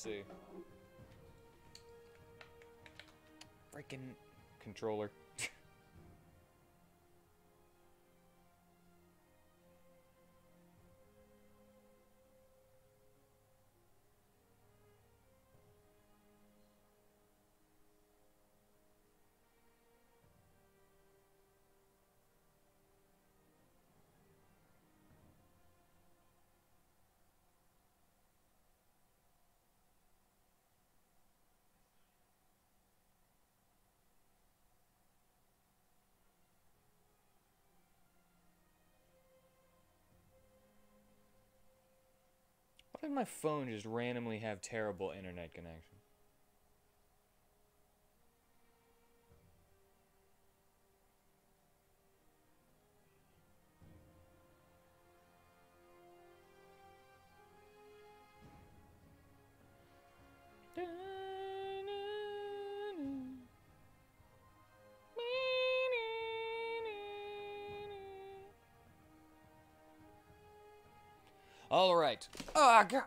see. Freaking controller. Why did my phone just randomly have terrible internet connection? All right. Oh god.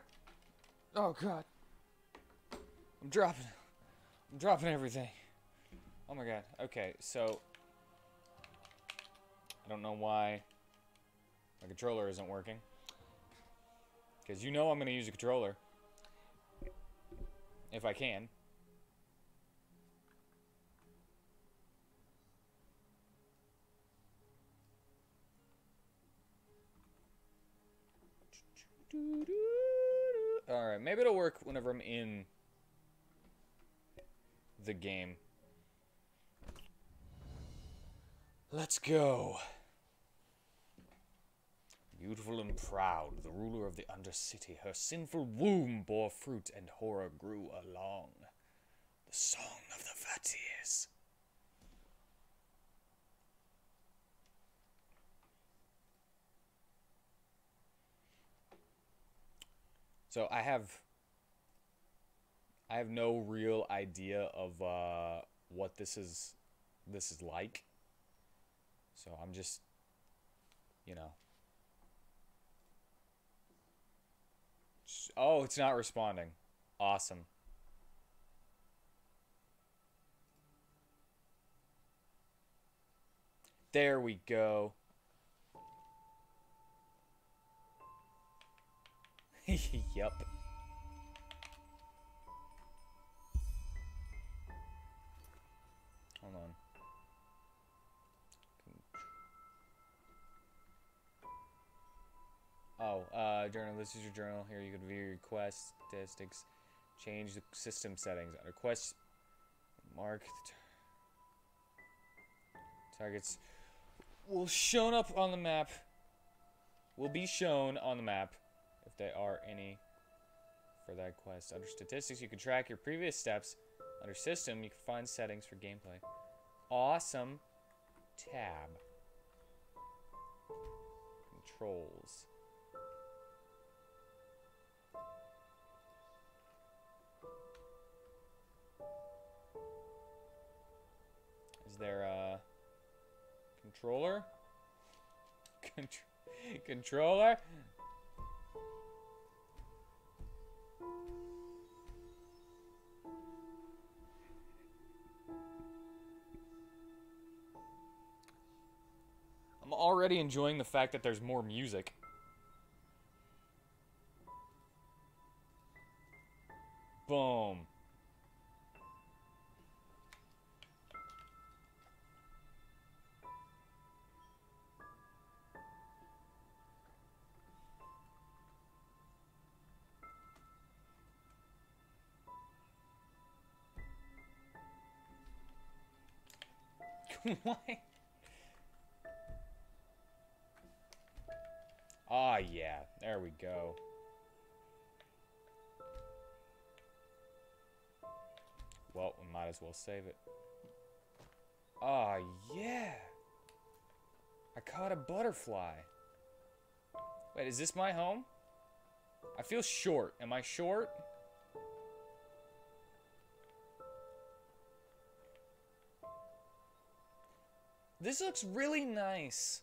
Oh god. I'm dropping everything. Oh my god. Okay, so I don't know why my controller isn't working. Because you know I'm going to use a controller. If I can. Alright, maybe it'll work whenever I'm in the game. Let's go. Beautiful and proud, the ruler of the Undercity, her sinful womb bore fruit and horror grew along. The song of the Fatirs. So I have no real idea of what this is like. So I'm just, you know. Oh, it's not responding. Awesome. There we go. Yup. Hold on. Oh, journal. This is your journal. Here you can view your quest statistics. Change the system settings. Under quest, mark the targets. Will shown up on the map. Will be shown on the map if there are any for that quest. Under statistics, you can track your previous steps. Under system, you can find settings for gameplay. Awesome. Tab. Controls. Is there a controller? Controller? I'm already enjoying the fact that there's more music. Boom. Why? Ah, yeah. There we go. Well, we might as well save it. Ah, yeah. I caught a butterfly. Wait, is this my home? I feel short. Am I short? This looks really nice.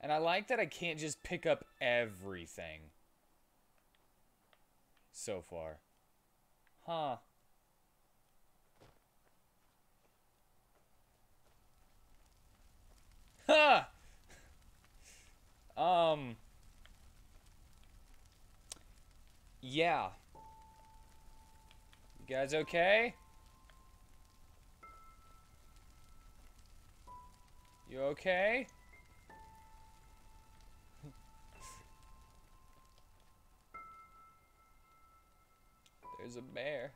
And I like that I can't just pick up everything. So far. Huh. Ha! Yeah. You guys okay? You okay? There's a bear.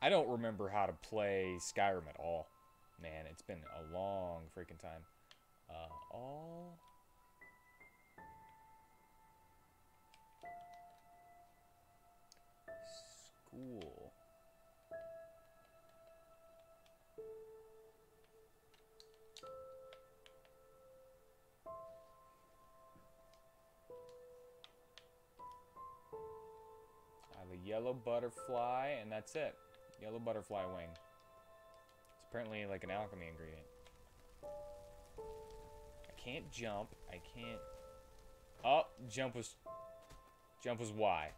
I don't remember how to play Skyrim at all. Man, it's been a long freaking time. All... School. I have a yellow butterfly, and that's it. Yellow butterfly wing. It's apparently like an alchemy ingredient. I can't jump. I can't... Oh, jump was Y.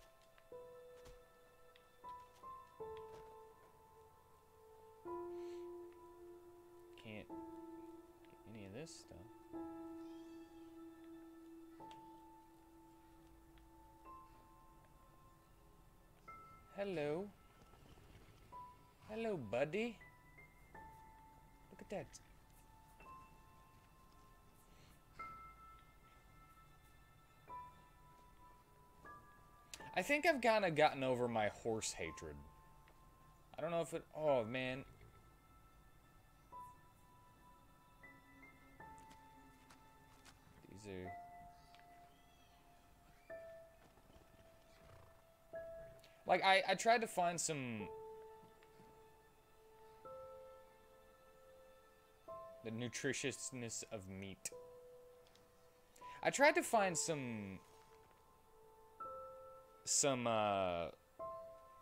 Can't get any of this stuff. Hello. Hello, buddy. Look at that. I think I've kind of gotten over my horse hatred. I don't know if it... Oh, man. These are... Like, I tried to find some... The nutritiousness of meat. I tried to find some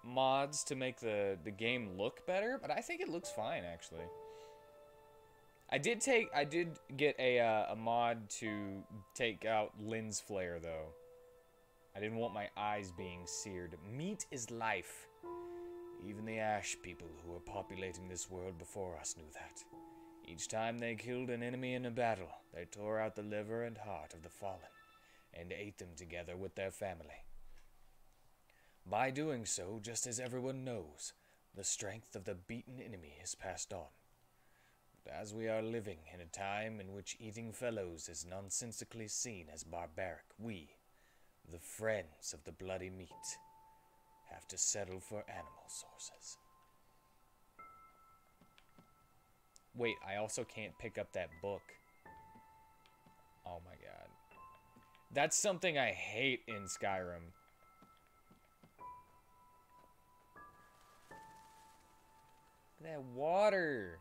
mods to make the game look better, but I think it looks fine, actually. I did get a mod to take out lens flare, though. I didn't want my eyes being seared. Meat is life. Even the Ash people who were populating this world before us knew that. Each time they killed an enemy in a battle, they tore out the liver and heart of the fallen, and ate them together with their family. By doing so, just as everyone knows, the strength of the beaten enemy is passed on. But as we are living in a time in which eating fellows is nonsensically seen as barbaric, we, the friends of the bloody meat, have to settle for animal sources. Wait, I also can't pick up that book. Oh my god. That's something I hate in Skyrim. Look at that water.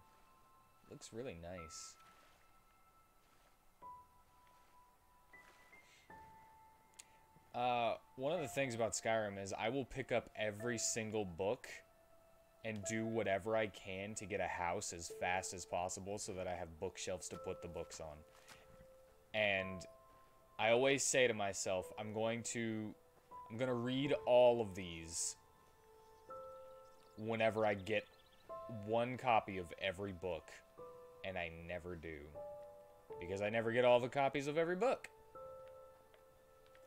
Looks really nice. One of the things about Skyrim is I will pick up every single book and do whatever I can to get a house as fast as possible so that I have bookshelves to put the books on. And I always say to myself, I'm gonna read all of these whenever I get one copy of every book, and I never do. Because I never get all the copies of every book.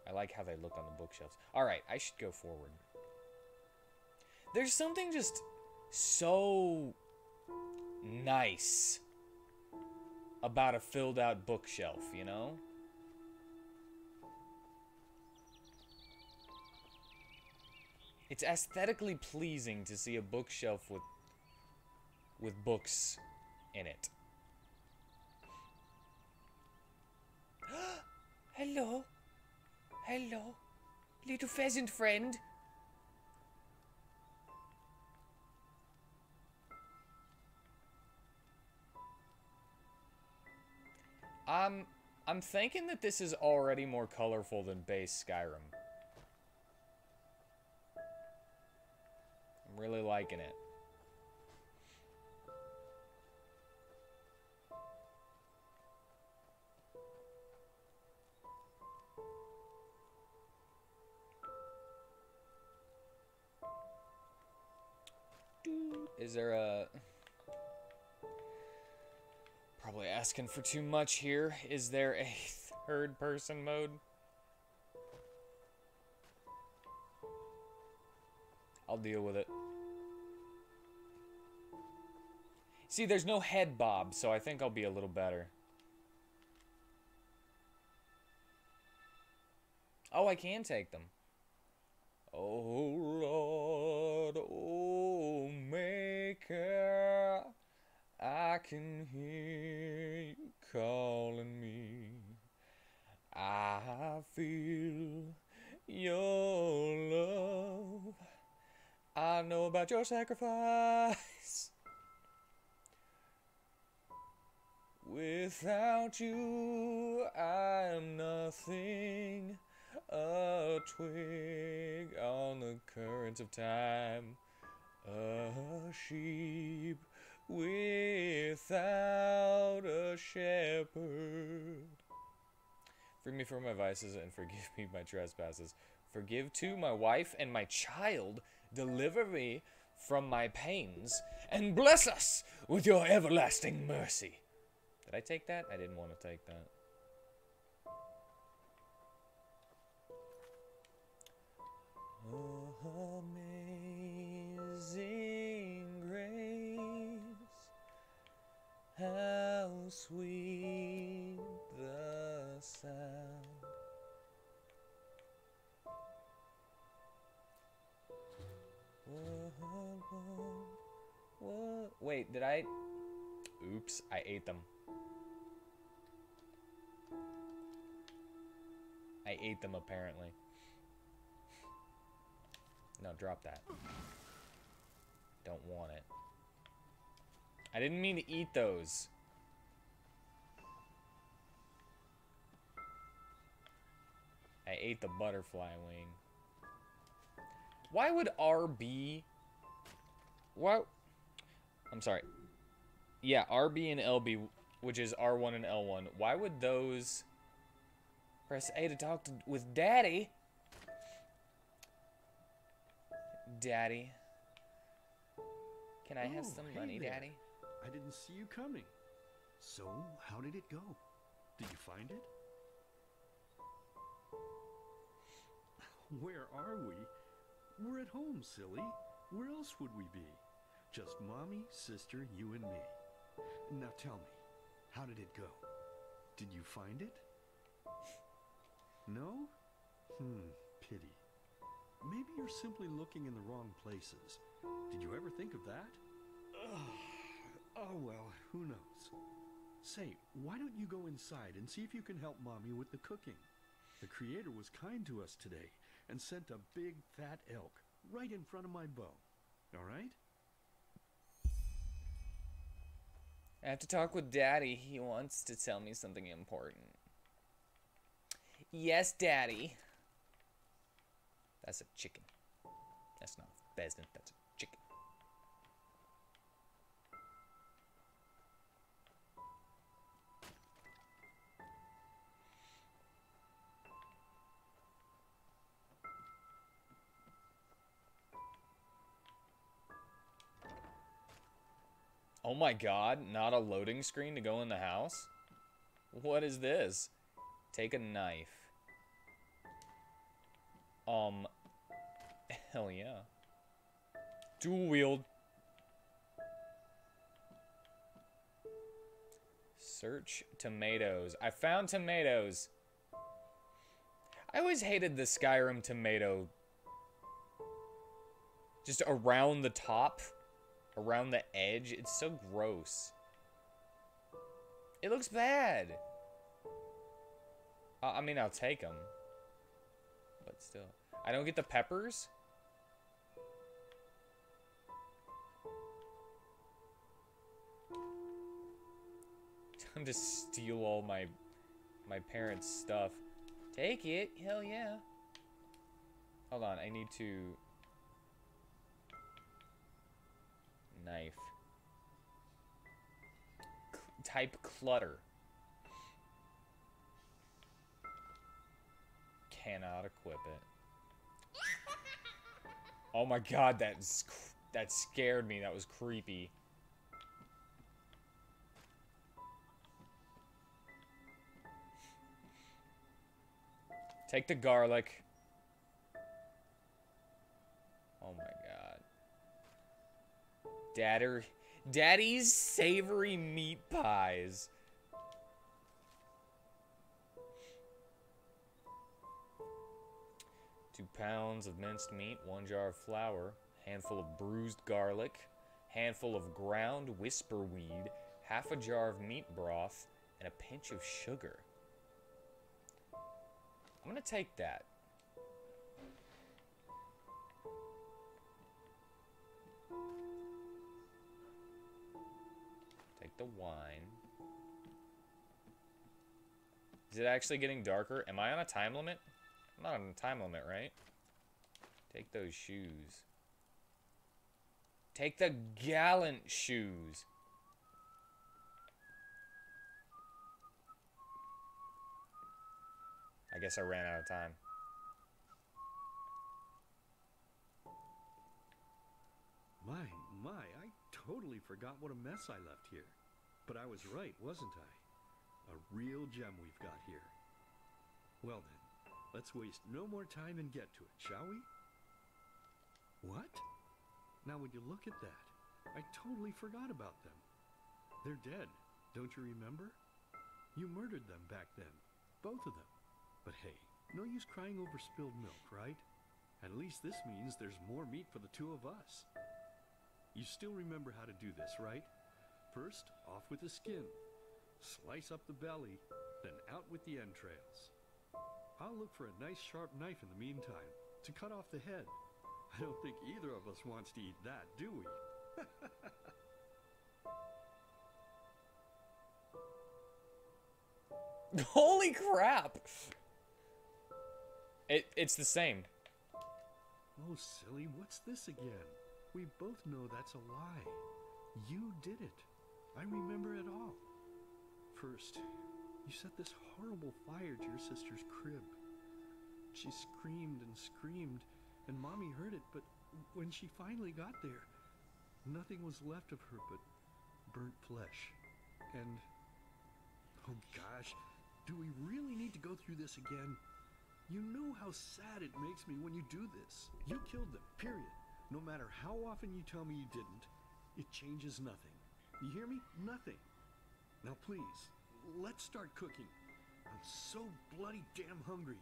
I like how they look on the bookshelves. Alright, I should go forward. There's something just so nice about a filled out bookshelf, you know? It's aesthetically pleasing to see a bookshelf with books in it. Hello. Hello. Little pheasant friend. I'm thinking that this is already more colorful than base Skyrim. I'm really liking it. Is there a... Probably asking for too much here. Is there a third person mode? I'll deal with it. See, there's no head bob, so I think I'll be a little better. Oh, I can take them. Oh, Lord, oh, Maker, I can hear you calling me. I feel your love. I know about your sacrifice. Without you, I am nothing. A twig on the currents of time. A sheep without a shepherd. Free me from my vices and forgive me my trespasses. Forgive too my wife and my child. Deliver me from my pains. And bless us with your everlasting mercy. Did I take that? I didn't want to take that. Oh, amazing grace, how sweet the sound. What? Wait, did I? Oops, I ate them. I ate them apparently. No, drop that. Don't want it. I didn't mean to eat those. I ate the butterfly wing. Why would RB... What? I'm sorry. Yeah, RB and LB, which is R1 and L1. Why would those... Press A to talk with Daddy? Daddy. Can I have some money, there. Daddy? I didn't see you coming. So, how did it go? Did you find it? Where are we? We're at home, silly. Where else would we be? Just Mommy, sister, you and me. Now tell me, how did it go? Did you find it? No? Pity. Maybe you're simply looking in the wrong places. Did you ever think of that? Oh, well, who knows? Say, why don't you go inside and see if you can help Mommy with the cooking? The Creator was kind to us today and sent a big, fat elk right in front of my bow. All right? I have to talk with Daddy. He wants to tell me something important. Yes, Daddy. That's a chicken. That's not a pheasant, that's a chicken. Oh my god, not a loading screen to go in the house? What is this? Take a knife. Hell yeah. Dual wield. Search tomatoes. I found tomatoes. I always hated the Skyrim tomato. Just around the top. Around the edge. It's so gross. It looks bad. I mean, I'll take them. But still. I don't get the peppers? Time to steal all my parents' stuff. Take it. Hell yeah. Hold on. I need to... Knife. Type clutter. Cannot equip it. Oh my god, that's That scared me. That was creepy. Take the garlic. Oh my god. Daddy's savory meat pies. Two pounds of minced meat, 1 jar of flour, handful of bruised garlic, handful of ground whisperweed, half a jar of meat broth, and a pinch of sugar. I'm gonna take that. Take the wine. Is it actually getting darker? Am I on a time limit? I'm not on a time limit, right? Take those shoes. Take the gallant shoes. I guess I ran out of time. My, I totally forgot what a mess I left here. But I was right, wasn't I? A real gem we've got here. Well then, let's waste no more time and get to it, shall we? What? Now would you look at that? I totally forgot about them. They're dead, don't you remember? You murdered them back then, both of them. But hey, no use crying over spilled milk, right? At least this means there's more meat for the two of us. You still remember how to do this, right? First, off with the skin. Slice up the belly, then out with the entrails. I'll look for a nice sharp knife in the meantime, to cut off the head. I don't think either of us wants to eat that, do we? Holy crap! It's the same. Oh, silly, what's this again? We both know that's a lie. You did it. I remember it all. First, you set this horrible fire to your sister's crib. She screamed and screamed, and Mommy heard it, but when she finally got there, nothing was left of her but burnt flesh. And, oh gosh, do we really need to go through this again? You know how sad it makes me when you do this. You killed them, period. No matter how often you tell me you didn't, it changes nothing. You hear me? Nothing. Now please, let's start cooking. I'm so bloody damn hungry.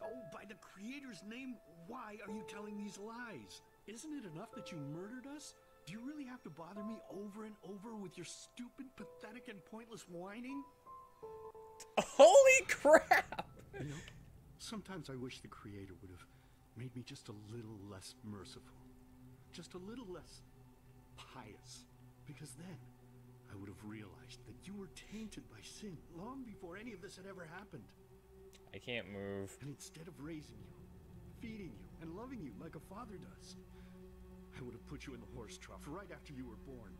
Oh, by the Creator's name, why are you telling these lies? Isn't it enough that you murdered us? Do you really have to bother me over and over with your stupid, pathetic, and pointless whining? Holy crap! You know, sometimes I wish the Creator would have made me just a little less merciful. Just a little less pious. Because then I would have realized that you were tainted by sin long before any of this had ever happened. I can't move. And instead of raising you, feeding you, and loving you like a father does, I would have put you in the horse trough right after you were born.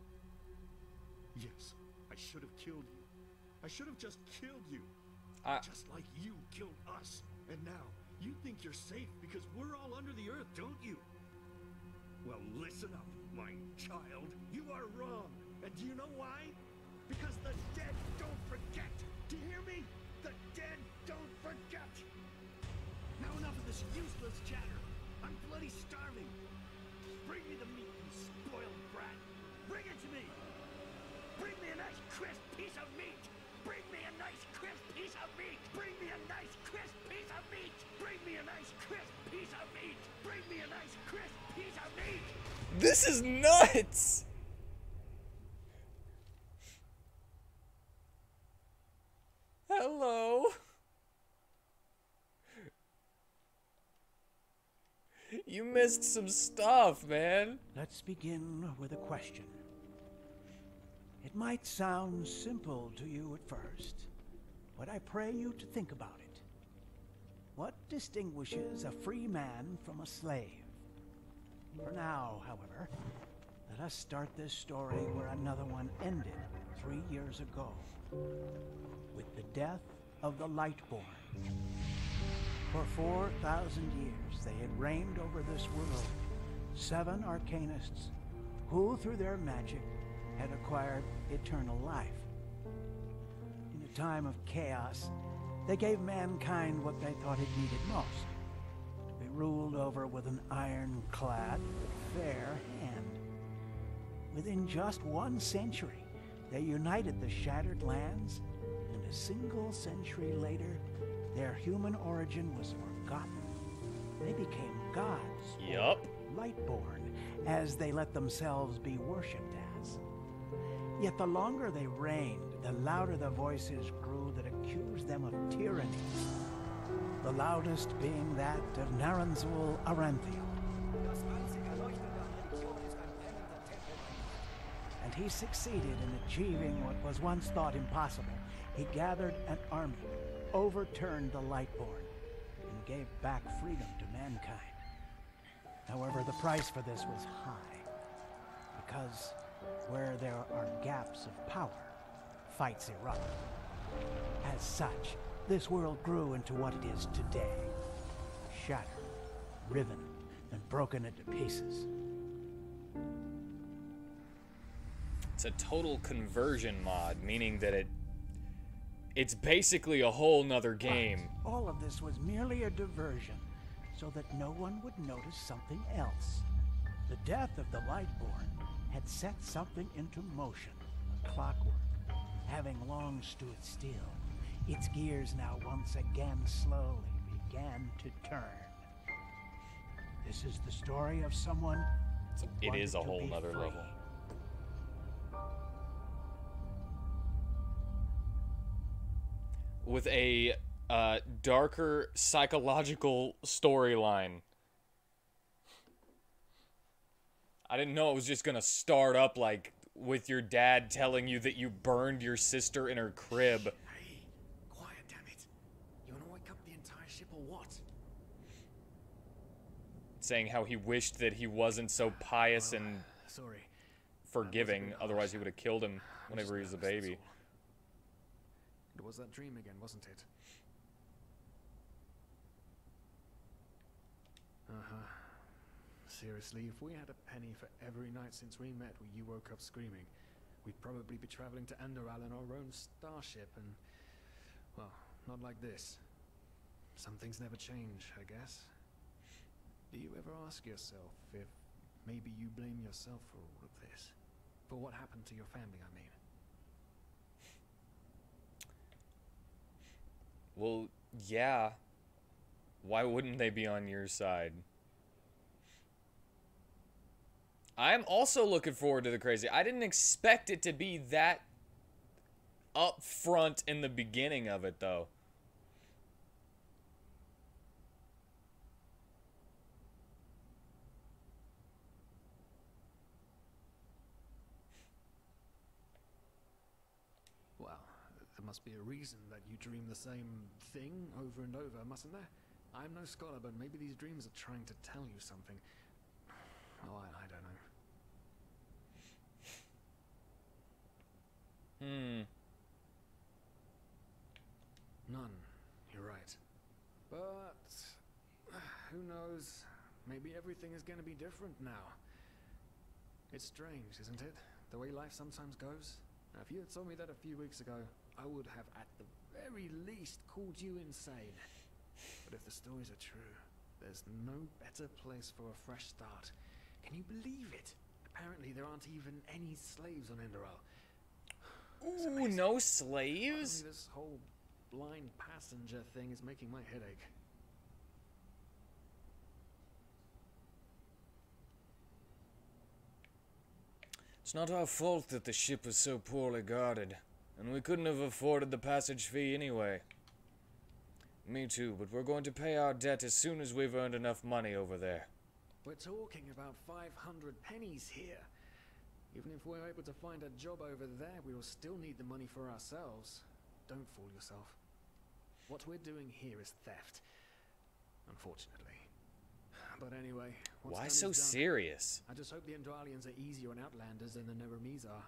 Yes, I should have killed you. I should have just killed you. Just like you killed us. And now, you think you're safe because we're all under the earth, don't you? Well, listen up, my child. You are wrong. And do you know why? Because the dead don't forget. Do you hear me? The dead don't forget. Now enough of this useless chatter. I'm bloody starving. Bring me the meat, you spoiled brat. Bring it to me. Bring me a nice crisp piece of meat. Bring me a nice crisp piece of meat. Bring me a nice crisp piece of meat. Bring me a nice crisp piece of meat. Bring me a nice crisp piece of meat. This is nuts! Hello? You missed some stuff, man. Let's begin with a question. It might sound simple to you at first, but I pray you to think about it. What distinguishes a free man from a slave? For now, however, let us start this story where another one ended 3 years ago, with the death of the Lightborn. For 4,000 years they had reigned over this world, 7 arcanists who, through their magic, had acquired eternal life. In a time of chaos, they gave mankind what they thought it needed most. They ruled over with an ironclad, fair hand. Within just 1 century, they united the shattered lands, and a single century later, their human origin was forgotten. They became gods, Yup. Lightborn, as they let themselves be worshipped as. Yet the longer they reigned, the louder the voices grew that accused them of tyranny. The loudest being that of Naranzul Aranthiel. And he succeeded in achieving what was once thought impossible. He gathered an army, overturned the Lightborn, and gave back freedom to mankind. However, the price for this was high, because where there are gaps of power, fights erupt. As such, this world grew into what it is today. Shattered, riven, and broken into pieces. It's a total conversion mod, meaning that it's basically a whole nother game. But all of this was merely a diversion, so that no one would notice something else. The death of the Lightborn had set something into motion, a clockwork, having long stood still. Its gears now once again slowly began to turn. This is the story of someone who It is a wanted to whole be nother free. level. With a darker psychological storyline. I didn't know it was just gonna start up like with your dad telling you that you burned your sister in her crib. Hey, quiet, damn it. You wanna wake up the entire ship or what? Saying how he wished that he wasn't so pious and Sorry. forgiving, otherwise he would have killed him whenever he was a baby. It was that dream again, wasn't it? Uh-huh. Seriously, if we had a penny for every night since we met where you woke up screaming, we'd probably be traveling to Enderal in our own starship and, well, not like this. Some things never change, I guess. Do you ever ask yourself if maybe you blame yourself for all of this? For what happened to your family, I mean? Well, yeah. Why wouldn't they be on your side? I'm also looking forward to the crazy. I didn't expect it to be that up front in the beginning of it, though. Well, there must be a reason that you dream the same thing over and over, mustn't there? I'm no scholar, but maybe these dreams are trying to tell you something. Oh, I don't know. None. You're right. But who knows? Maybe everything is going to be different now. It's strange, isn't it? The way life sometimes goes. Now, if you had told me that a few weeks ago, I would have at the very least called you insane. But if the stories are true, there's no better place for a fresh start. Can you believe it? Apparently there aren't even any slaves on Enderal. Ooh, no slaves? Only this whole blind passenger thing is making my head ache. It's not our fault that the ship was so poorly guarded, and we couldn't have afforded the passage fee anyway. Me too, but we're going to pay our debt as soon as we've earned enough money over there. We're talking about 500 pennies here. Even if we're able to find a job over there, we will still need the money for ourselves. Don't fool yourself. What we're doing here is theft. Unfortunately. But anyway, what's Why done so is done. serious? I just hope the Endralians are easier on Outlanders than the Neremes are.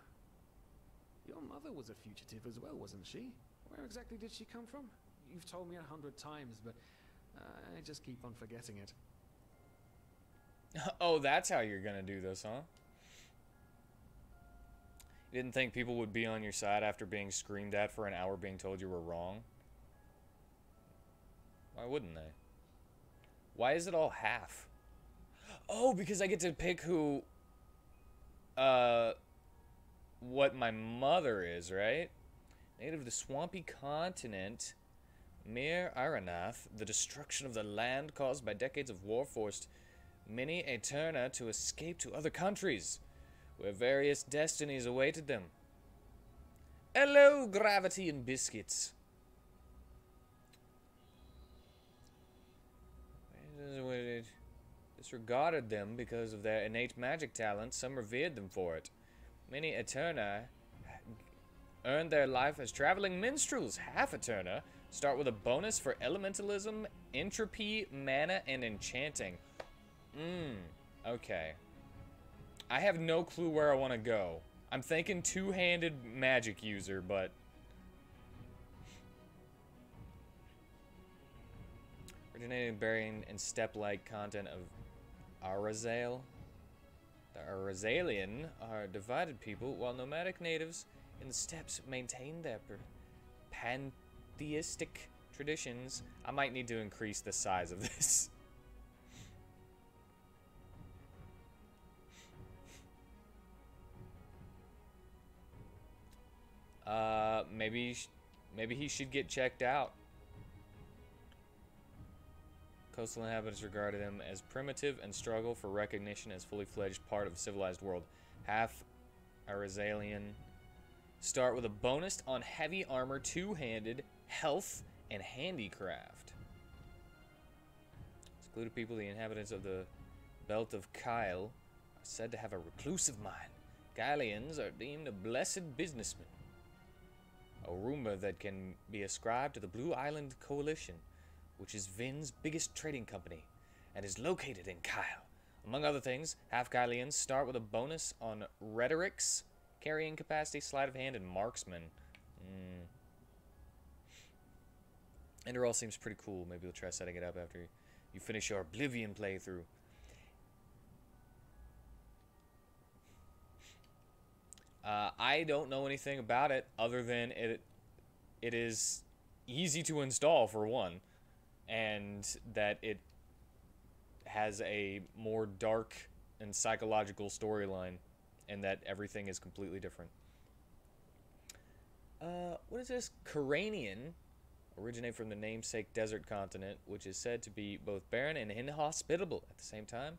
Your mother was a fugitive as well, wasn't she? Where exactly did she come from? You've told me 100 times, but I just keep on forgetting it. Oh, that's how you're gonna do this, huh? You didn't think people would be on your side after being screamed at for an hour being told you were wrong? Why wouldn't they? Why is it all half? Oh, because I get to pick who... what my mother is, right? Native of the swampy continent, Mir Aranath, the destruction of the land caused by decades of war forced many Eterna to escape to other countries, where various destinies awaited them. Hello, gravity and biscuits. Disregarded them because of their innate magic talents. Some revered them for it. Many Eterna earned their life as traveling minstrels. Half Eterna start with a bonus for elementalism, entropy, mana, and enchanting. Okay. I have no clue where I want to go. I'm thinking two-handed magic user, but... originating, bearing, and step-like content of Arazale. The Arazalian are divided people, while nomadic natives in the steppes maintain their pantheistic traditions. I might need to increase the size of this. Maybe he should get checked out. Coastal inhabitants regarded him as primitive and struggle for recognition as fully fledged part of the civilized world. Half Arazalian start with a bonus on heavy armor, two-handed, health, and handicraft. Excluded people, the inhabitants of the Belt of Kyle, are said to have a reclusive mind. Kylians are deemed a blessed businessman. A rumor that can be ascribed to the Blue Island Coalition, which is Vin's biggest trading company, and is located in Kyle. Among other things, half-Kylians start with a bonus on rhetorics, carrying capacity, sleight of hand, and marksman. Enderal seems pretty cool. Maybe we'll try setting it up after you finish your Oblivion playthrough. I don't know anything about it other than it is easy to install, for one, and that it has a more dark and psychological storyline, and that everything is completely different. What is this? Coranian, originate from the namesake desert continent, which is said to be both barren and inhospitable at the same time.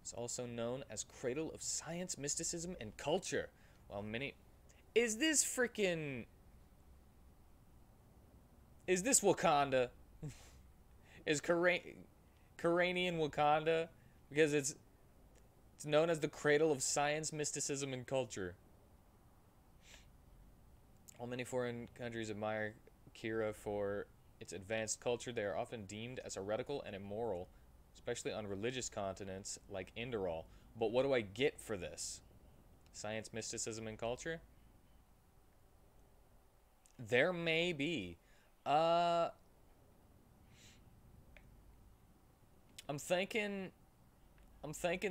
It's also known as Cradle of Science, Mysticism, and Culture. While many... Is this freaking... Is this Wakanda? Is Coranian Wakanda? Because it's known as the Cradle of Science, Mysticism, and Culture. While many foreign countries admire Kira for its advanced culture, they are often deemed as heretical and immoral, especially on religious continents like Enderal. But what do I get for this? Science, mysticism, and culture? There may be. I'm thinking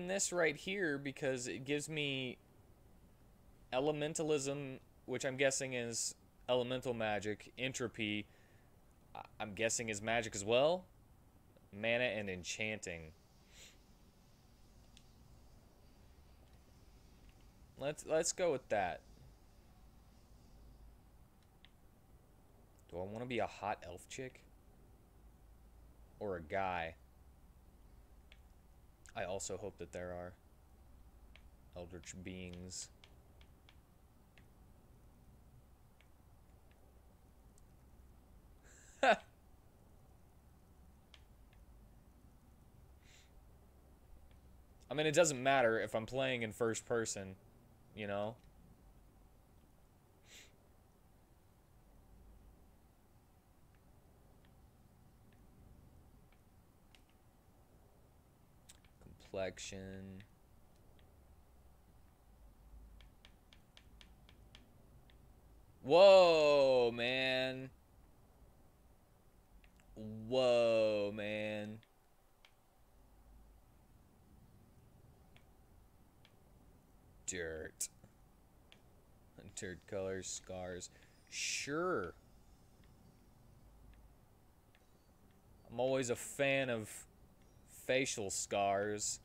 this right here because it gives me elementalism, which I'm guessing is elemental magic, entropy, I'm guessing is magic as well, mana, and enchanting. Let's go with that. Do I want to be a hot elf chick? Or a guy? I also hope that there are eldritch beings. I mean, it doesn't matter if I'm playing in first person, you know? Complexion. Whoa, man. Whoa, man. Dirt. Dirt colors, scars. Sure. I'm always a fan of facial scars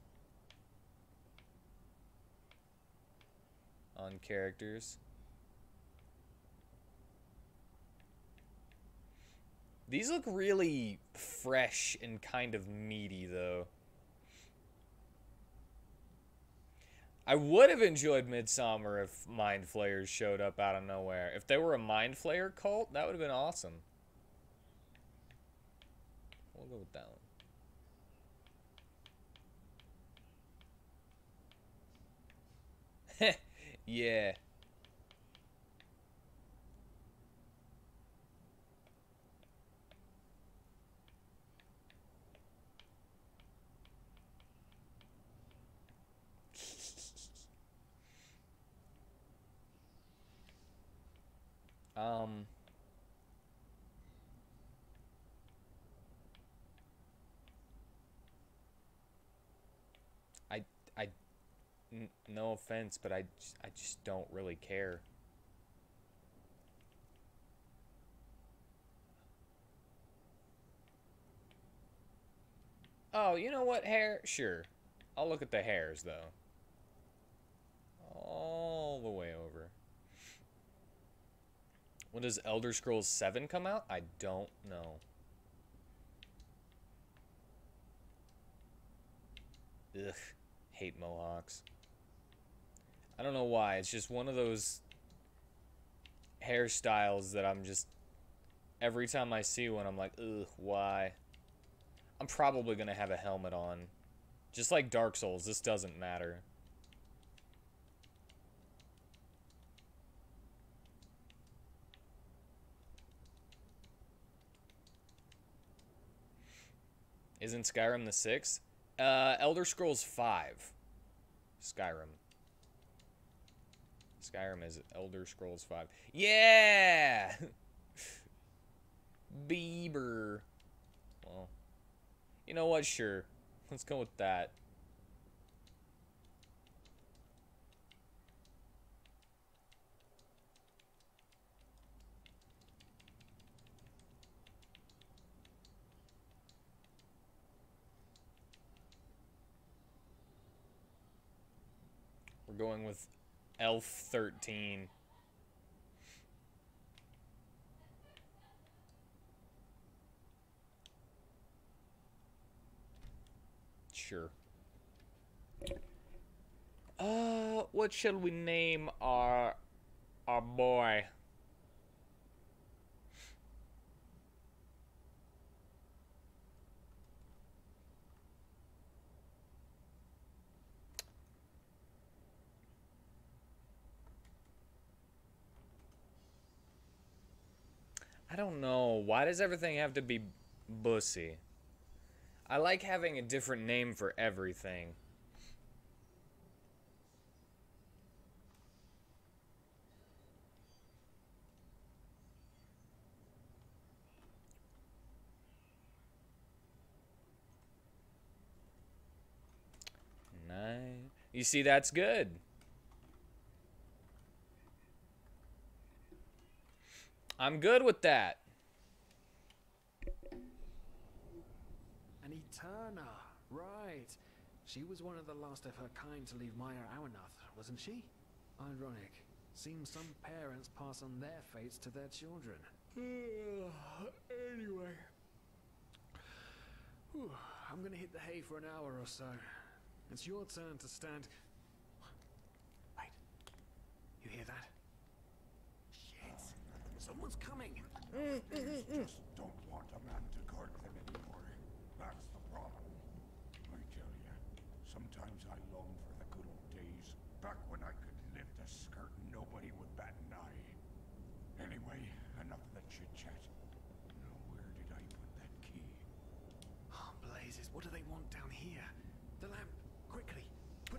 on characters. These look really fresh and kind of meaty, though. I would have enjoyed Midsummer if Mind Flayers showed up out of nowhere. If they were a Mind Flayer cult, that would have been awesome. We'll go with that one. Yeah. Um, no offense, but I just don't really care. Oh, you know what, hair? Sure. I'll look at the hairs, though. All the way over. When does Elder Scrolls 7 come out? I don't know. Ugh. Hate mohawks. I don't know why. It's just one of those hairstyles that I'm just... Every time I see one, I'm like, ugh, why? I'm probably going to have a helmet on. Just like Dark Souls, this doesn't matter. Isn't Skyrim the 6th? Elder Scrolls 5. Skyrim. Skyrim is Elder Scrolls 5. Yeah! Bieber. Well, you know what? Sure. Let's go with that. We're going with Elf 13. Sure. What shall we name our boy? I don't know. Why does everything have to be Bussy? I like having a different name for everything. Nice. You see, that's good. I'm good with that. An Eterna, right. She was one of the last of her kind to leave Maya Awernath, wasn't she? Ironic. Seems some parents pass on their fates to their children. Anyway. Whew, I'm gonna hit the hay for an hour or so. It's your turn to stand... Wait. You hear that? Shit. Someone's coming. Just don't want a man to guard them anymore. That's the problem. I tell you, sometimes I long for the good old days, back when I could lift a skirt and nobody would bat an eye. Anyway, enough of the chit-chat. Now, where did I put that key? Oh, blazes, what do they want down here? The lamp, quickly.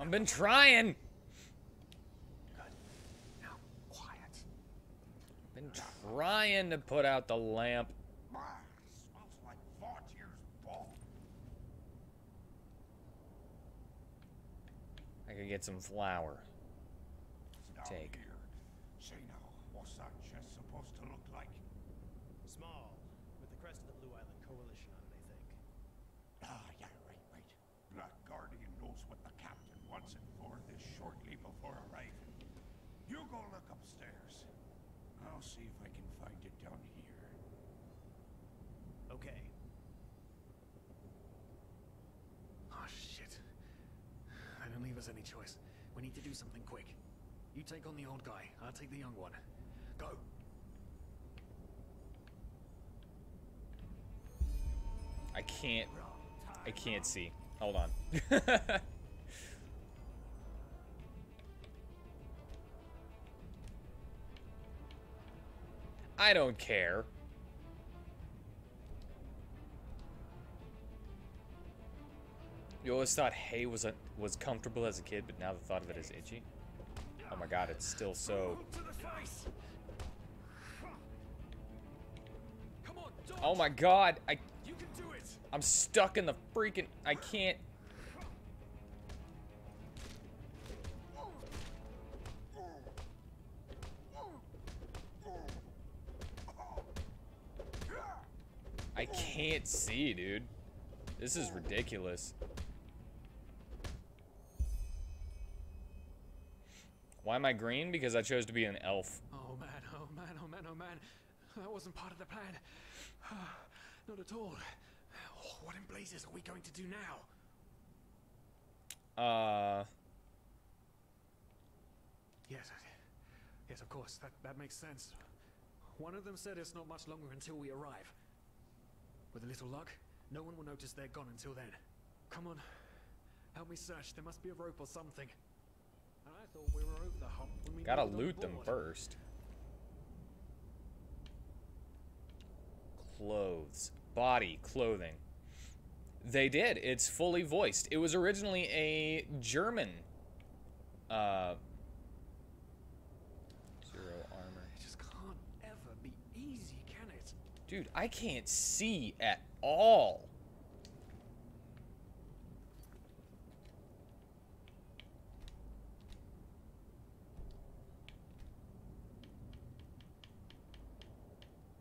I've been trying. Good. Now, quiet. Been trying to put out the lamp. Smells like Vaughtier's ball. I could get some flour. take. Here. Say now, what's that chest supposed to look like? Small, with the crest of the Blue Island Coalition on it, I think. Ah, yeah, right. Black Guardian knows what the captain wants it for this shortly before arriving. You go look upstairs. I'll see if I can find it down here. Okay. Oh, shit. They don't leave us any choice. We need to do something quick. You take on the old guy. I'll take the young one. Go. I can't see. Hold on. I don't care. You always thought hay was comfortable as a kid, but now the thought of it is itchy. Oh my god, it's still so. To the face. Come on, dodge. Oh my god, You can do it. I'm stuck in the freaking. I can't. I can't see, dude. This is ridiculous. Why am I green? Because I chose to be an elf. Oh man, oh man, oh man, oh man. That wasn't part of the plan. Not at all. Oh, what in blazes are we going to do now? Yes, of course. That makes sense. One of them said it's not much longer until we arrive. With a little luck, no one will notice they're gone until then. Come on, help me search. There must be a rope or something. I thought we were over the hump when we Gotta loaded on loot them board. first. Clothes. Body. Clothing. They did. It's fully voiced. It was originally a German. Zero armor. It just can't ever be easy, can it? Dude, I can't see at all.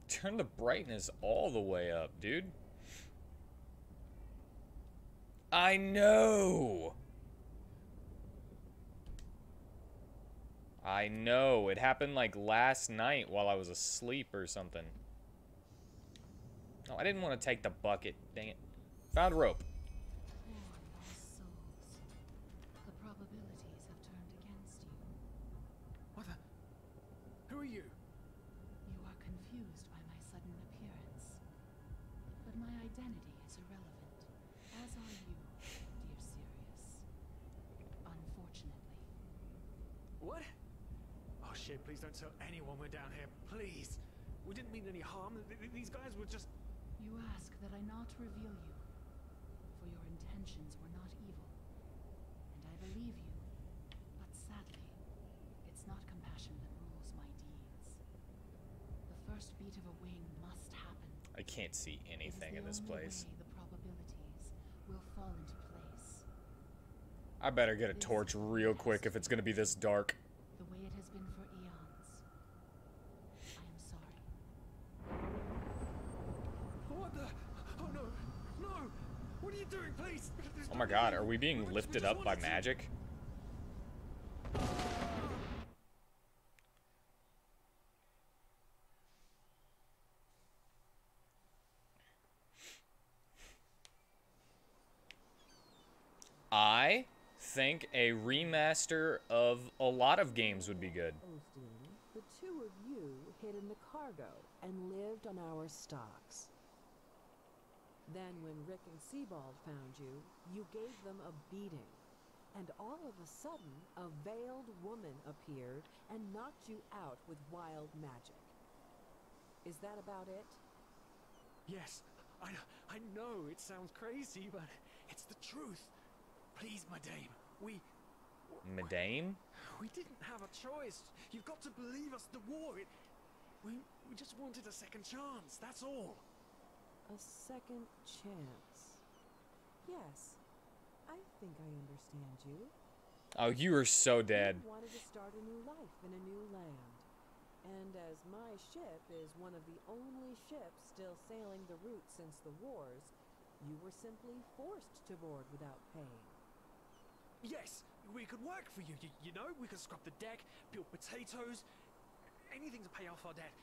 Turn the brightness all the way up, dude. I know. I know. It happened like last night while I was asleep or something. No, I didn't want to take the bucket. Dang it. Found rope. Poor lost souls. The probabilities have turned against you. What the? Who are you? You are confused by my sudden appearance. But my identity is irrelevant, as are you, dear Sirius. Unfortunately. What? Oh shit, please don't tell anyone we're down here, please. We didn't mean any harm. These guys were just... You ask that I not reveal you, for your intentions were not evil. And I believe you, but sadly, it's not compassion that rules my deeds. The first beat of a wing must happen. I can't see anything in this place. The probabilities will fall into place. I better get a torch real quick if it's gonna be this dark. The way it has been for eons. I am sorry. What the? Oh no! No! What are you doing, please? Oh my god, are we being lifted up by magic? I think a remaster of a lot of games would be good. Osteen, the two of you hid in the cargo and lived on our stocks. Then when Rick and Sebald found you, you gave them a beating. And all of a sudden, a veiled woman appeared and knocked you out with wild magic. Is that about it? Yes, I know it sounds crazy, but it's the truth. Please, madame, we Madame? we didn't have a choice. You've got to believe us. The war, we just wanted a second chance. That's all. A second chance. Yes, I think I understand you. Oh, you are so dead. You wanted to start a new life in a new land. And as my ship is one of the only ships still sailing the route since the wars, you were simply forced to board without paying. Yes, we could work for you. You know, we could scrub the deck, peel potatoes, anything to pay off our debt.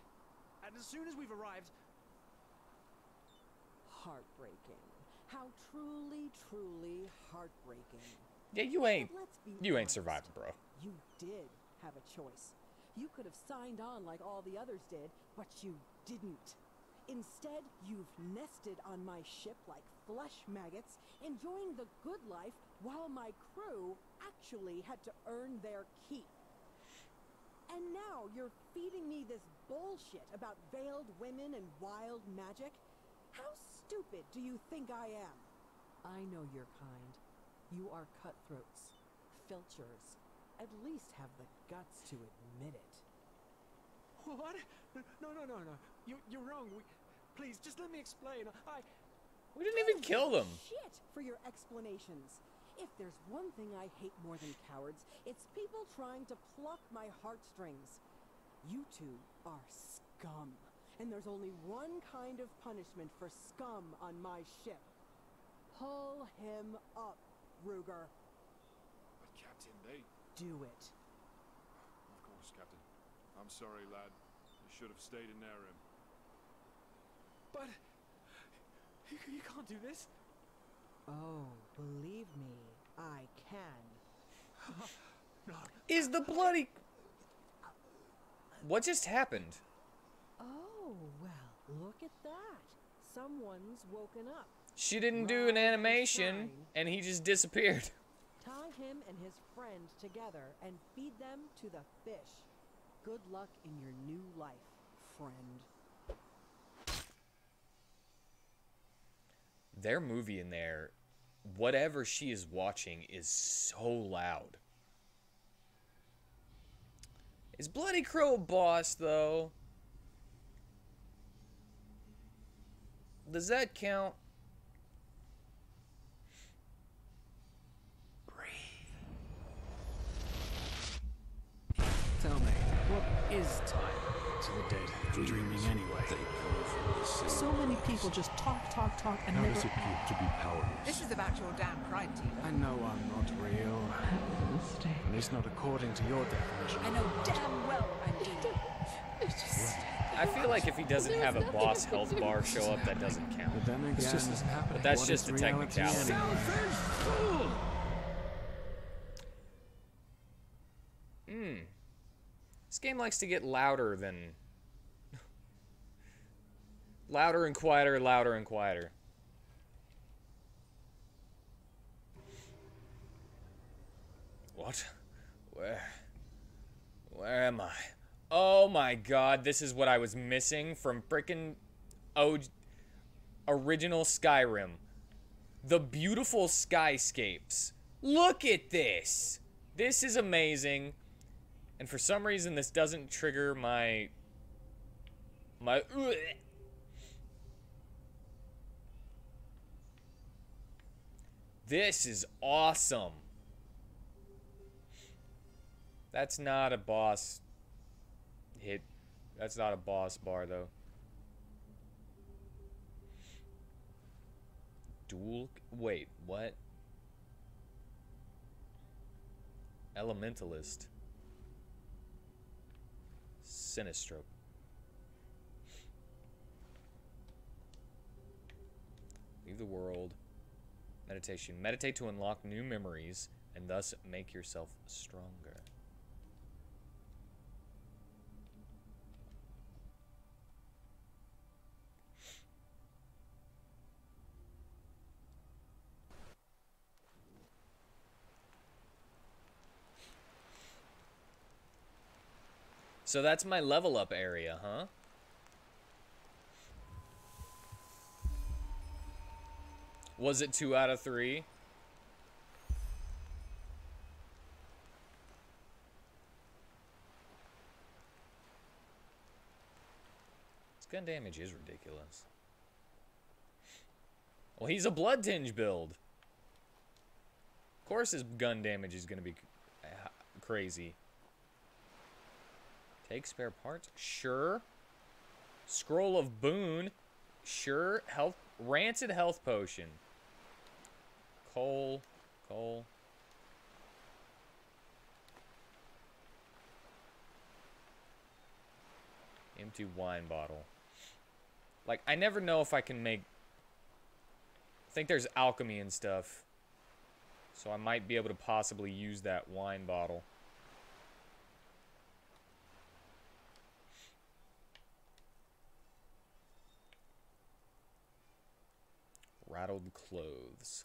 And as soon as we've arrived... Heartbreaking. How truly, truly heartbreaking. Yeah, you ain't Honest. surviving, bro. You did have a choice. You could have signed on like all the others did, but you didn't. Instead, you've nested on my ship like flesh maggots, enjoying the good life while my crew actually had to earn their keep. And now you're feeding me this bullshit about veiled women and wild magic? How stupid do you think I am? I know your kind. You are cutthroats, filchers. At least have the guts to admit it. What? No. You're wrong. Please, just let me explain. We didn't even kill them. Shit for your explanations. If there's one thing I hate more than cowards, it's people trying to pluck my heartstrings. You two are scum. And there's only one kind of punishment for scum on my ship. Pull him up, Ruger. But Captain, they... Do it. Of course, Captain. I'm sorry, lad. You should have stayed in there. But... You can't do this. Oh, believe me, I can. No. Is the bloody... What just happened? Oh, well, look at that. Someone's woken up. She didn't do an animation, and he just disappeared. Tie him and his friend together and feed them to the fish. Good luck in your new life, friend. Their movie in there, whatever she is watching is so loud. Is Bloody Crow a boss, though? Does that count? Tell me, what is time to the dead dreaming anyway? So many people just talk, and How never... does it feel to be powerless? This is about your damn pride, Tina. I know I'm not real. At least not according to your definition. I know damn well I'm doing. I feel like if he doesn't have a boss health bar show up, that doesn't count. But then again, just isn't happening. But that's what just is a reality technicality. anyway? This game likes to get louder than... louder and quieter, louder and quieter. What? Where am I? Oh my god, this is what I was missing from frickin' original Skyrim. The beautiful skyscapes. Look at this! This is amazing. And for some reason, this doesn't trigger my... This is awesome. That's not a boss hit. That's not a boss bar, though. Dual... Wait, what? Elementalist. Sinistro. Leave the world. Meditation. Meditate to unlock new memories and thus make yourself stronger. So that's my level up area, huh? Was it 2 out of 3? His gun damage is ridiculous. Well, he's a blood tinge build. Of course his gun damage is going to be crazy. Take spare parts? Sure. Scroll of boon? Sure. Health, rancid health potion. Coal. Empty wine bottle. Like, I never know if I can make... I think there's alchemy and stuff. So I might be able to possibly use that wine bottle. Rattled clothes.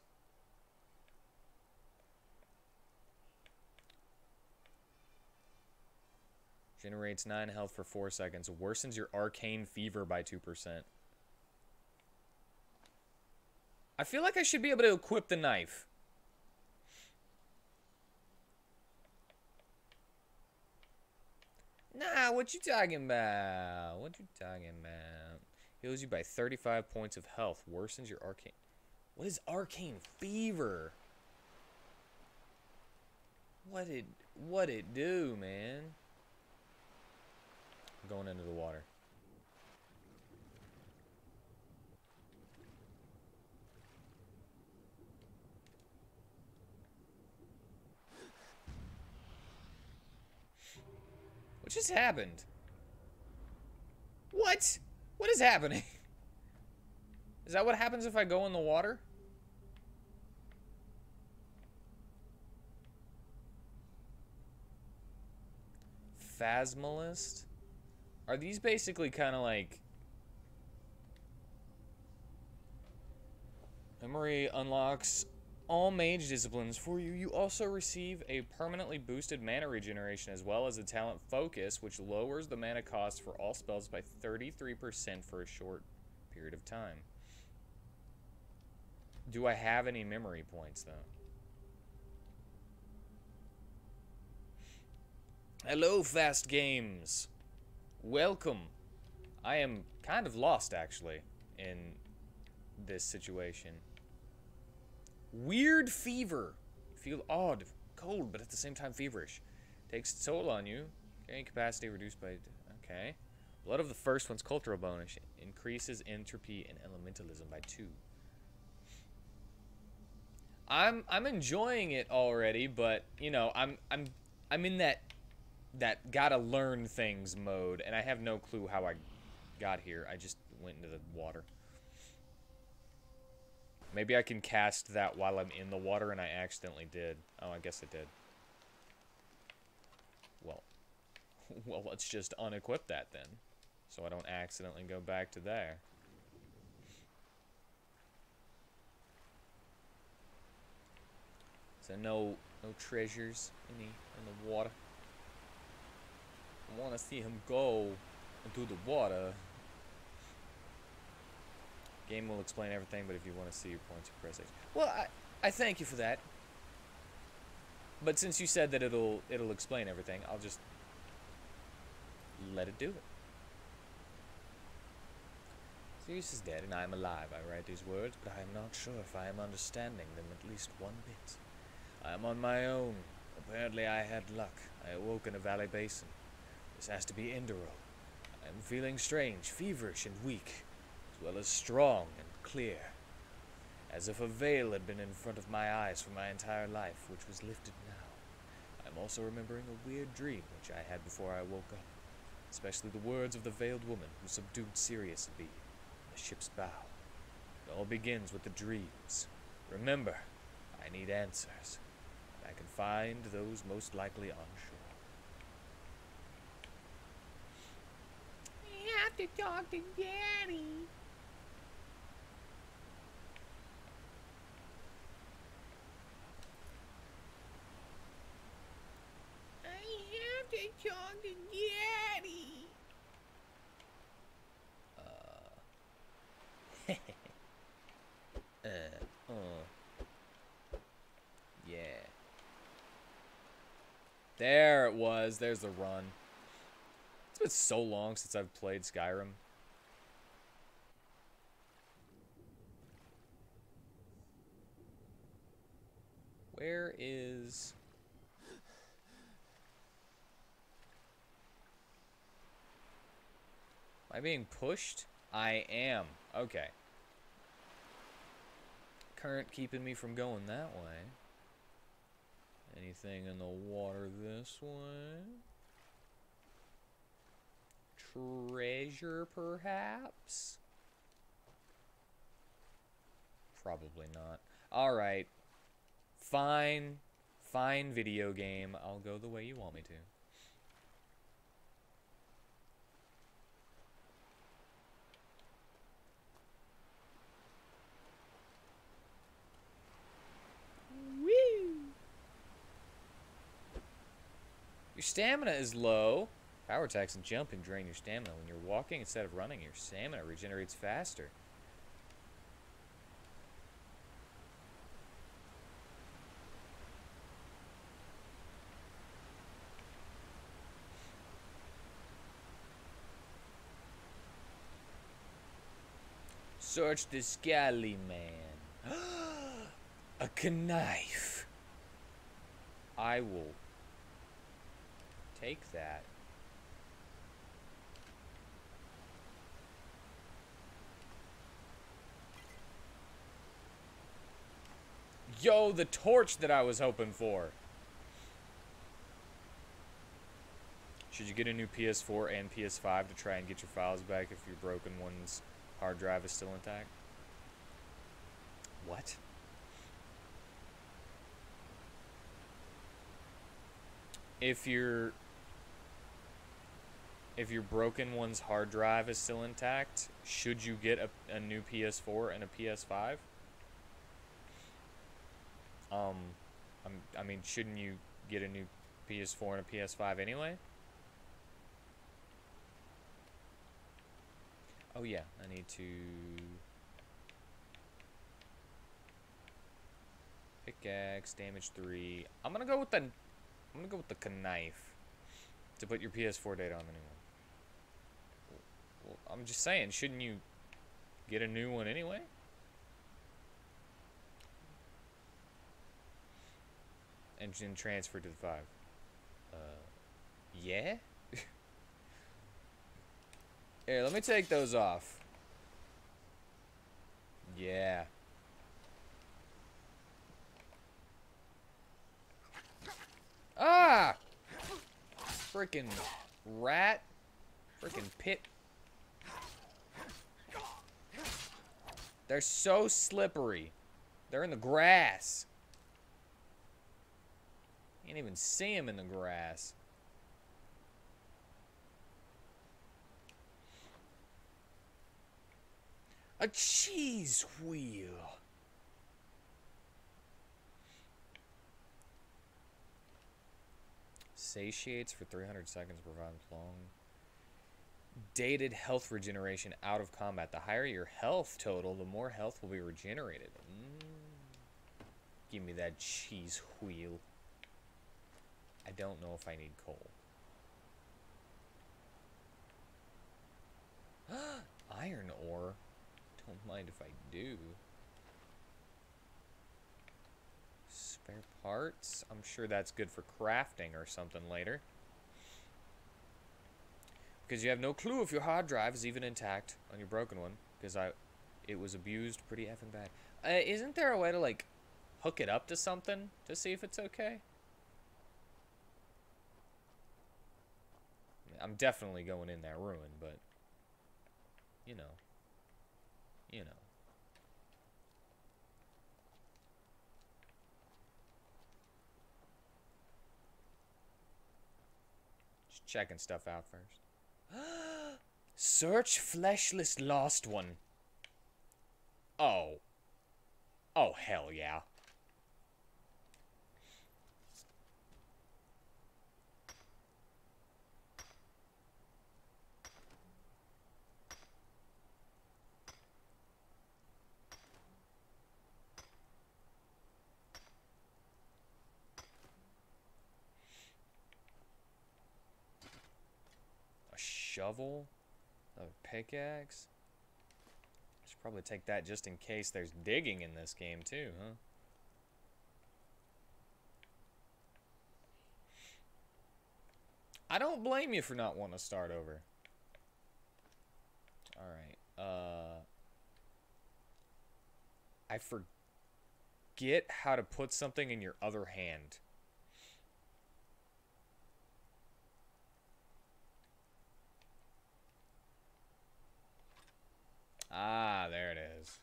Generates 9 health for 4 seconds. Worsens your arcane fever by 2%. I feel like I should be able to equip the knife. Nah, what you talking about? What you talking about? Heals you by 35 points of health. Worsens your arcane... What is arcane fever? What it do, man? I'm going into the water. What just happened? What? What is happening? Is that what happens if I go in the water? Phasmalist? Are these basically kind of like... Memory unlocks all mage disciplines for you. You also receive a permanently boosted mana regeneration as well as a talent focus, which lowers the mana cost for all spells by 33% for a short period of time. Do I have any memory points, though? Hello, Fast Games. Welcome. I am kind of lost, actually, in this situation. Weird fever. Feel odd, cold, but at the same time feverish. Takes its toll on you. Carrying capacity reduced by... Okay. Blood of the first one's cultural bonus. Increases entropy and elementalism by 2. I'm enjoying it already, but you know, I'm in that gotta learn things mode, and I have no clue how I got here. I just went into the water. Maybe I can cast that while I'm in the water, and I accidentally did. Oh, I guess I did. Well, let's just unequip that then, so I don't accidentally go back to there. So no treasures in the water. I want to see him go into the water. Game will explain everything, but if you want to see your points, you press X. Well, I thank you for that. But since you said that it'll explain everything, I'll just let it do it. Sirius is dead and I am alive. I write these words, but I am not sure if I am understanding them at least one bit. I am on my own. Apparently I had luck. I awoke in a valley basin. This has to be Enderal. I am feeling strange, feverish and weak, as well as strong and clear. As if a veil had been in front of my eyes for my entire life, which was lifted now. I am also remembering a weird dream which I had before I woke up, especially the words of the veiled woman who subdued Sirius to be on the ship's bow. It all begins with the dreams. Remember, I need answers. I can find those most likely on shore. You have to talk to Daddy. I have to talk to Daddy. Yeah. There it was. There's the run. It's been so long since I've played Skyrim. Where is... Am I being pushed? I am. Okay. Current keeping me from going that way. Anything in the water this way? Treasure, perhaps? Probably not. Alright. Fine. Fine, video game. I'll go the way you want me to. Your stamina is low. Power attacks and jumping drain your stamina. When you're walking instead of running, your stamina regenerates faster. Search the Scally Man. A knife. I will take that. Yo, the torch that I was hoping for. Should you get a new PS4 and PS5 to try and get your files back if your broken one's hard drive is still intact? What? If your broken one's hard drive is still intact, should you get a new PS4 and a PS5? I mean, shouldn't you get a new PS4 and a PS5 anyway? Oh yeah, I need to pickaxe, damage 3. I'm gonna go with the knife to put your PS4 data on the new one. Well, I'm just saying, shouldn't you get a new one anyway? And then transfer to the 5. Yeah? Here, let me take those off. Yeah. Ah! Freaking rat. Freaking pit. They're so slippery. They're in the grass. You can't even see them in the grass. A cheese wheel. Satiates for 300 seconds, provides long dated health regeneration out of combat. The higher your health total, the more health will be regenerated. Give me that cheese wheel. I don't know if I need coal. Iron ore. Don't mind if I do. Spare parts. I'm sure that's good for crafting or something later. Because you have no clue if your hard drive is even intact on your broken one. Because it was abused pretty effing bad. Isn't there a way to, like, hook it up to something to see if it's okay? I'm definitely going in that ruin, but, you know. You know. Just checking stuff out first. Search fleshless lost one. Oh. Oh, hell yeah. Shovel, a pickaxe. I should probably take that just in case there's digging in this game too, huh? I don't blame you for not wanting to start over. Alright. I forget how to put something in your other hand. Ah, there it is.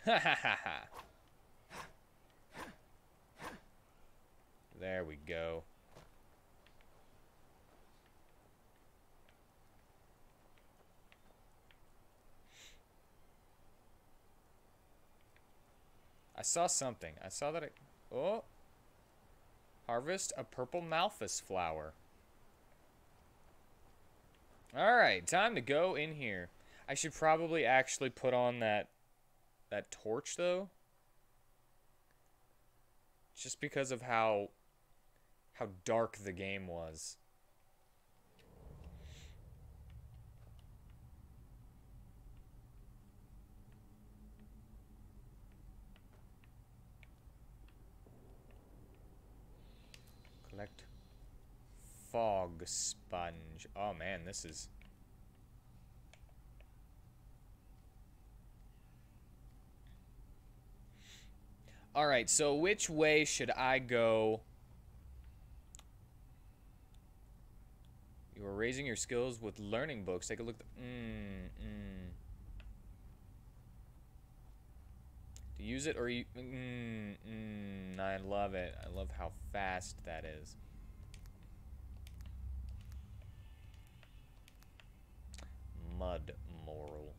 Ha ha ha ha. There we go. I saw something. I saw that it... Oh! Harvest a purple malthus flower. Alright, time to go in here. I should probably actually put on that torch, though. Just because of how dark the game was. Collect fog sponge. Oh man, this is... Alright, so which way should I go? You are raising your skills with learning books. Take a look. To use it or you... I love it. I love how fast that is. Mud moral.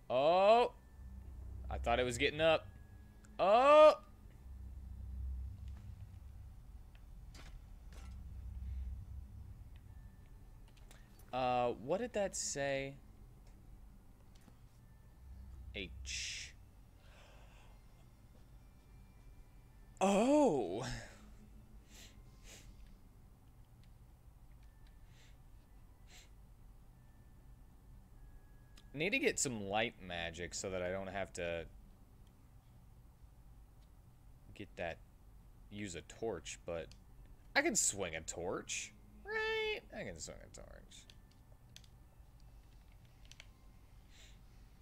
Oh! I thought it was getting up. Oh! What did that say? H. Oh! Need to get some light magic so that I don't have to get that, use a torch, but I can swing a torch, right? I can swing a torch.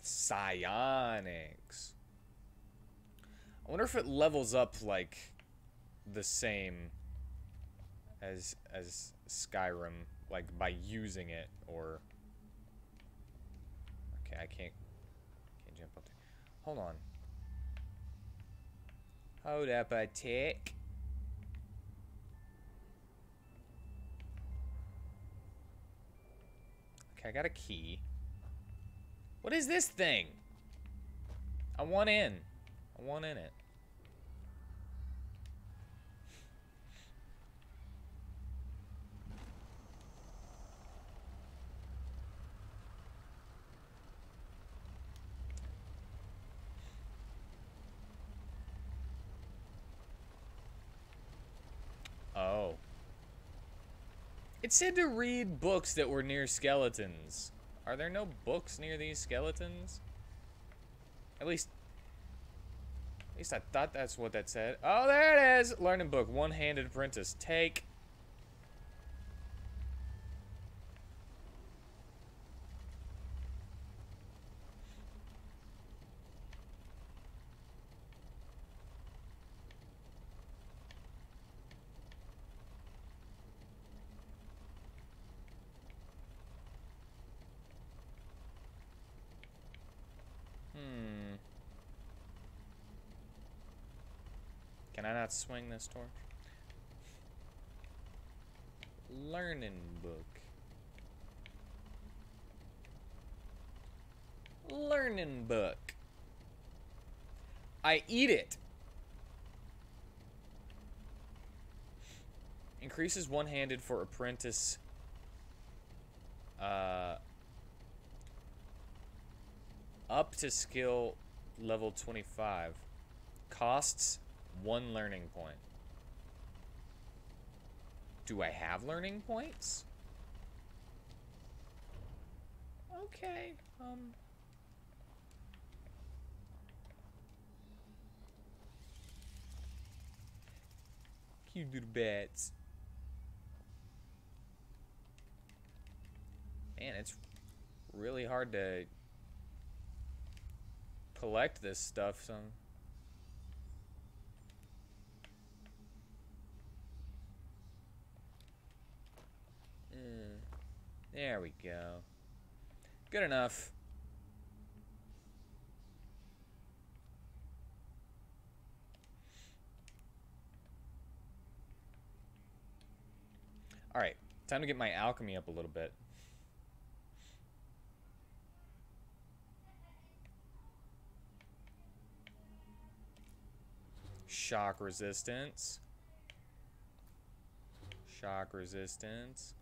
Psionics. I wonder if it levels up like the same as Skyrim, like by using it, or okay, I can't jump up there. Hold on. Hold up a tick. Okay, I got a key. What is this thing? I want in. I want in it. Oh. It said to read books that were near skeletons. Are there no books near these skeletons? At least I thought that's what that said. Oh, there it is! Learning book. One-handed apprentice. Take. Can I not swing this torch? Learning book. Learning book. I eat it. Increases one-handed for apprentice. Up to skill level 25. Costs 1 learning point. Do I have learning points? Okay. You little bats. Man, it's really hard to collect this stuff. There we go. Good enough. Alright, time to get my alchemy up a little bit. Shock resistance. Shock resistance.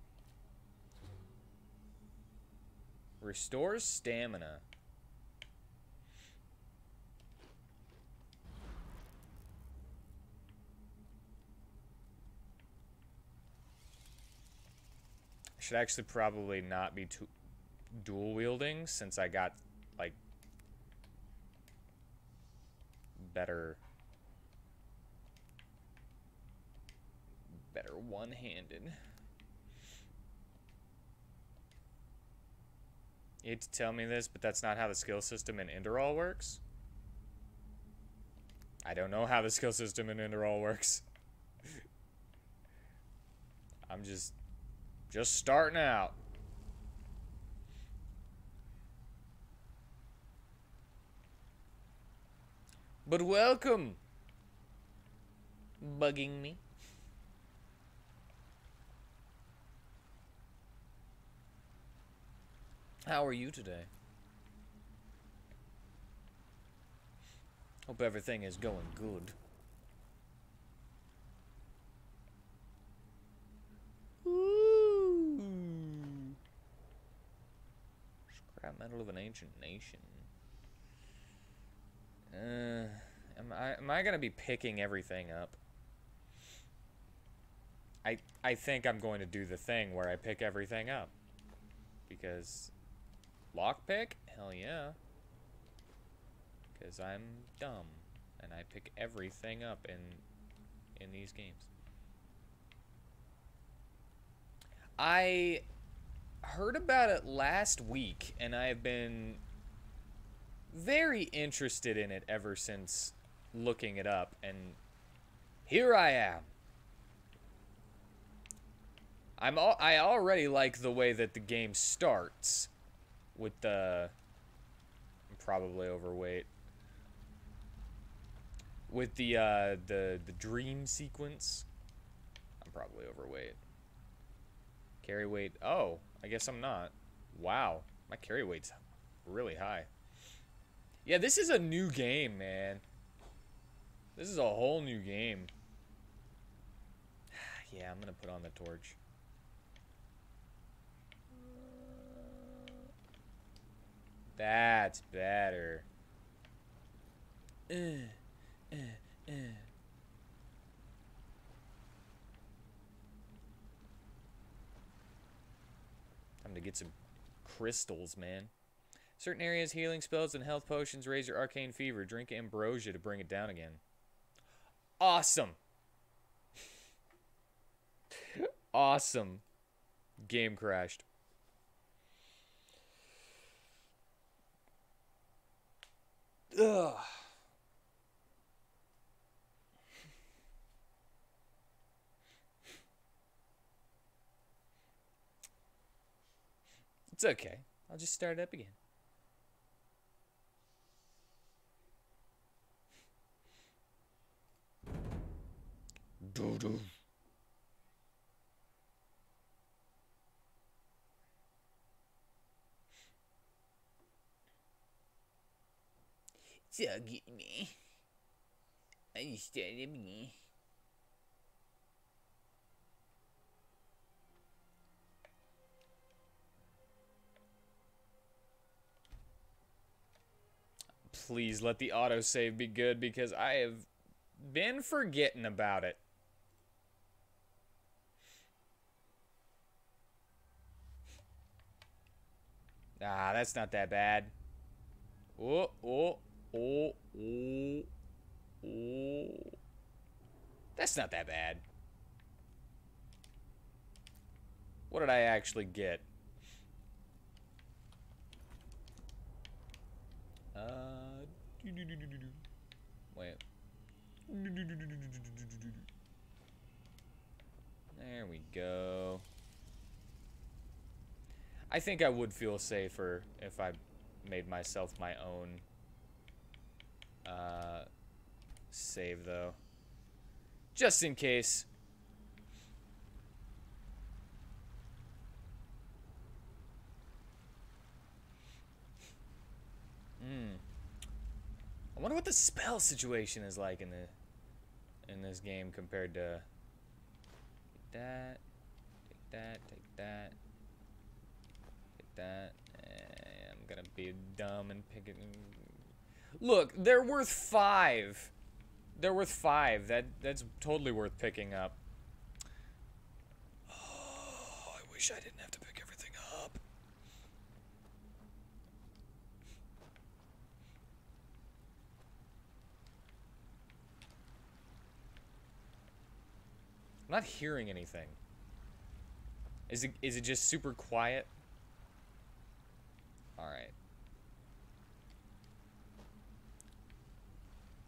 Restores stamina. I should actually probably not be dual wielding since I got like better one-handed. You hate to tell me this, but that's not how the skill system in Enderal works. I don't know how the skill system in Enderal works. I'm just starting out. But welcome. Bugging me. How are you today? Hope everything is going good. Ooh. Scrap metal of an ancient nation. Am I gonna be picking everything up? I think I'm going to do the thing where I pick everything up. Because lockpick? Hell yeah. Because I'm dumb and I pick everything up in these games. I heard about it last week and I've been very interested in it ever since looking it up, and here I am. I already like the way that the game starts with the... I'm probably overweight. With the dream sequence. I'm probably overweight. Carry weight. Oh, I guess I'm not. Wow, my carry weight's really high. Yeah, this is a new game, man. This is a whole new game. Yeah, I'm gonna put on the torch. That's better. Time to get some crystals, man. Certain areas, healing spells and health potions raise your arcane fever. Drink ambrosia to bring it down again. Awesome. Awesome. Game crashed. Ugh. It's okay. I'll just start it up again. Doo-doo. So get me. I just started me. Please let the autosave be good because I have been forgetting about it. Ah, that's not that bad. Oh, oh, oh, oh, oh. That's not that bad. What did I actually get? Wait. There we go. I think I would feel safer if I made myself my own save, though. Just in case. I wonder what the spell situation is like in this game compared to take that, take that, take that, take that. I'm gonna be dumb and pick it. Look, they're worth 5. They're worth 5. That's totally worth picking up. Oh, I wish I didn't have to pick everything up. I'm not hearing anything. Is it just super quiet? All right.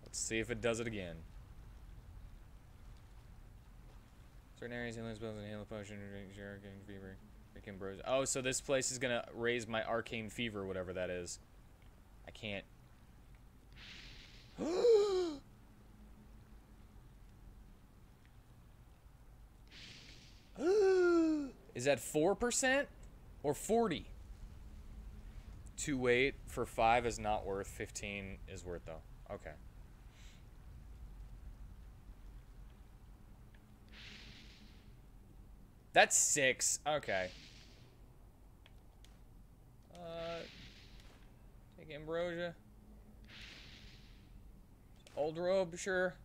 Let's see if it does it again. Certain areas healing spells and healing potion, arcane fever, freaking bros. Oh, so this place is gonna raise my arcane fever, whatever that is. I can't. Is that 4% or 40? 2 for 5 is not worth. 15 is worth though. Okay. That's 6. Okay. Take ambrosia. Old robe, sure.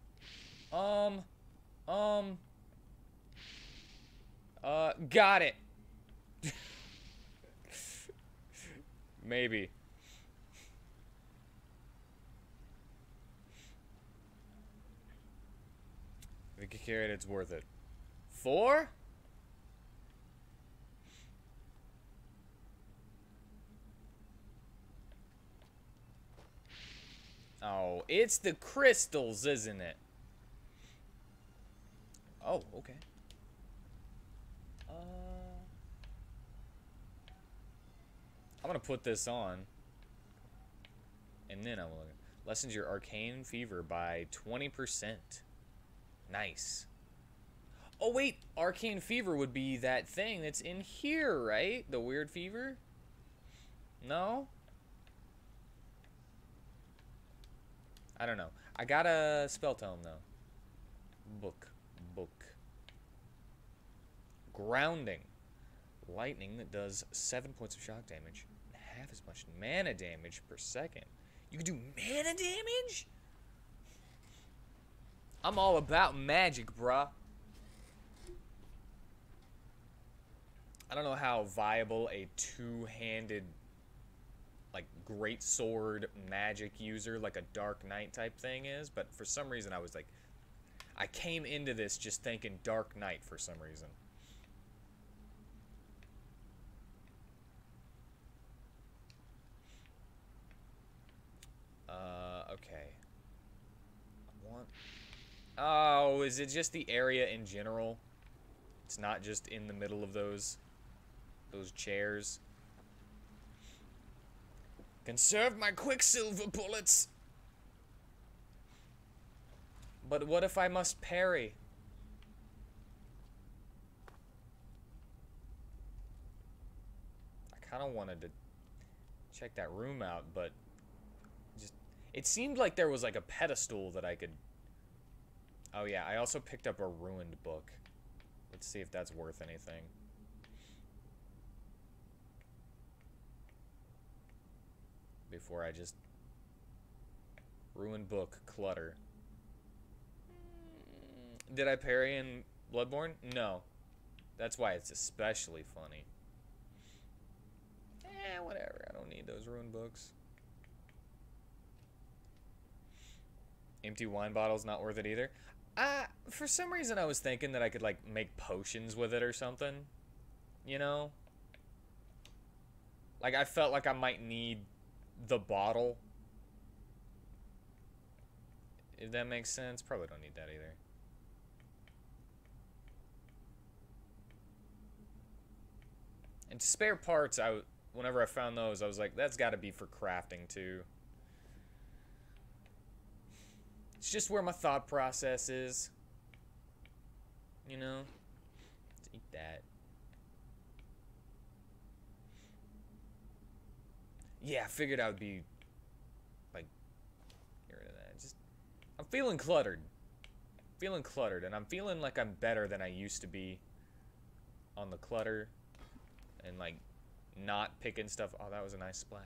Got it. Maybe. If you can carry it, it's worth it. 4? Oh, it's the crystals, isn't it? Oh, okay. I'm gonna put this on, and then I will lessens your arcane fever by 20%. Nice. Oh wait, arcane fever would be that thing that's in here, right? The weird fever? No? I don't know. I got a spell tome though. Book. Grounding. Lightning that does 7 points of shock damage. Half as much mana damage per second. You can do mana damage? I'm all about magic, bruh. I don't know how viable a two-handed, like, great sword magic user, like a Dark Knight type thing is, but for some reason I was like, I came into this just thinking Dark Knight for some reason. Okay. Oh, is it just the area in general? It's not just in the middle of those chairs. Conserve my quicksilver bullets. But what if I must parry? I kind of wanted to check that room out, but it seemed like there was like a pedestal that I could... Oh yeah, I also picked up a ruined book. Let's see if that's worth anything. Before I just... Ruined book, clutter. Did I parry in Bloodborne? No. That's why it's especially funny. Whatever. I don't need those ruined books. Empty wine bottle's not worth it either. For some reason I was thinking that I could like make potions with it or something. you know? Like, I felt like I might need the bottle. If that makes sense. Probably don't need that either. And spare parts, whenever I found those, I was like, that's got to be for crafting too. It's just where my thought process is. You know? Let's eat that. Yeah, I figured I would be, like, get rid of that. Just, I'm feeling cluttered. Feeling cluttered, and I'm feeling like I'm better than I used to be on the clutter. And, like, not picking stuff. Oh, that was a nice splash.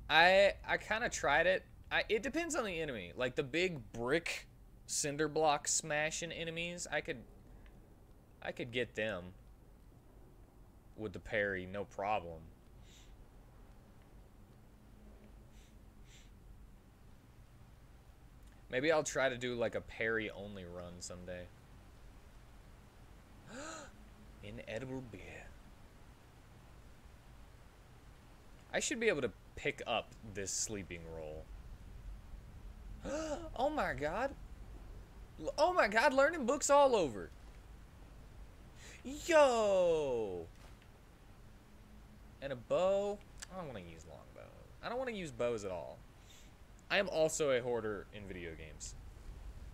I kind of tried it. It depends on the enemy. Like, the big brick cinder block smashing enemies, I could get them with the parry, no problem. Maybe I'll try to do, like, a parry-only run someday. Inedible beer. I should be able to pick up this sleeping roll. Oh my god. Oh my god, learning books all over. Yo! And a bow. I don't want to use long bows. I don't want to use bows at all. I am also a hoarder in video games.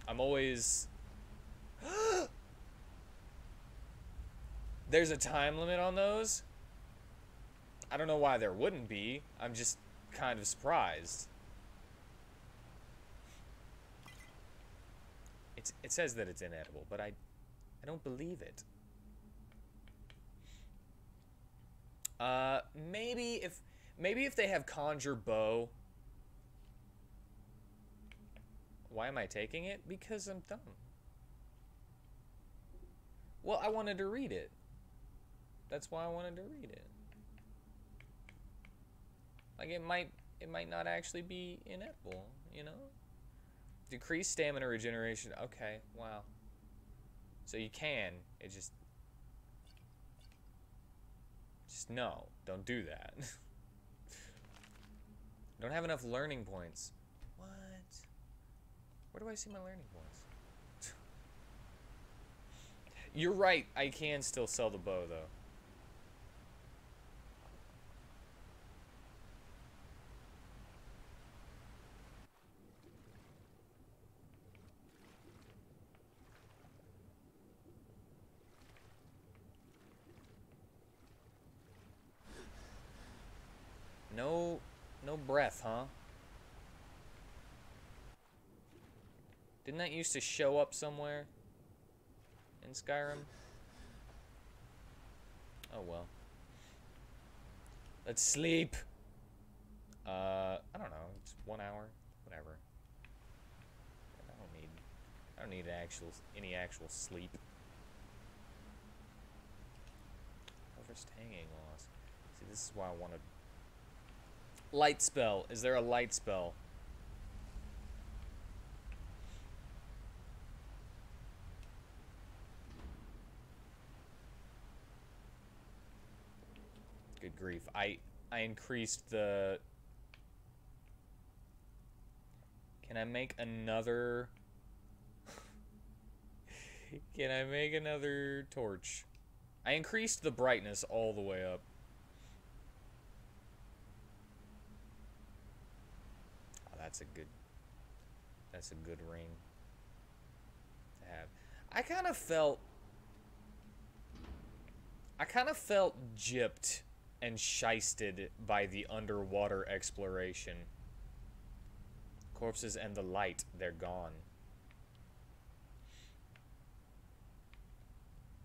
I'm always... There's a time limit on those. I don't know why there wouldn't be. I'm just kind of surprised. It says that it's inedible, but I don't believe it. Maybe if they have conjure bow. Why am I taking it? Because I'm dumb. Well, I wanted to read it. That's why I wanted to read it. Like, it might not actually be inedible, you know? Decrease stamina regeneration. Okay, wow. So you can. It just no. Don't do that. Don't have enough learning points. What? Where do I see my learning points? You're right. I can still sell the bow, though. No breath, huh? Didn't that used to show up somewhere in Skyrim? Oh well. Let's sleep. I don't know. It's 1 hour, whatever. I don't need any actual sleep. Harvest hanging loss. See, this is why I wanted. Light spell. Is there a light spell? Good grief. I increased the... Can I make another... Can I make another torch? I increased the brightness all the way up. Oh, that's a good ring to have. I kind of felt gypped and shysted by the underwater exploration. Corpses and the light, they're gone.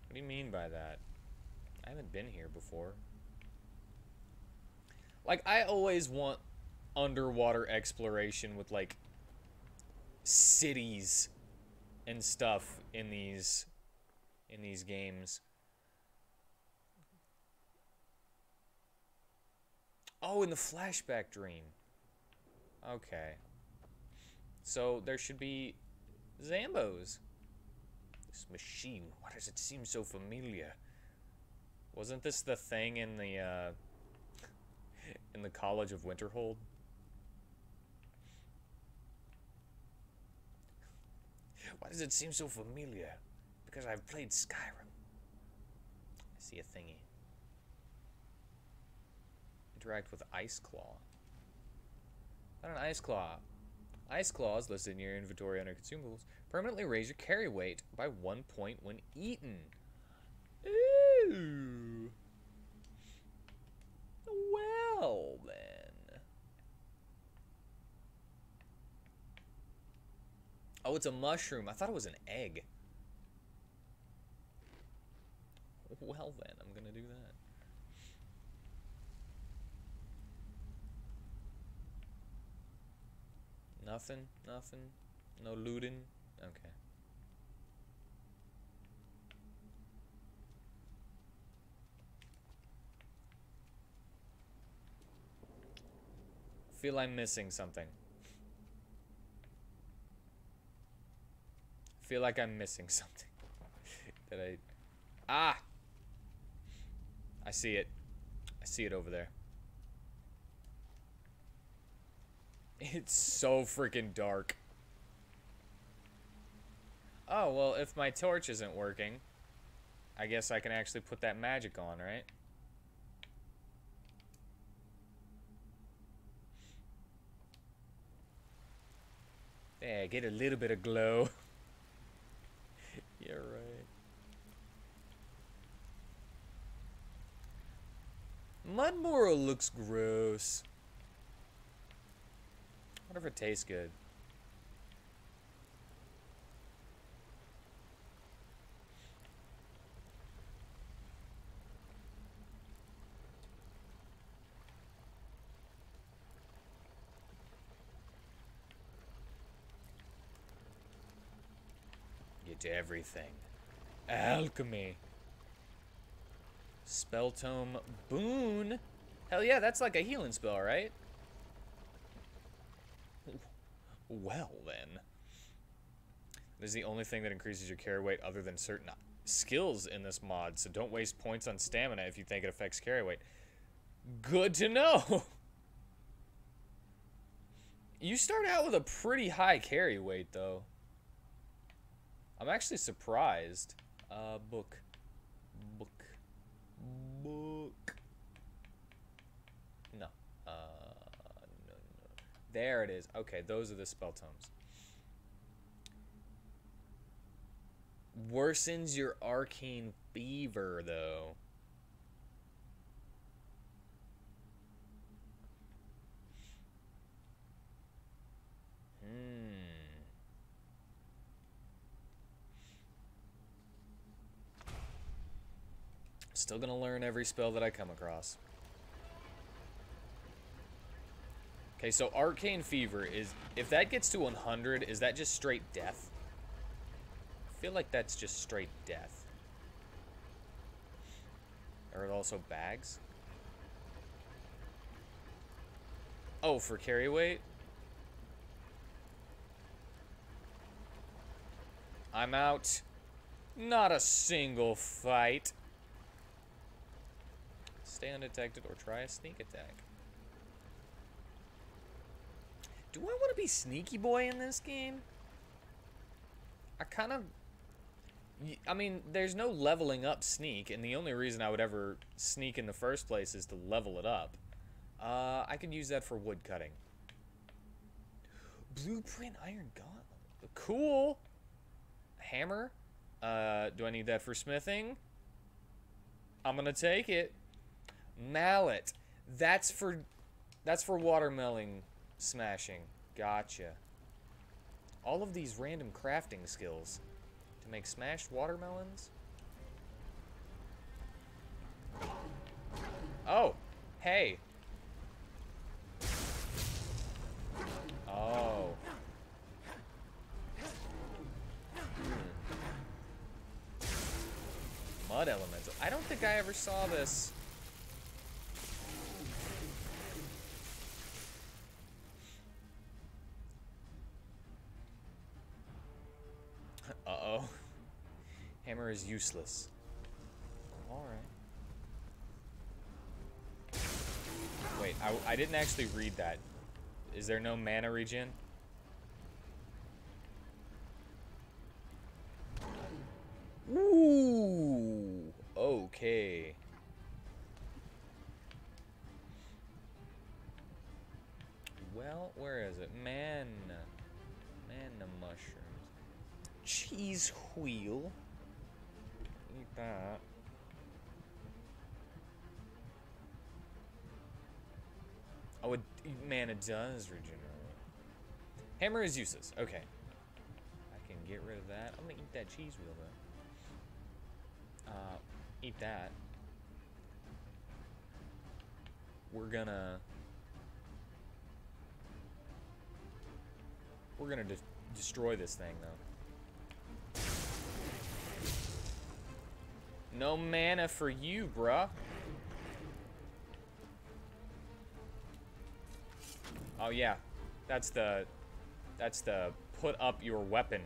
What do you mean by that? I haven't been here before. Like, I always want underwater exploration with, like, cities and stuff in these games. Oh, in the flashback dream. Okay. So there should be Zambos This machine, why does it seem so familiar? Wasn't this the thing in the College of Winterhold? Why does it seem so familiar? Because I've played Skyrim. I see a thingy. Interact with Ice Claw. Not an Ice Claw. Ice Claws listed in your inventory under consumables permanently raise your carry weight by 1 point when eaten. Ooh. Well, then. Oh, it's a mushroom. I thought it was an egg. Well, then, I'm gonna do that. Nothing? Nothing? No looting? Okay. Feel I'm missing something. Feel like I'm missing something. That I... Ah! I see it. I see it over there. It's so freaking dark. Oh, well, if my torch isn't working, I guess I can actually put that magic on, right? Yeah, get a little bit of glow. You're right. Mudmorrow looks gross. I wonder if it tastes good. Get everything. Alchemy. Spell Tome Boon. Hell yeah, that's like a healing spell, right? Well, then. This is the only thing that increases your carry weight other than certain skills in this mod, so don't waste points on stamina if you think it affects carry weight. Good to know! You start out with a pretty high carry weight, though. I'm actually surprised. Book. No. No. There it is. Okay, those are the spell tomes. Worsens your arcane fever, though. Still gonna learn every spell that I come across. Okay, so Arcane Fever is... If that gets to 100, is that just straight death? I feel like that's just straight death. Are it also bags? Oh, for carry weight? I'm out. Not a single fight. Stay undetected or try a sneak attack. Do I want to be sneaky boy in this game? I kind of... I mean, there's no leveling up sneak, and the only reason I would ever sneak in the first place is to level it up. I could use that for wood cutting. Blueprint Iron Gauntlet. Cool! Hammer. Do I need that for smithing? I'm gonna take it. Mallet. That's for watermelon smashing. Gotcha. All of these random crafting skills to make smashed watermelons. Oh, hey. Oh. Mud elemental. I don't think I ever saw this. Uh-oh. Hammer is useless. Alright. Wait, I didn't actually read that. Is there no mana regen? Ooh! Okay. Well, where is it? Mana mushrooms. Cheese wheel. Eat that. Oh, mana does regenerate. Hammer is useless. Okay. I can get rid of that. I'm gonna eat that cheese wheel though. Eat that. We're gonna destroy this thing though. No mana for you, bruh. Oh yeah, that's the put up your weapon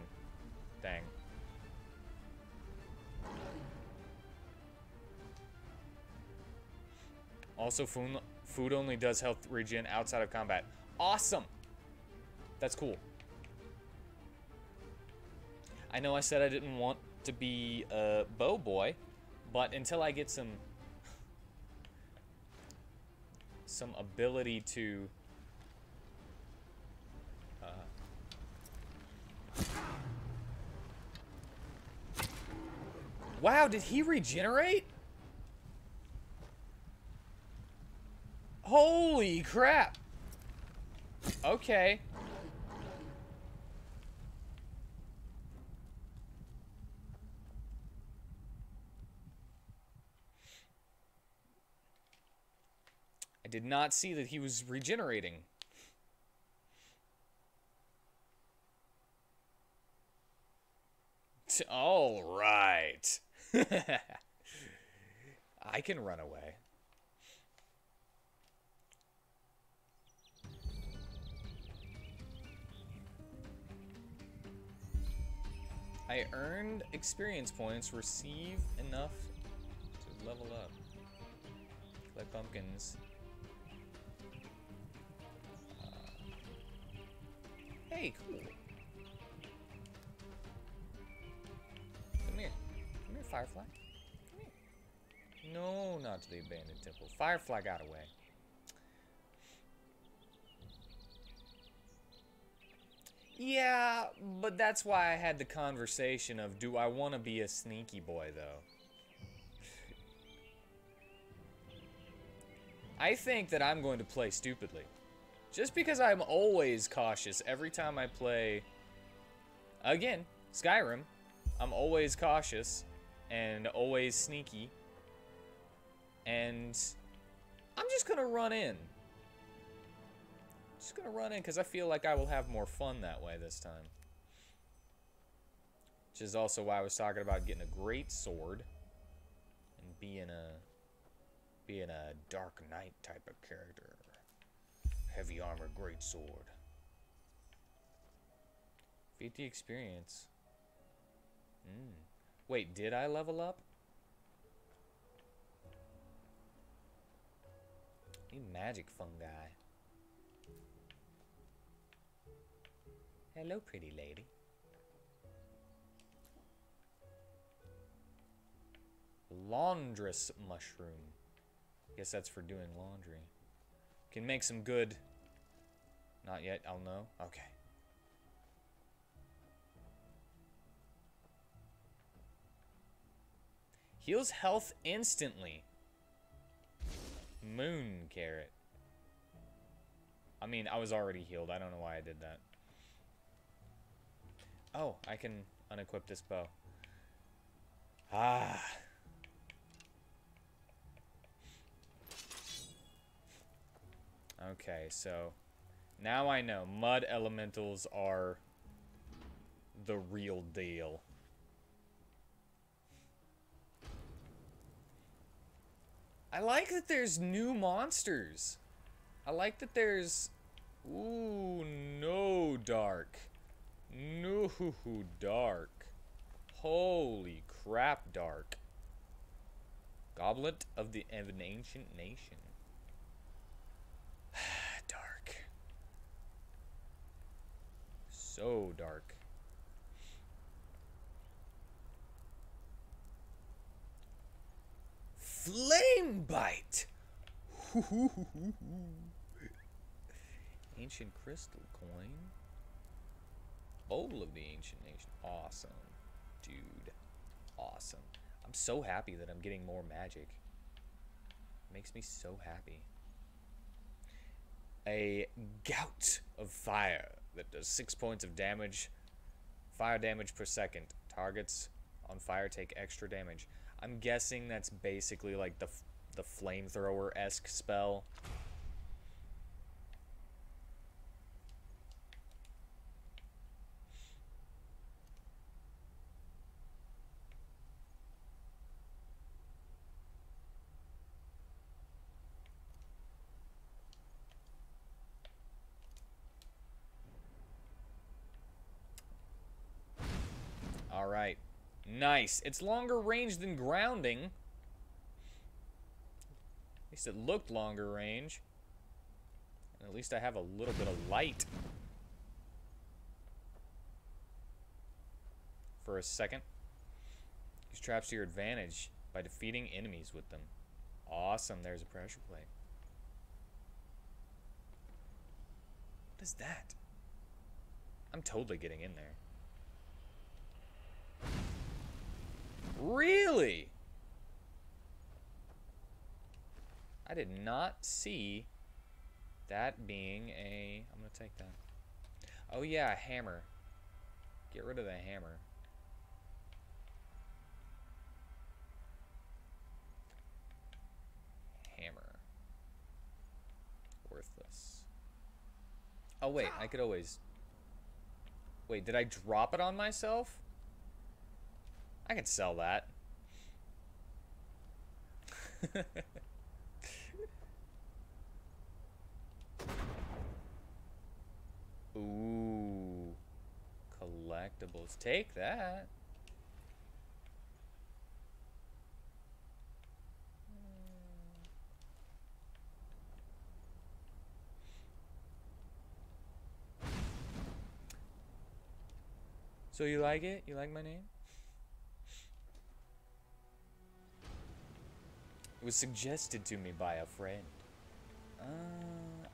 thing. Also, food only does health regen outside of combat. Awesome. That's cool. I know I said I didn't want to be a bow boy, but until I get some ability to wow, did he regenerate? Holy crap. Okay. I did not see that he was regenerating. All right. I can run away. I earned experience points, receive enough to level up. Collect pumpkins. Hey, cool. Come here. Come here, Firefly. Come here. No, not to the abandoned temple. Firefly got away. Yeah, but that's why I had the conversation of, do I want to be a sneaky boy, though? I think that I'm going to play stupidly. Just because I'm always cautious every time I play, again, Skyrim, I'm always cautious and always sneaky. And I'm just going to run in. Just gonna run in because I feel like I will have more fun that way this time. Which is also why I was talking about getting a great sword and being a Dark Knight type of character. Heavy armor, great sword. 50 experience. Wait, did I level up? You magic fungi. Hello, pretty lady. Laundress mushroom. Guess that's for doing laundry. Can make some good... Not yet, I'll know. Okay. Heals health instantly. Moon carrot. I mean, I was already healed. I don't know why I did that. Oh, I can unequip this bow. Ah. Okay, so now I know mud elementals are the real deal. I like that there's new monsters. I like that there's... Ooh, no dark. No, dark. Holy crap, dark. Goblet of an ancient nation. Dark. So dark. Flame bite. Ancient crystal coin. Bowl of the ancient nation. Awesome. Dude. Awesome. I'm so happy that I'm getting more magic. Makes me so happy. A gout of fire that does 6 points of damage. Fire damage per second. Targets on fire take extra damage. I'm guessing that's basically like the flamethrower-esque spell. All right. Nice. It's longer range than grounding. At least it looked longer range. And at least I have a little bit of light. For a second. Use traps to your advantage by defeating enemies with them. Awesome. There's a pressure plate. What is that? I'm totally getting in there. Really? I did not see that being a... I'm going to take that. Oh yeah, a hammer. Get rid of the hammer. Hammer. Worthless. Oh wait, I could always... Wait, did I drop it on myself? I could sell that. Ooh. Collectibles. Take that. So you like it? You like my name? It was suggested to me by a friend.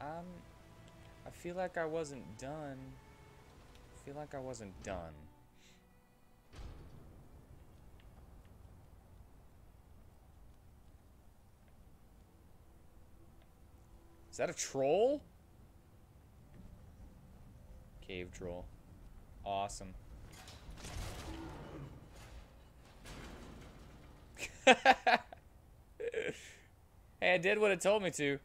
I feel like I wasn't done. I feel like I wasn't done. Is that a troll? Cave troll. Awesome. Hey, I did what it told me to.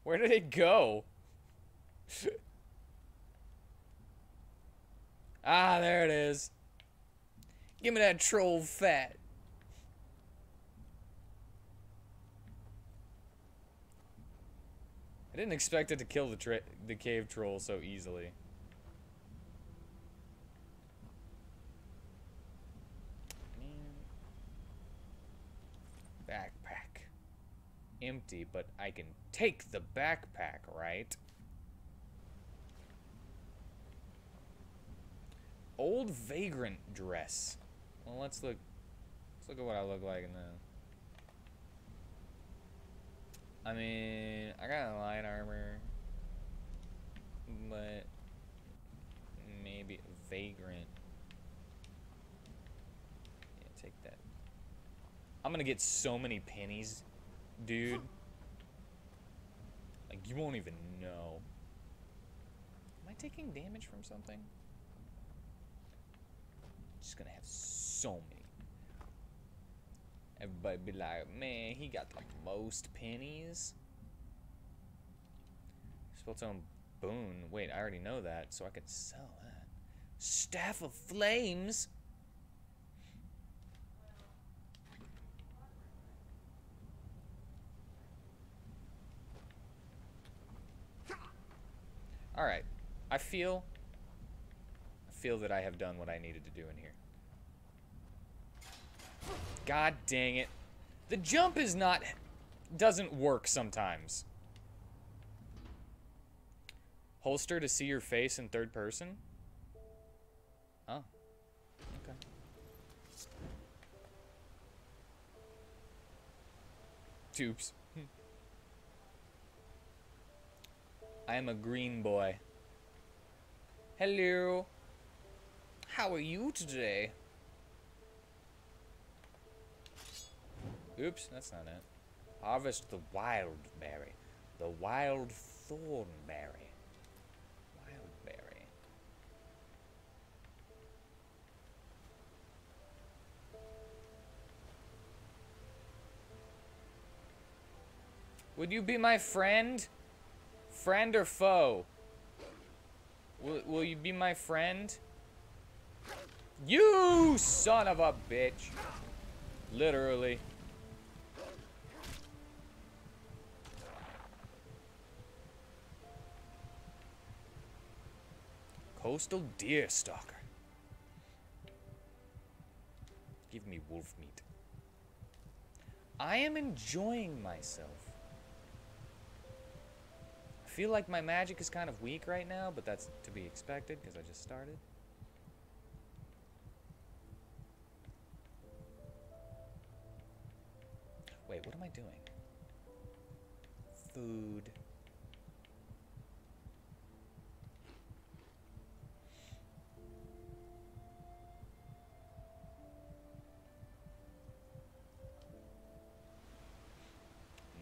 Where did it go? Ah, there it is. Give me that troll fat. I didn't expect it to kill the cave troll so easily. Backpack. Empty, but I can take the backpack, right? Old vagrant dress. Well, let's look at what I look like in the... I mean, I got light armor, but maybe vagrant. Yeah, take that. I'm gonna get so many pennies, dude. Like, you won't even know. Am I taking damage from something? Just gonna have so many. Everybody be like, man, he got the most pennies. Spelltone boon. Wait, I already know that, so I could sell that. Staff of Flames. Alright. I feel that I have done what I needed to do in here. God dang it. The jump is not... doesn't work sometimes. Holster to see your face in third person? Oh. Okay. Oops. I am a green boy. Hello. How are you today? Oops, that's not it. Harvest the wild berry. The wild thornberry. Wild berry. Would you be my friend? Friend or foe? Will you be my friend? You son of a bitch. Literally. Coastal deer stalker. Give me wolf meat. I am enjoying myself. I feel like my magic is kind of weak right now, but that's to be expected because I just started. Wait, what am I doing? Food.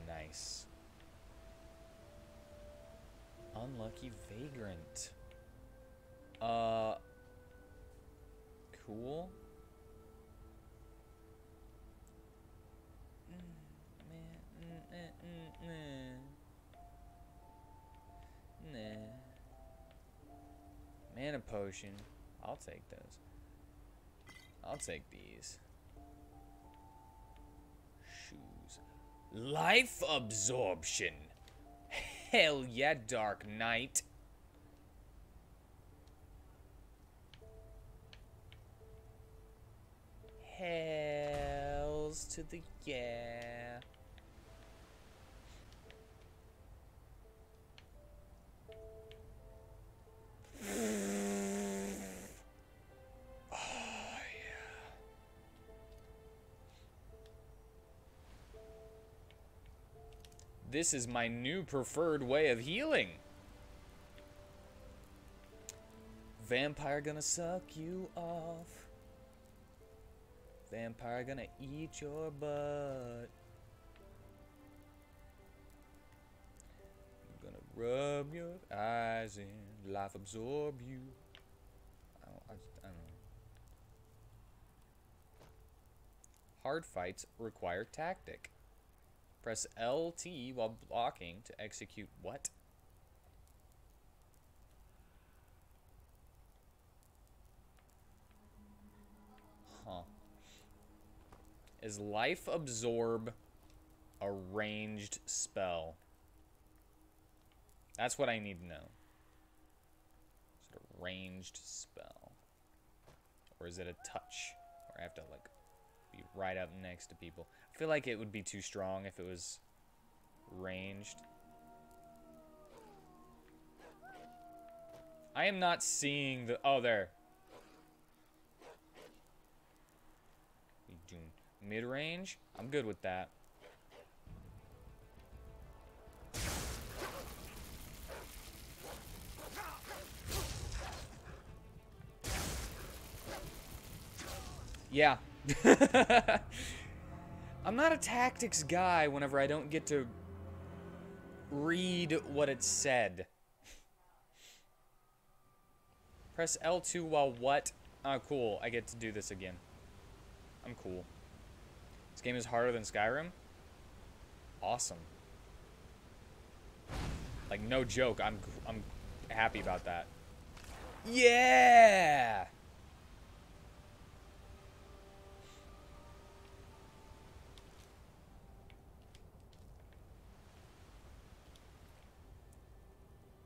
Nice. Unlucky vagrant. Cool. Mana potion. I'll take those. I'll take these. Shoes. Life absorption. Hell yeah, Dark Knight. Hells to the yeah. Oh, yeah. This is my new preferred way of healing. Vampire gonna suck you off. Vampire gonna eat your butt. Gonna rub your eyes in, life absorb you. I don't know. Hard fights require tactic. Press LT while blocking to execute what? Huh. Is life absorb a ranged spell? That's what I need to know. Is it a ranged spell? Or is it a touch? Or I have to, like, be right up next to people. I feel like it would be too strong if it was ranged. I am not seeing the... Oh, there. We do mid-range? I'm good with that. Yeah. I'm not a tactics guy whenever I don't get to read what it said. Press L2 while what? Oh, cool. I get to do this again. I'm cool. This game is harder than Skyrim? Awesome. Like, no joke. I'm happy about that. Yeah!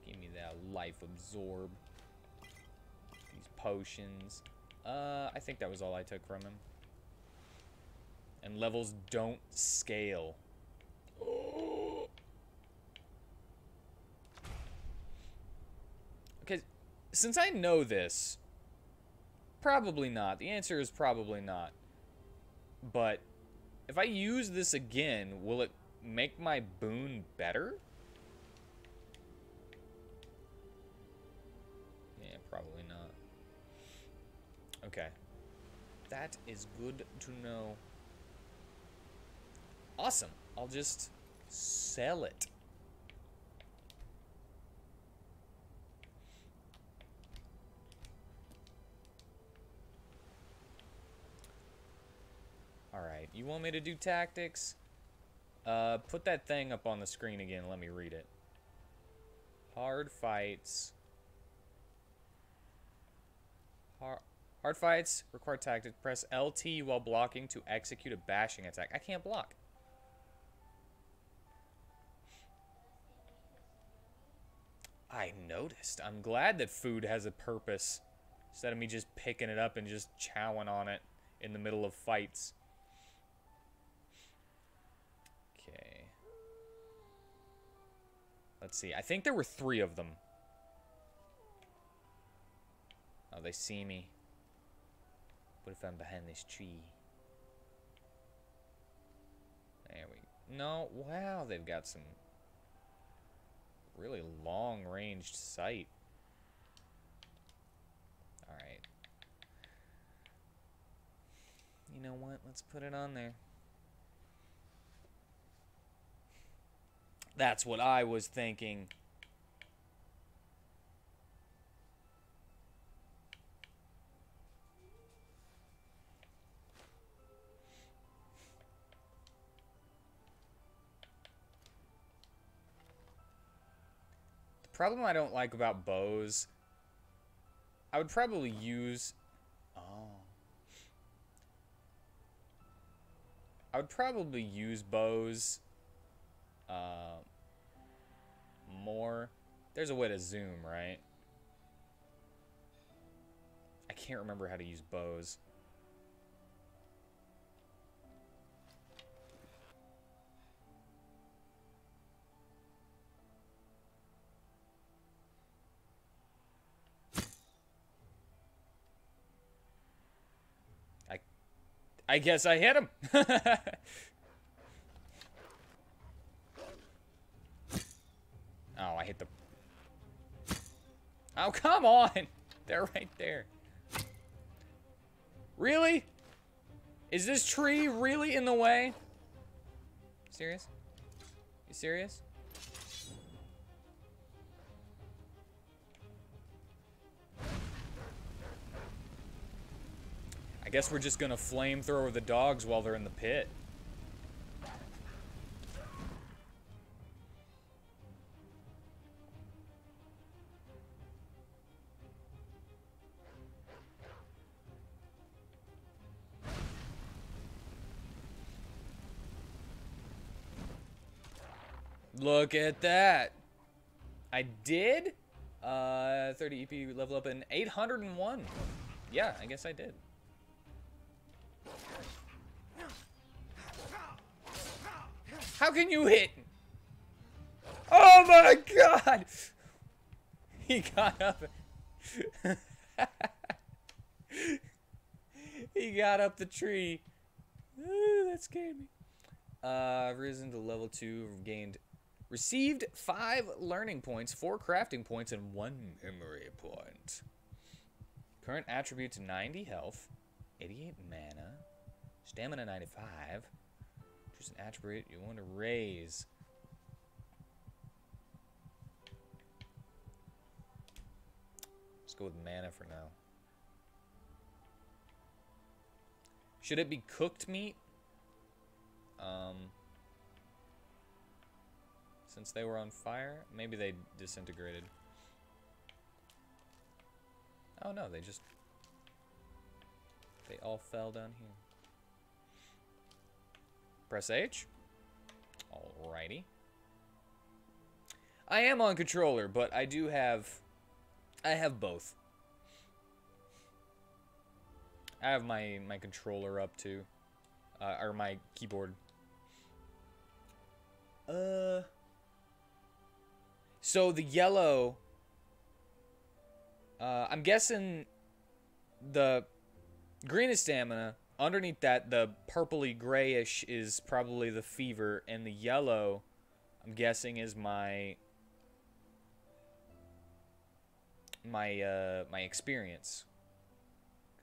Give me that life absorb. These potions. I think that was all I took from him. And levels don't scale. Okay, since I know this, probably not. The answer is probably not. But if I use this again, will it make my boon better? Yeah, probably not. Okay. That is good to know. Awesome. I'll just sell it. Alright, you want me to do tactics? Put that thing up on the screen again. Let me read it. Hard fights. Hard fights require tactics. Press LT while blocking to execute a bashing attack. I can't block. I noticed. I'm glad that food has a purpose. Instead of me just picking it up and just chowing on it in the middle of fights. Okay. Let's see. I think there were 3 of them. Oh, they see me. What if I'm behind this tree? There we go. No, wow, they've got some really long-ranged sight. Alright. You know what? Let's put it on there. That's what I was thinking. The problem I don't like about bows, I would probably use... Oh. I would probably use bows more. There's a way to zoom, right? I can't remember how to use bows. I guess I hit him. Oh, I hit the... Oh, come on! They're right there. Really? Is this tree really in the way? Serious? You serious? I guess we're just gonna flamethrower the dogs while they're in the pit. Look at that. I did? 30 EP level up in 801. Yeah, I guess I did. How can you hit? Oh my god! He got up. He got up the tree. Ooh, that scared me. Risen to level 2, received 5 learning points, 4 crafting points, and 1 memory point. Current attributes 90 health, 88 mana, stamina 95. Choose an attribute you want to raise. Let's go with mana for now. Should it be cooked meat? Since they were on fire, maybe they disintegrated. Oh no, they all fell down here. Press H. Alrighty. I am on controller, but I have both. I have my controller up too. or my keyboard. So the yellow, I'm guessing the green is stamina. Underneath that, the purpley grayish is probably the fever, and the yellow, I'm guessing, is my experience.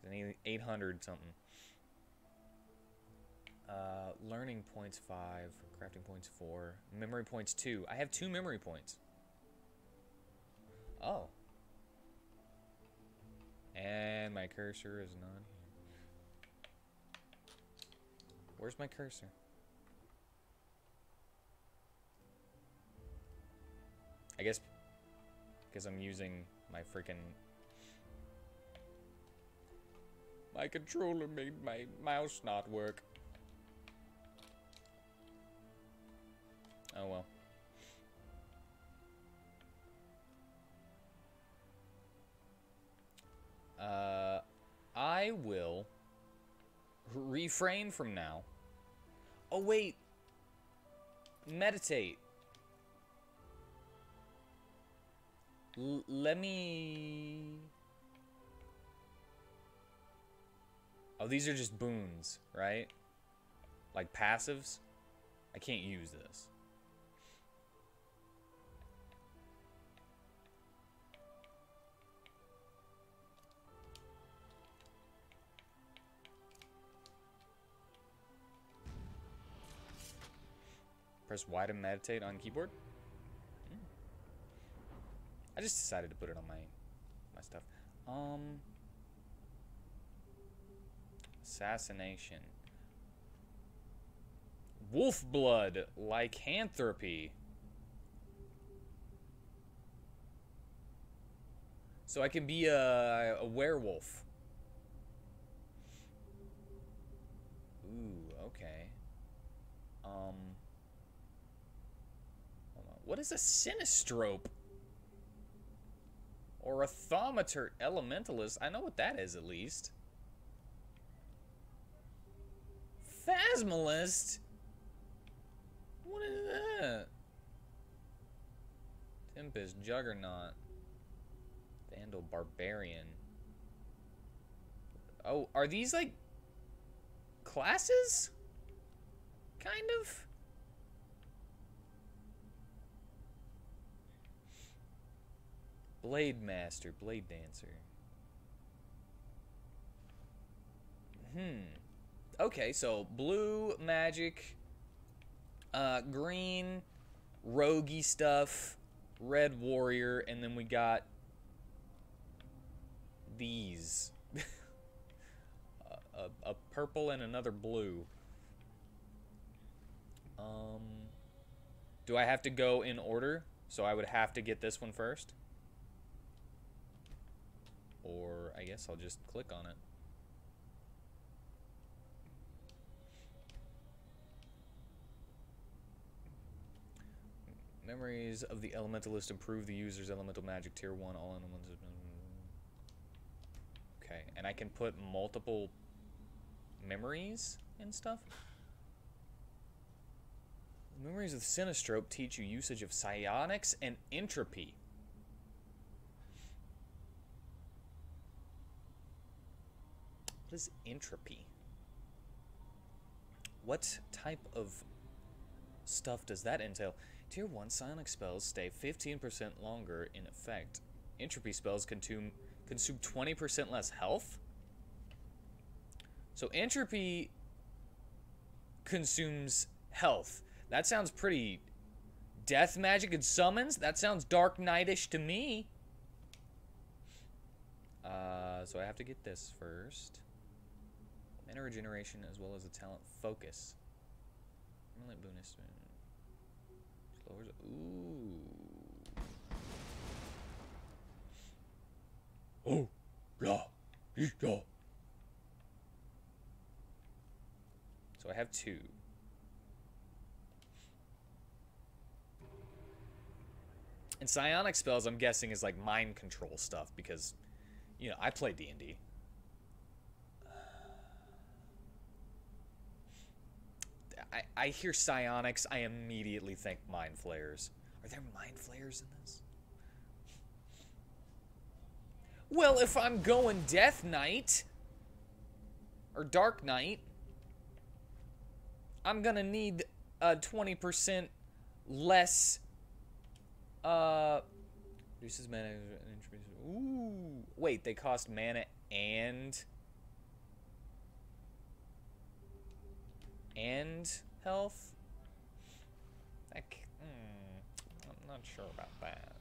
I need 800 something. Learning points 5, crafting points 4, memory points 2. I have 2 memory points. Oh. And my cursor is not here. Where's my cursor? I guess because I'm using my freaking... My controller made my mouse not work. Oh well. I will refrain from now. Oh wait. Meditate. Let me... Oh, these are just boons, right? Like passives? I can't use this. Press Y to meditate on keyboard. I just decided to put it on my stuff. Assassination. Wolf blood, lycanthropy. So I can be a werewolf. Ooh, okay. Hold on. What is a sinistrope? Or a thaumaturge elementalist? I know what that is, at least. Phasmalist? What is that? Tempest, Juggernaut. Vandal, Barbarian. Oh, are these like classes? Kind of? Blade Master, Blade Dancer. Okay, so blue magic, green roguey stuff, red warrior, and then we got these. a purple and another blue. Do I have to go in order? So I would have to get this one first? Or I guess I'll just click on it. Memories of the Elementalist improve the user's elemental magic tier 1. All elements. Okay, and I can put multiple memories and stuff? Memories of Sinistrope teach you usage of psionics and entropy. What is entropy? What type of stuff does that entail? Tier 1 psionic spells stay 15% longer in effect. Entropy spells consume 20% less health? So entropy consumes health. That sounds pretty death magic and summons. That sounds Dark Knight-ish to me. So I have to get this first. Mana regeneration as well as the talent focus. Melee bonus. Lowers. Ooh. Oh, blah, blah. So I have 2. And psionic spells, I'm guessing, is like mind control stuff because, you know, I play D&D. I hear psionics, I immediately think mind flayers. Are there mind flayers in this? Well, if I'm going Death Knight or Dark Knight, I'm gonna need 20% less. Reduces mana. Ooh, wait, they cost mana and health. I'm not sure about that.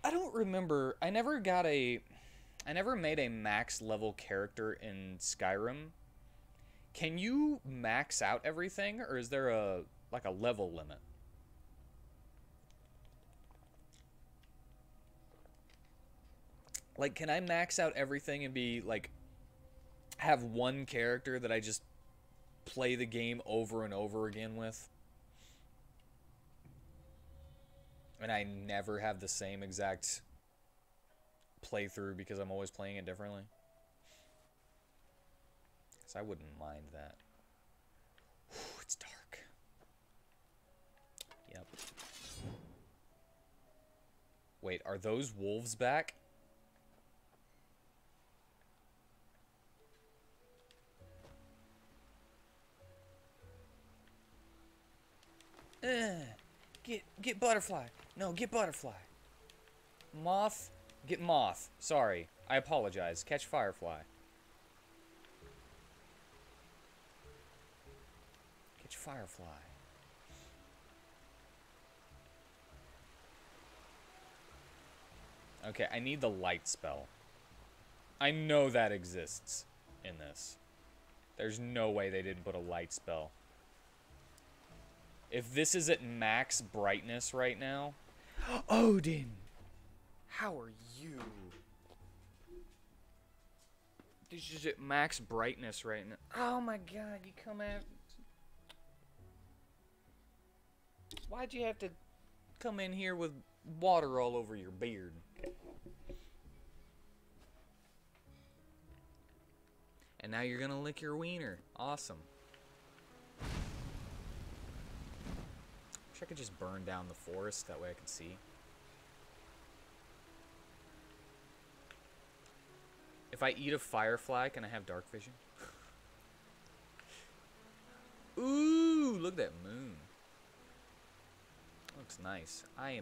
I don't remember. I never made a max level character in Skyrim. Can you max out everything, or is there a level limit? Like, can I max out everything and be like have one character that I just play the game over and over again with? And I never have the same exact playthrough because I'm always playing it differently. Because I wouldn't mind that. Whew, it's dark. Yep. Wait, are those wolves back? Get butterfly. No, get butterfly. Moth, get moth. Sorry, I apologize. Catch firefly. Catch firefly. Okay, I need the light spell. I know that exists in this. There's no way they didn't put a light spell. If this is at max brightness right now... Odin! How are you? This is at max brightness right now. Oh my god, you come out... Why'd you have to come in here with water all over your beard? And now you're gonna lick your wiener. Awesome. Wish I could just burn down the forest, that way I can see. If I eat a firefly, can I have dark vision? Ooh, look at that moon. Looks nice. I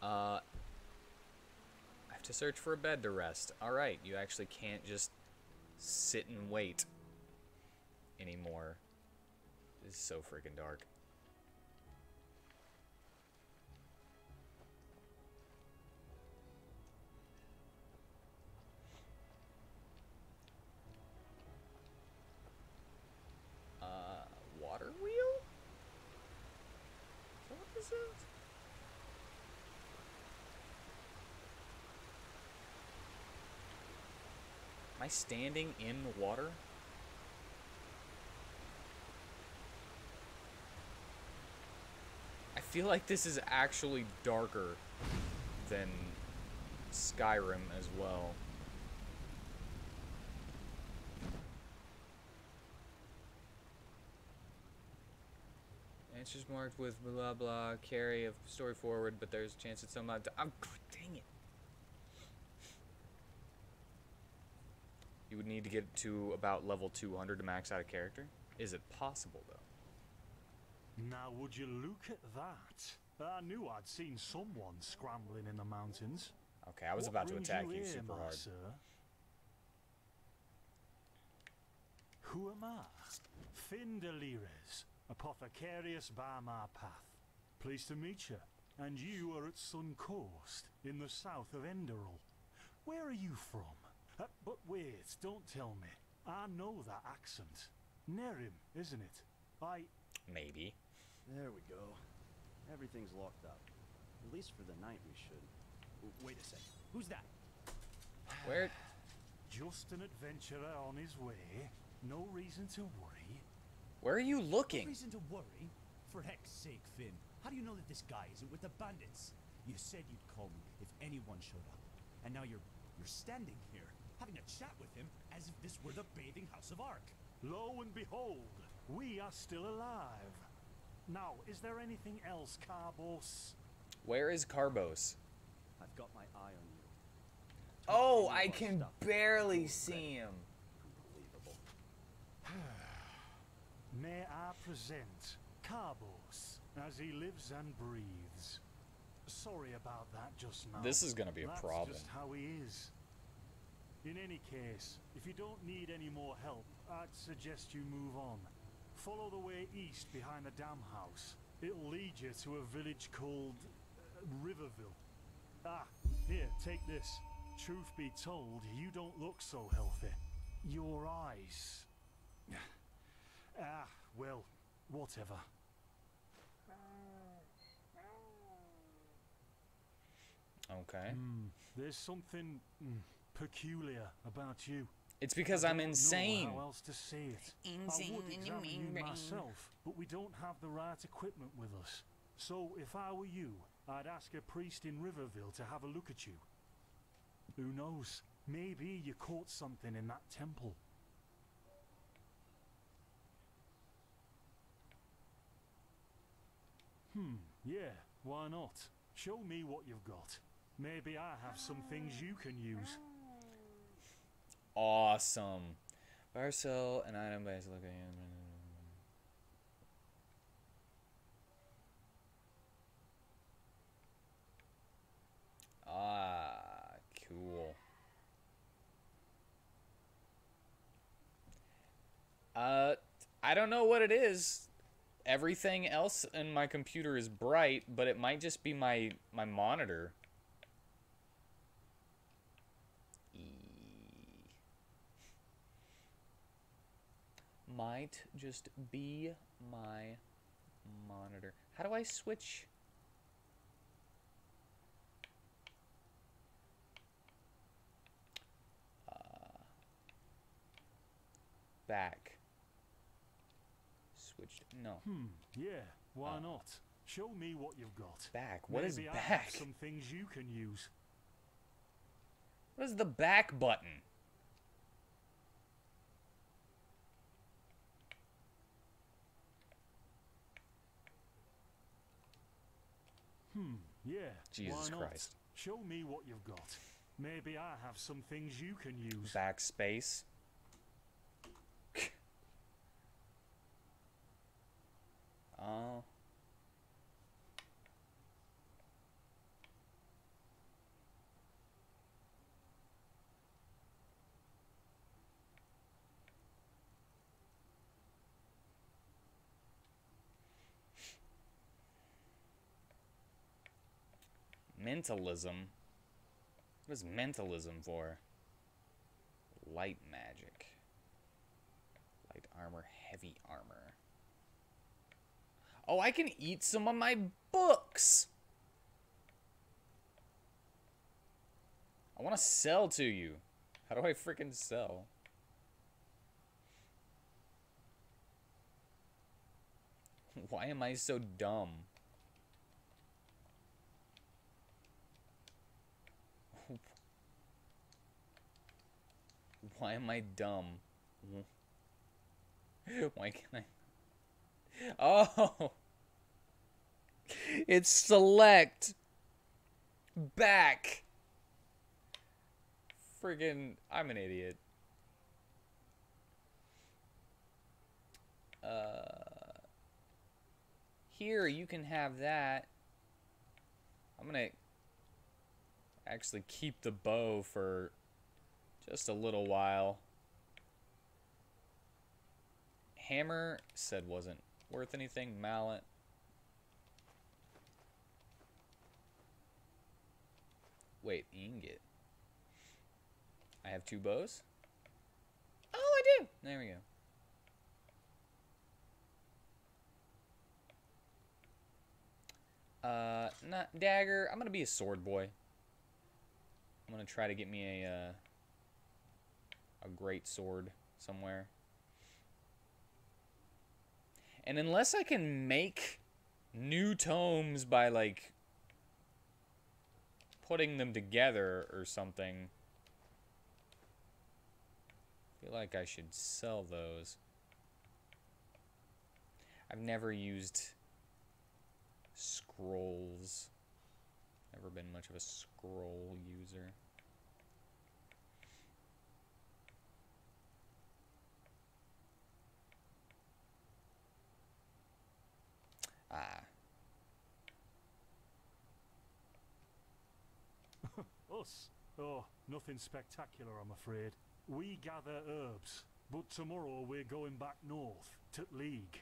have to search for a bed to rest. Alright, you actually can't just sit and wait anymore. This is so freaking dark. Water wheel? What is it? Am I standing in the water? I feel like this is actually darker than Skyrim as well. Answers marked with blah blah, carry a story forward, but there's a chance that someone... dang it. You would need to get to about level 200 to max out a character? Is it possible, though? Now would you look at that? I knew I'd seen someone scrambling in the mountains. Okay, I was about to attack you super hard. Sir? Who am I? Findelires, apothecarius by my path. Pleased to meet you. And you are at Sun Coast, in the south of Enderal. Where are you from? But wait, don't tell me. I know that accent. Nerim, isn't it? Maybe. There we go. Everything's locked up. At least for the night we should. Wait a second. Who's that? Where? Just an adventurer on his way. No reason to worry. Where are you No looking? reason to worry. For heck's sake, Finn, how do you know that this guy isn't with the bandits? You said you'd call me if anyone showed up, and now you're standing here having a chat with him as if this were the bathing house of Ark. Lo and behold, we are still alive. Now, is there anything else, Carbos? Where is Carbos? I've got my eye on you. Oh, I can barely see him. Unbelievable. May I present Carbos, as he lives and breathes. Sorry about that just now. This is gonna be a problem. That's just how he is. In any case, if you don't need any more help, I'd suggest you move on. Follow the way east behind the dam house. It'll lead you to a village called Riverville. Ah, here, take this. Truth be told, you don't look so healthy. Your eyes... well, whatever. Okay. There's something peculiar about you. It's because I'm insane. I don't know how else to say it. I would examine you myself, but we don't have the right equipment with us. So if I were you, I'd ask a priest in Riverville to have a look at you. Who knows? Maybe you caught something in that temple. Yeah, why not? Show me what you've got. Maybe I have some things you can use. Awesome. Buy or sell an item by looking. Ah, cool. I don't know what it is. Everything else in my computer is bright, but it might just be my monitor. Might just be my monitor. How do I switch? Back. Switched. No. Yeah, why not? Show me what you've got. Back. What is Maybe I back? have some things you can use. What is the back button? Yeah, Jesus why not? Christ. Show me what you've got. Maybe I have some things you can use. Backspace. Oh. Mentalism? What is mentalism for? Light magic. Light armor, heavy armor. Oh, I can eat some of my books! I want to sell to you. How do I freaking sell? Why am I so dumb? Why am I dumb? Why can I? Oh! It's select! Back! Friggin', I'm an idiot. Here, you can have that. I'm gonna actually keep the bow for just a little while. Hammer said wasn't worth anything. Mallet. Wait, ingot. I have 2 bows? Oh, I do! There we go. Not dagger. I'm gonna be a sword boy. I'm gonna try to get me a great sword somewhere. And unless I can make new tomes by, like, putting them together or something, I feel like I should sell those. I've never used scrolls. Never been much of a scroll user. Ah. Us? Oh, nothing spectacular, I'm afraid. We gather herbs, but tomorrow we're going back north, to League.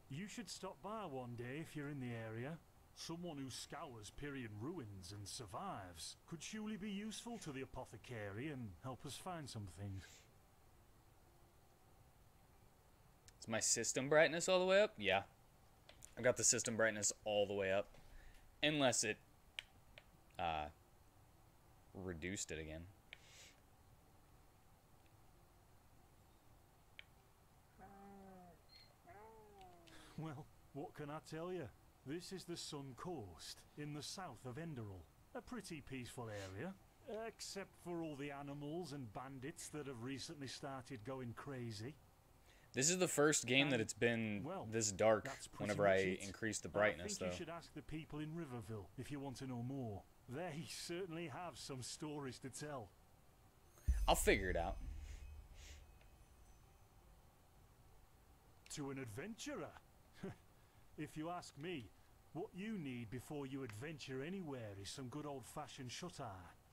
You should stop by one day if you're in the area. Someone who scours Pyrian ruins and survives could surely be useful to the apothecary and help us find some things. Is my system brightness all the way up? Yeah. I got the system brightness all the way up. Unless it reduced it again. Well, what can I tell you? This is the Sun Coast, in the south of Enderal. A pretty peaceful area, except for all the animals and bandits that have recently started going crazy. This is the first game that it's been this dark whenever I increase the brightness, I think you should ask the people in Riverville if you want to know more. They certainly have some stories to tell. I'll figure it out. To an adventurer? If you ask me, what you need before you adventure anywhere is some good old-fashioned shut-eye.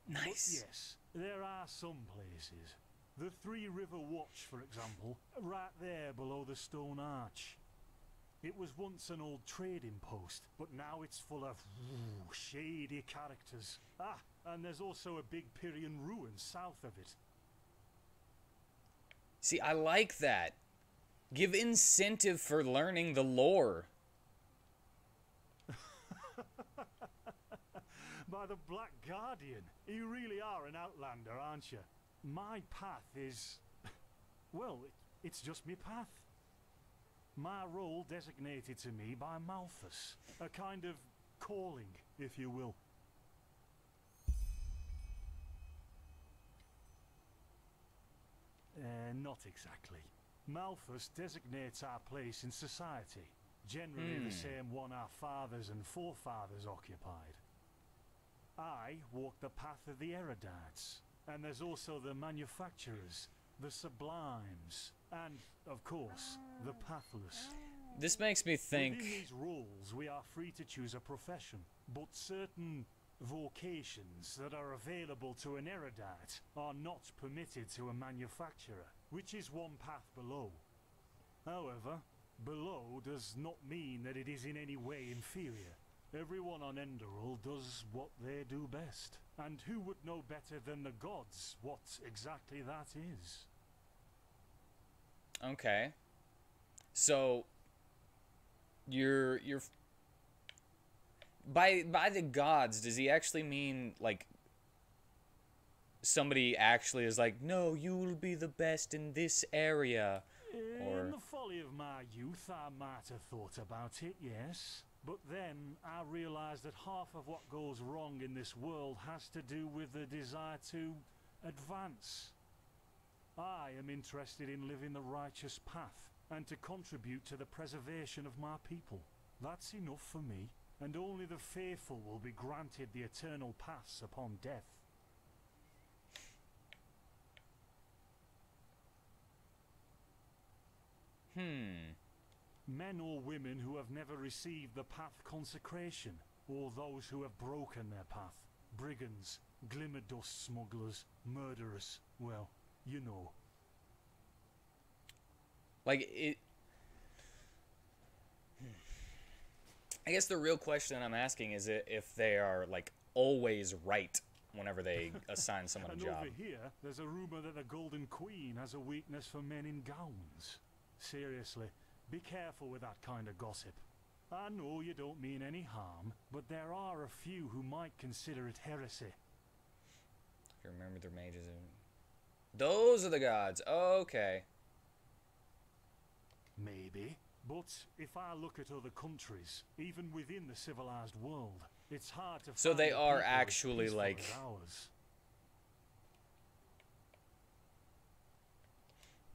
Nice. But yes, there are some places. The Three River Watch, for example, right there below the stone arch. It was once an old trading post, but now it's full of shady characters. Ah, and there's also a big Pyrian ruin south of it. See, I like that. Give incentive for learning the lore. By the Black Guardian, you really are an outlander, aren't you? My path is... well, it's just me path. My role designated to me by Malthus. A kind of calling, if you will. Not exactly. Malthus designates our place in society. Generally the same one our fathers and forefathers occupied. I walk the path of the erudites. And there's also the manufacturers, the sublimes, and, of course, the pathless. This makes me think... Within these roles, we are free to choose a profession, but certain vocations that are available to an erudite are not permitted to a manufacturer, which is one path below. However, below does not mean that it is in any way inferior. Everyone on Enderal does what they do best. And who would know better than the gods what exactly that is? Okay. So you're by the gods, does he actually mean like somebody actually is like, no, you'll be the best in this area? In the folly of my youth, I might have thought about it, yes. But then I realised that half of what goes wrong in this world has to do with the desire to advance. I am interested in living the righteous path and to contribute to the preservation of my people. That's enough for me, and only the faithful will be granted the eternal pass upon death. Men or women who have never received the path consecration, or those who have broken their path. Brigands, glimmer dust smugglers, murderers. Well, you know. Like, it... I guess the real question I'm asking is if they are, like, always right whenever they assign someone a job. And over here, there's a rumor that the Golden Queen has a weakness for men in gowns. Seriously, be careful with that kind of gossip. I know you don't mean any harm, but there are a few who might consider it heresy. If you remember their mages. Those are the gods. Okay. Maybe. But if I look at other countries, even within the civilized world, it's hard to So find they a are people as actually peaceful like... as ours.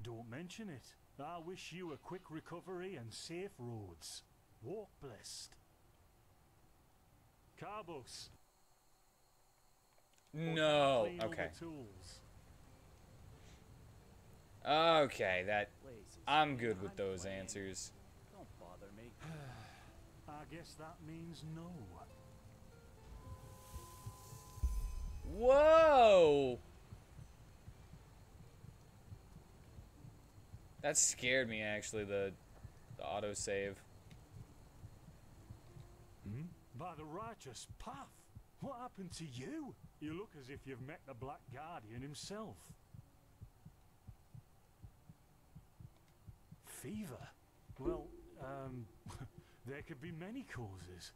Don't mention it. I wish you a quick recovery and safe roads. Walk blessed. Carbos. No. Clean all Okay. the tools. Okay, that... Places. I'm good with I'm those playing. answers. Don't bother me. I guess that means no. Whoa! That scared me, actually, the autosave. Hmm? By the righteous path. What happened to you? You look as if you've met the Black Guardian himself. Fever? Well, there could be many causes.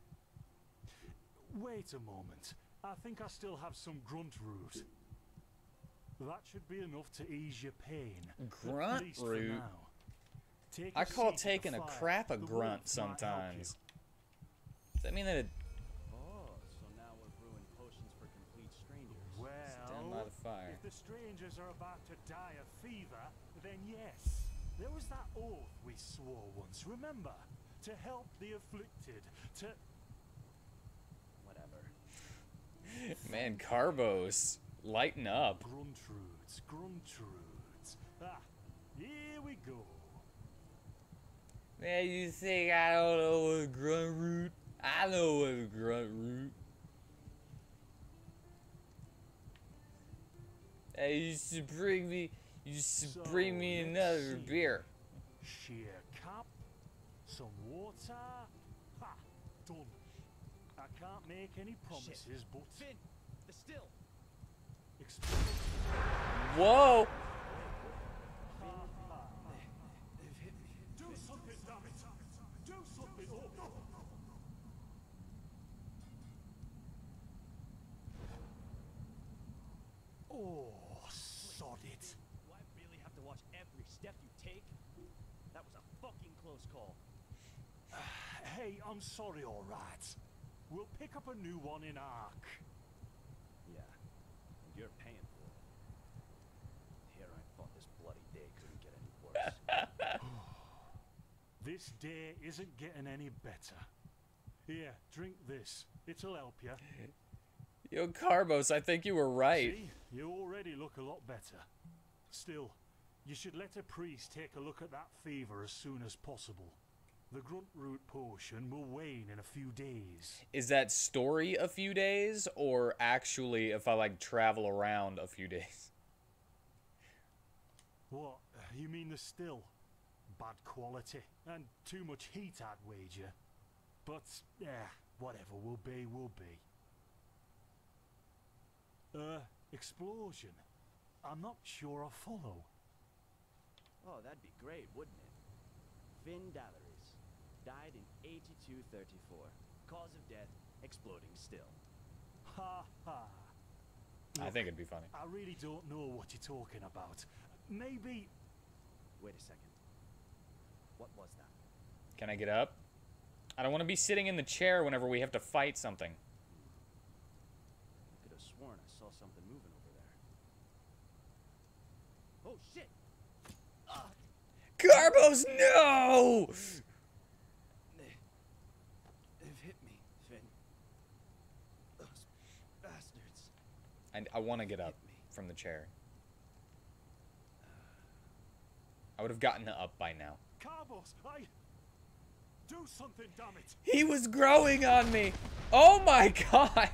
Wait a moment. I think I still have some grunt root. That should be enough to ease your pain. Grunt at least for root? now. Take I call seat at the taking a fire. crap a The grunt warmth might help you. sometimes. Does that mean that it... Oh, so now we're brewing potions for complete strangers. Stand by Well, the fire. if the strangers are about to die of fever, then yes. There was that oath we swore once, remember? To help the afflicted, to... Whatever. Man, Carbos, lighten up. Gruntrudes, Gruntrudes. Ah, here we go. Man, you think I don't know what a grunt root? I know what a grunt root. Hey, you should bring me another let's see. beer. Sheer cap, some water. Ha, done. I can't make any promises, but... Finn, the still. Whoa! Do something, damn it! Do something! Oh, sod it! Do I really have to watch every step you take? That was a fucking close call. Hey, I'm sorry, all right. We'll pick up a new one in Ark. Yeah, and you're paying for it. Here I thought this bloody day couldn't get any worse. This day isn't getting any better. Here, drink this. It'll help you. Yo, Carbos, I think you were right. See, you already look a lot better. Still, you should let a priest take a look at that fever as soon as possible. The grunt root potion will wane in a few days. Is that story a few days, or actually if I, like, travel around a few days? What? You mean the still? Bad quality and too much heat, I'd wager. But, yeah, whatever will be, will be. Explosion. I'm not sure I follow. Oh, that'd be great, wouldn't it? Finn Dalaris died in 8234. Cause of death, exploding still. Ha ha. I think it'd be funny. I really don't know what you're talking about. Maybe... Wait a second. What was that? Can I get up? I don't want to be sitting in the chair whenever we have to fight something. I could have sworn I saw something moving over there. Oh shit! Carbos, no! They've hit me, Finn. Those bastards. I want to get up from the chair. I would have gotten up by now. Carbos, do something, damn it! He was growing on me! Oh my god!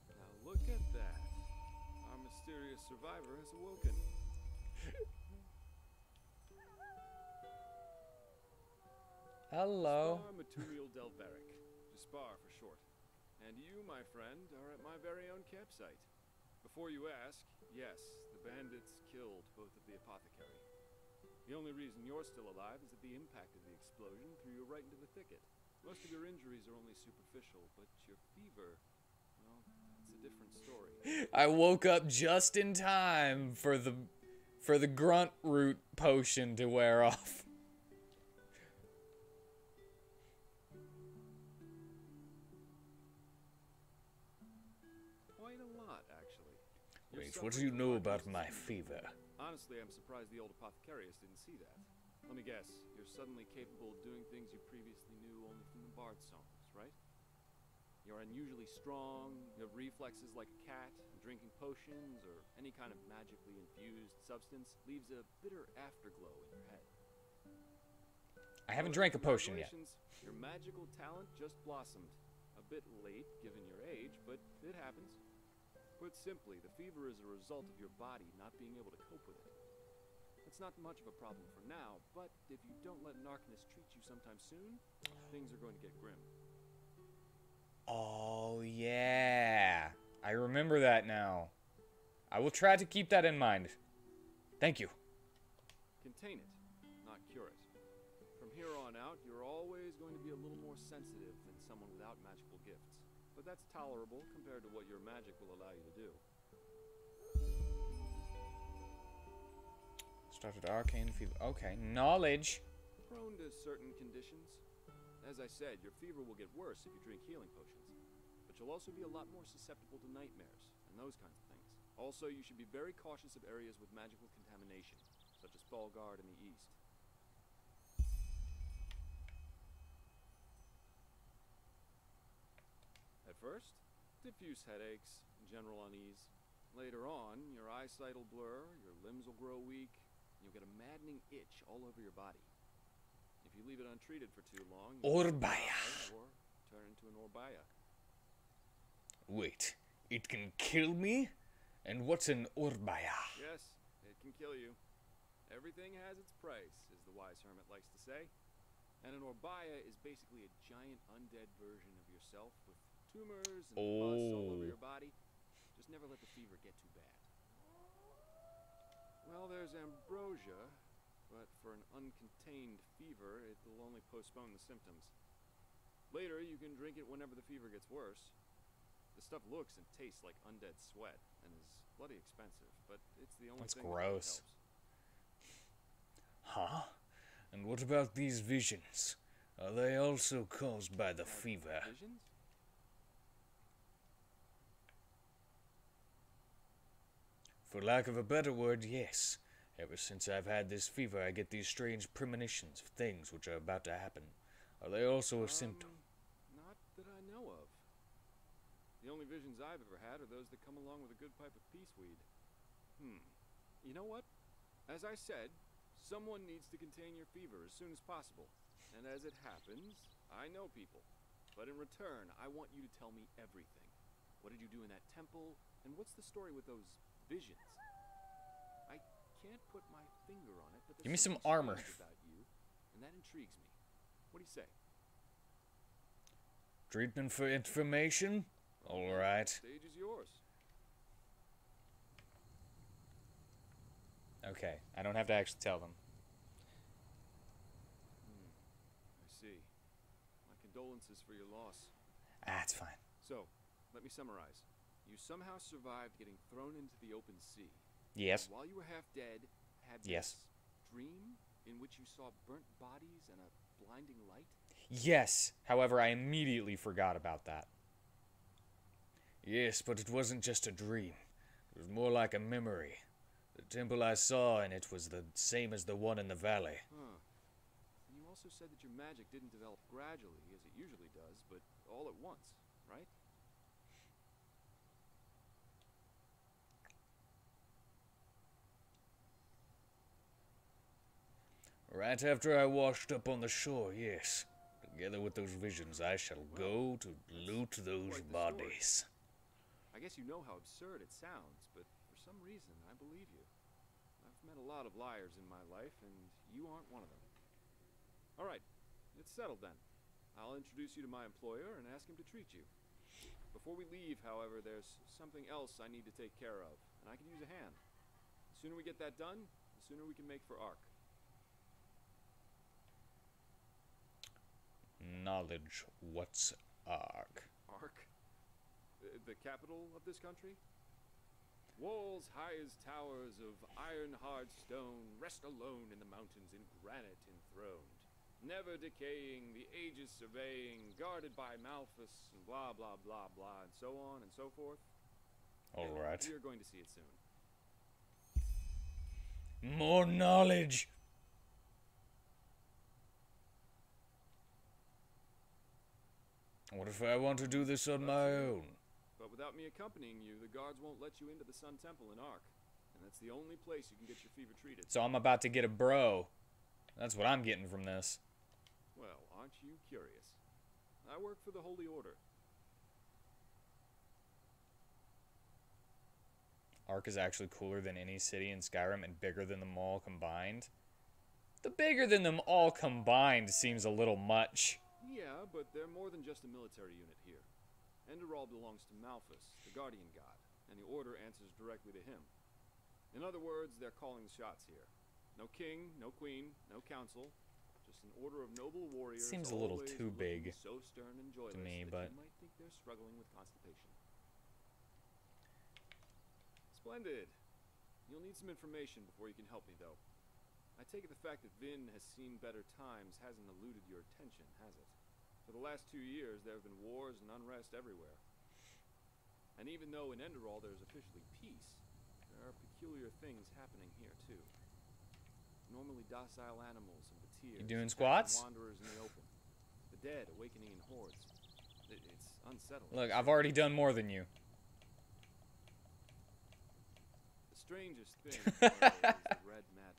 Now look at that. Our mysterious survivor has awoken. Hello. Spar Maturial Delveric. Spar for short. And you, my friend, are at my very own campsite. Before you ask, yes, the bandits killed both of the apothecary. The only reason you're still alive is that the impact of the explosion threw you right into the thicket. Most of your injuries are only superficial, but your fever well, that's a different story. I woke up just in time for the grunt root potion to wear off. Quite a lot, actually. Wait, what do you know about my fever? Honestly, I'm surprised the old apothecarius didn't see that. Let me guess, you're suddenly capable of doing things you previously knew only from the bard songs, right? You're unusually strong, you have reflexes like a cat, and drinking potions or any kind of magically infused substance leaves a bitter afterglow in your head. I haven't drank a potion yet. Your magical talent just blossomed. A bit late, given your age, but it happens. Put simply, the fever is a result of your body not being able to cope with it. It's not much of a problem for now, but if you don't let Narconis treat you sometime soon, things are going to get grim. Oh, yeah. I remember that now. I will try to keep that in mind. Thank you. Contain it, not cure it. From here on out, you're always going to be a little more sensitive than someone without magical gifts. But that's tolerable compared to what your magic will allow you to do. Started arcane fever. Okay, knowledge. Prone to certain conditions. As I said, your fever will get worse if you drink healing potions. But you'll also be a lot more susceptible to nightmares and those kinds of things. Also, you should be very cautious of areas with magical contamination, such as Falgard in the east. At first, diffuse headaches, general unease. Later on, your eyesight will blur, your limbs will grow weak, and you'll get a maddening itch all over your body. If you leave it untreated for too long, you'll die or turn into an Orbaya. Wait, it can kill me? And what's an Orbaya? Yes, it can kill you. Everything has its price, as the wise hermit likes to say. And an Orbaya is basically a giant undead version of yourself with tumors and pus all over your body. Just never let the fever get too bad. Well, there's ambrosia, but for an uncontained fever, it will only postpone the symptoms. Later, you can drink it whenever the fever gets worse. The stuff looks and tastes like undead sweat, and is bloody expensive, but it's the only thing that really helps. Huh? And what about these visions? Are they also caused by the fever? Visions? For lack of a better word, yes. Ever since I've had this fever, I get these strange premonitions of things which are about to happen. Are they also a symptom? Not that I know of. The only visions I've ever had are those that come along with a good pipe of peaceweed. You know what? As I said, someone needs to contain your fever as soon as possible. And as it happens, I know people. But in return, I want you to tell me everything. What did you do in that temple? And what's the story with those visions? I can't put my finger on it, but there's give me some something armor about you, and that intrigues me. What do you say? Treatment for information? All right. Stage is yours. Okay, I don't have to actually tell them. I see. My condolences for your loss. That's fine. So, let me summarize. You somehow survived getting thrown into the open sea. Yes. And while you were half dead, had Yes. this dream in which you saw burnt bodies and a blinding light? Yes. However, I immediately forgot about that. Yes, but it wasn't just a dream. It was more like a memory. The temple I saw in it was the same as the one in the valley. Huh. And you also said that your magic didn't develop gradually, as it usually does, but all at once, right? Right after I washed up on the shore, yes. Together with those visions, I shall go to loot those bodies. I guess you know how absurd it sounds, but for some reason, I believe you. I've met a lot of liars in my life, and you aren't one of them. All right, it's settled then. I'll introduce you to my employer and ask him to treat you. Before we leave, however, there's something else I need to take care of, and I could use a hand. The sooner we get that done, the sooner we can make for Ark. Knowledge. What's Ark? Ark? The capital of this country? Walls high as towers of iron-hard stone rest alone in the mountains in granite enthroned, never decaying, the ages surveying, guarded by Malthus, and blah, blah, blah, blah, and so on and so forth. Alright. You're going to see it soon. More knowledge! What if I want to do this on my own? But without me accompanying you, the guards won't let you into the Sun Temple in Ark. And that's the only place you can get your fever treated. So I'm about to get a bro. That's what I'm getting from this. Well, aren't you curious? I work for the Holy Order. Ark is actually cooler than any city in Skyrim and bigger than them all combined. The bigger than them all combined seems a little much. Yeah, but they're more than just a military unit here. Enderal belongs to Malthus, the guardian god, and the Order answers directly to him. In other words, they're calling the shots here. No king, no queen, no council, just an order of noble warriors. Seems a little too big so stern and joyless to me, that but you might think they're struggling with constipation. Splendid. You'll need some information before you can help me, though. I take it the fact that Vin has seen better times hasn't eluded your attention, has it? For the last 2 years, there have been wars and unrest everywhere. And even though in Enderal there's officially peace, there are peculiar things happening here, too. Normally docile animals and You Batirs, doing squats? wanderers in the open. The dead awakening in hordes. It's unsettling. Look, I've already done more than you. The strangest thing is the red madness.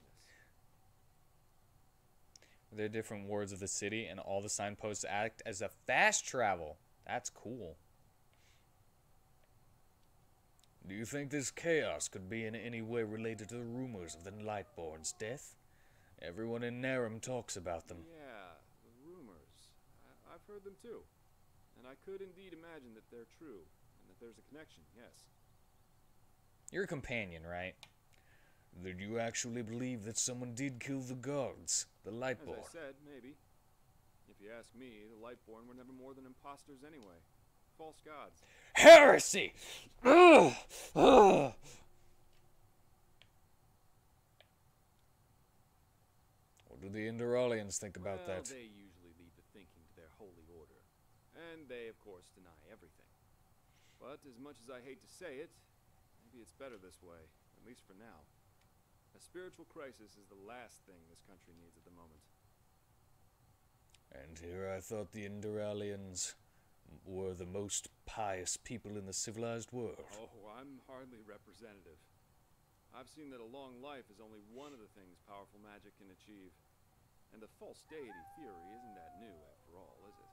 There are different wards of the city, and all the signposts act as a fast travel. That's cool. Do you think this chaos could be in any way related to the rumors of the Lightborn's death? Everyone in Narum talks about them. Yeah, the rumors. I've heard them too. And I could indeed imagine that they're true, and that there's a connection, yes. You're a companion, right? Did you actually believe that someone did kill the guards, the Lightborn? As I said, maybe. If you ask me, the Lightborn were never more than imposters anyway. False gods. Heresy! Ugh! Ugh! What do the Enderalians think about that? They usually leave the thinking to their holy order. And they, of course, deny everything. But as much as I hate to say it, maybe it's better this way, at least for now. A spiritual crisis is the last thing this country needs at the moment. And here I thought the Enderalians were the most pious people in the civilized world. Oh, I'm hardly representative. I've seen that a long life is only one of the things powerful magic can achieve. And the false deity theory isn't that new, after all, is it?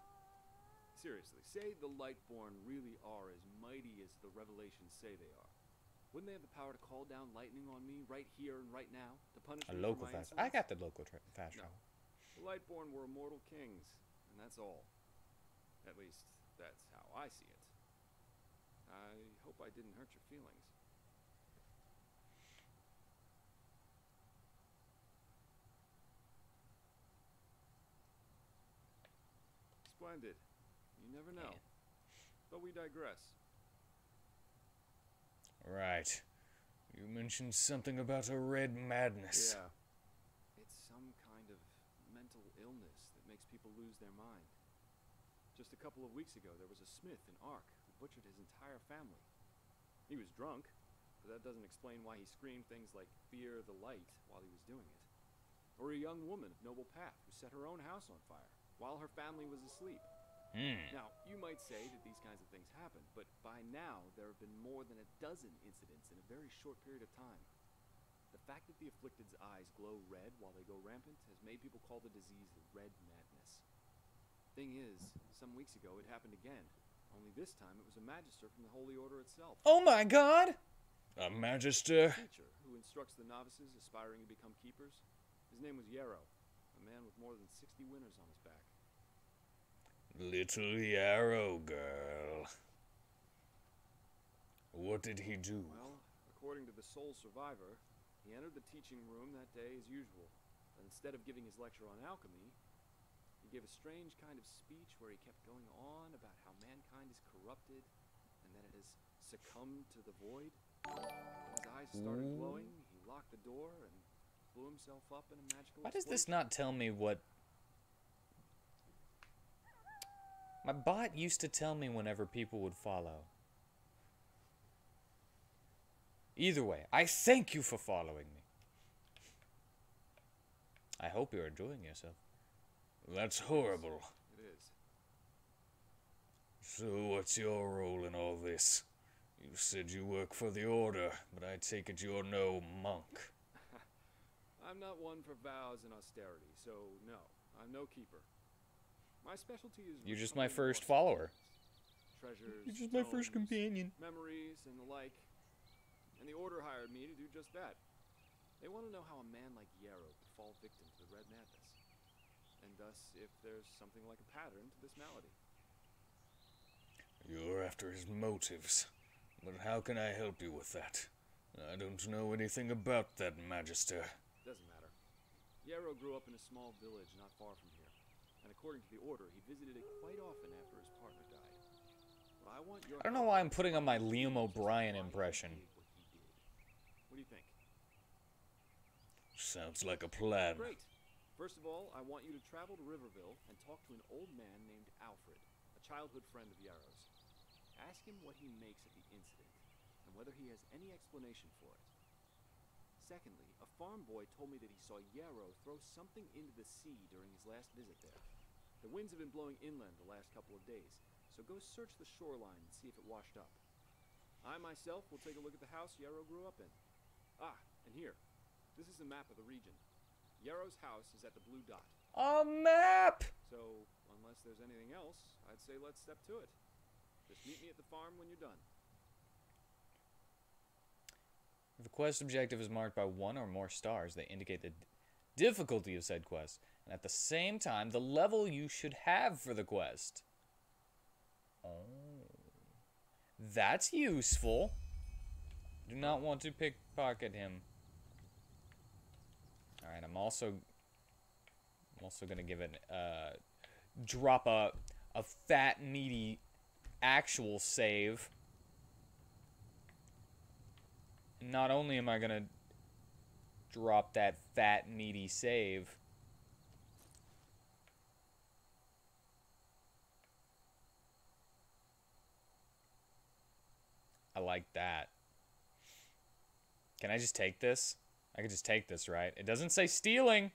Seriously, say the Lightborn really are as mighty as the revelations say they are. Wouldn't they have the power to call down lightning on me right here and right now to punish A me local for my fast. insolence? I got the local fast No. travel. The Lightborn were immortal kings, and that's all. At least, that's how I see it. I hope I didn't hurt your feelings. Splendid. You never know. But we digress. Right. You mentioned something about a red madness. Yeah. It's some kind of mental illness that makes people lose their mind. Just a couple of weeks ago, there was a smith in Ark who butchered his entire family. He was drunk, but that doesn't explain why he screamed things like "fear the light" while he was doing it. Or a young woman of noble path who set her own house on fire while her family was asleep. Now, you might say that these kinds of things happen, but by now there have been more than a dozen incidents in a very short period of time. The fact that the afflicted's eyes glow red while they go rampant has made people call the disease the red madness. Thing is, some weeks ago it happened again, only this time it was a magister from the Holy Order itself. Oh my god! A magister? A teacher who instructs the novices aspiring to become keepers. His name was Yarrow, a man with more than 60 winners on his back. Little Yarrow girl. What did he do? Well, according to the sole survivor, he entered the teaching room that day as usual, but instead of giving his lecture on alchemy, he gave a strange kind of speech where he kept going on about how mankind is corrupted, and that it has succumbed to the void. When his eyes started glowing, he locked the door and blew himself up in a magical Why does explosion. this not tell me what... My bot used to tell me whenever people would follow. Either way, I thank you for following me. I hope you're enjoying yourself. That's horrible. It is. So what's your role in all this? You said you work for the Order, but I take it you're no monk. I'm not one for vows and austerity, so no, I'm no keeper. My specialty is... You're just my first follower. Treasures, You're just my first stones, companion. memories, and the like. And the Order hired me to do just that. They want to know how a man like Yarrow could fall victim to the Red Madness. And thus, if there's something like a pattern to this malady. You're after his motives. But how can I help you with that? I don't know anything about that, Magister. Doesn't matter. Yarrow grew up in a small village not far from here. And according to the Order, he visited it quite often after his partner died. But I want your... I don't know why I'm putting on my Liam O'Brien impression. What do you think? Sounds like a plan. Great. First of all, I want you to travel to Riverville and talk to an old man named Alfred, a childhood friend of Yarrow's. Ask him what he makes of the incident, and whether he has any explanation for it. Secondly, a farm boy told me that he saw Yarrow throw something into the sea during his last visit there. The winds have been blowing inland the last couple of days, so go search the shoreline and see if it washed up. I myself will take a look at the house Yarrow grew up in. Ah, and here. This is a map of the region. Yarrow's house is at the blue dot. A map! So, unless there's anything else, I'd say let's step to it. Just meet me at the farm when you're done. If a quest objective is marked by one or more stars, they indicate the difficulty of said quest, and at the same time, the level you should have for the quest. Oh. That's useful. Do not want to pickpocket him. Alright, I'm also gonna give it drop a fat meaty actual save. Not only am I gonna drop that fat meaty save, I like that. Can I just take this? I could just take this, right? It doesn't say stealing.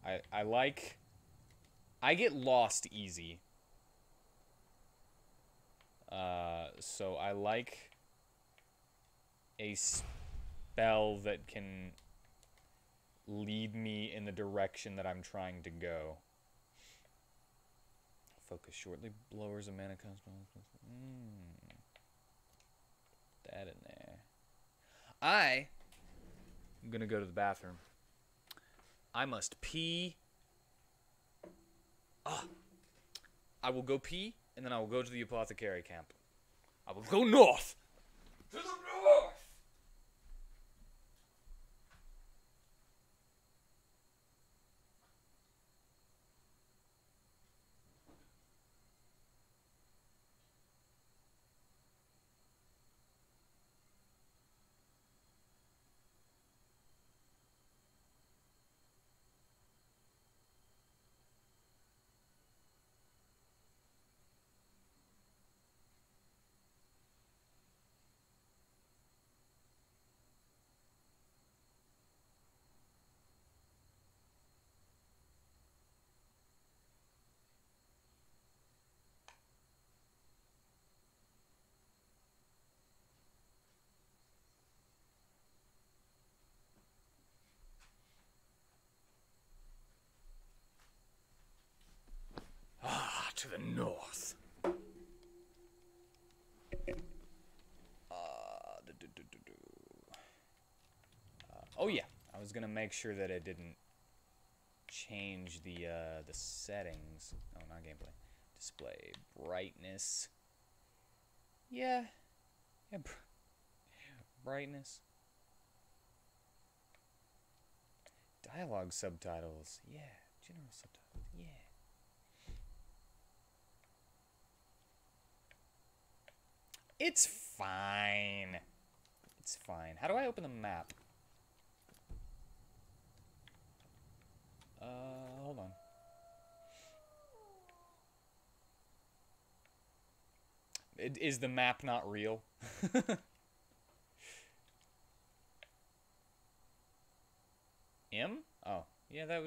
I get lost easy. So I like a spell that can lead me in the direction that I'm trying to go. Focus shortly lowers a mana cost. That in there. I'm gonna go to the bathroom. I must pee. I will go pee, and then I will go to the apothecary camp. I will go north. To the north! To the north. Oh yeah, I was gonna make sure that it didn't change the settings. Oh, not gameplay. Display brightness. Yeah. Brightness. Dialogue subtitles. Yeah. General subtitles. Yeah. It's fine. It's fine. How do I open the map? Hold on. Is the map not real? M? Oh, yeah, that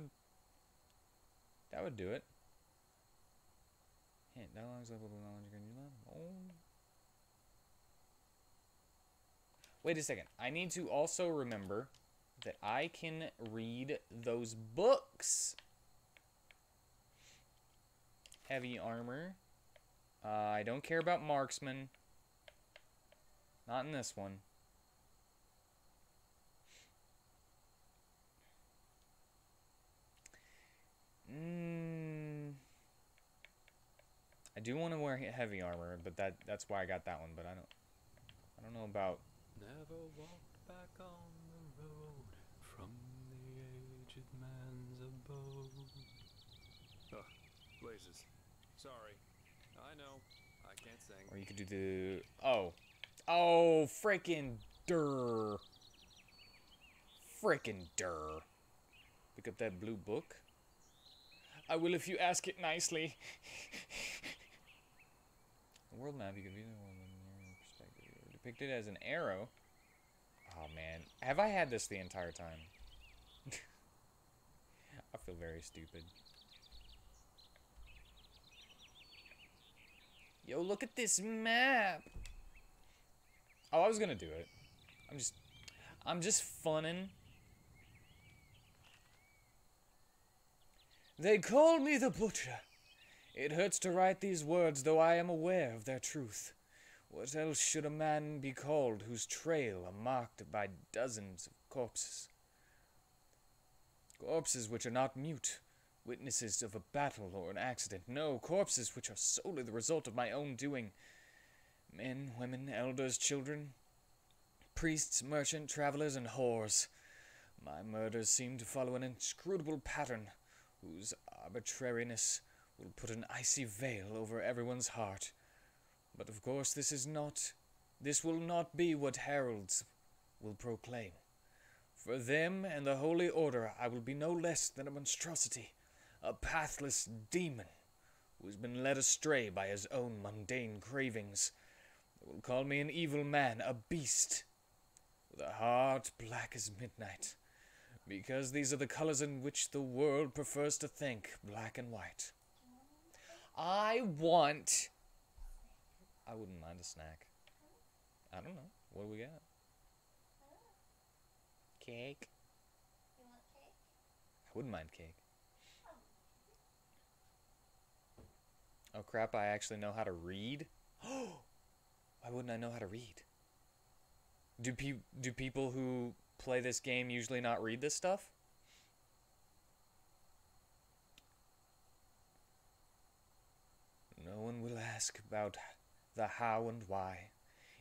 would do it. Hint, dialogues level of knowledge you can use. Oh. Wait a second. I need to also remember that I can read those books. Heavy armor. I don't care about marksman. Not in this one. I do want to wear heavy armor, but that's why I got that one. But I don't know about. Never walked back on the road from the aged man's abode. Oh, blazes. Sorry. I know. I can't sing. Or you could do the... Oh, frickin' durr. Frickin' durr. Pick up that blue book. I will if you ask it nicely. The world map, you can view the world in your perspective. Depicted as an arrow. Oh, man. Have I had this the entire time? I feel very stupid. Yo, look at this map. Oh, I was gonna do it. I'm just funning. They call me the Butcher. It hurts to write these words, though I am aware of their truth. What else should a man be called whose trail are marked by dozens of corpses? Corpses which are not mute, witnesses of a battle or an accident. No, corpses which are solely the result of my own doing. Men, women, elders, children, priests, merchant, travelers, and whores. My murders seem to follow an inscrutable pattern, whose arbitrariness will put an icy veil over everyone's heart. But of course this will not be what heralds will proclaim. For them and the Holy Order I will be no less than a monstrosity, a pathless demon, who has been led astray by his own mundane cravings. They will call me an evil man, a beast, with a heart black as midnight, because these are the colors in which the world prefers to think, black and white. I wouldn't mind a snack. I don't know. What do we got? Cake. You want cake? I wouldn't mind cake. Oh crap, I actually know how to read? Why wouldn't I know how to read? Do people who play this game usually not read this stuff? No one will ask about the how and why.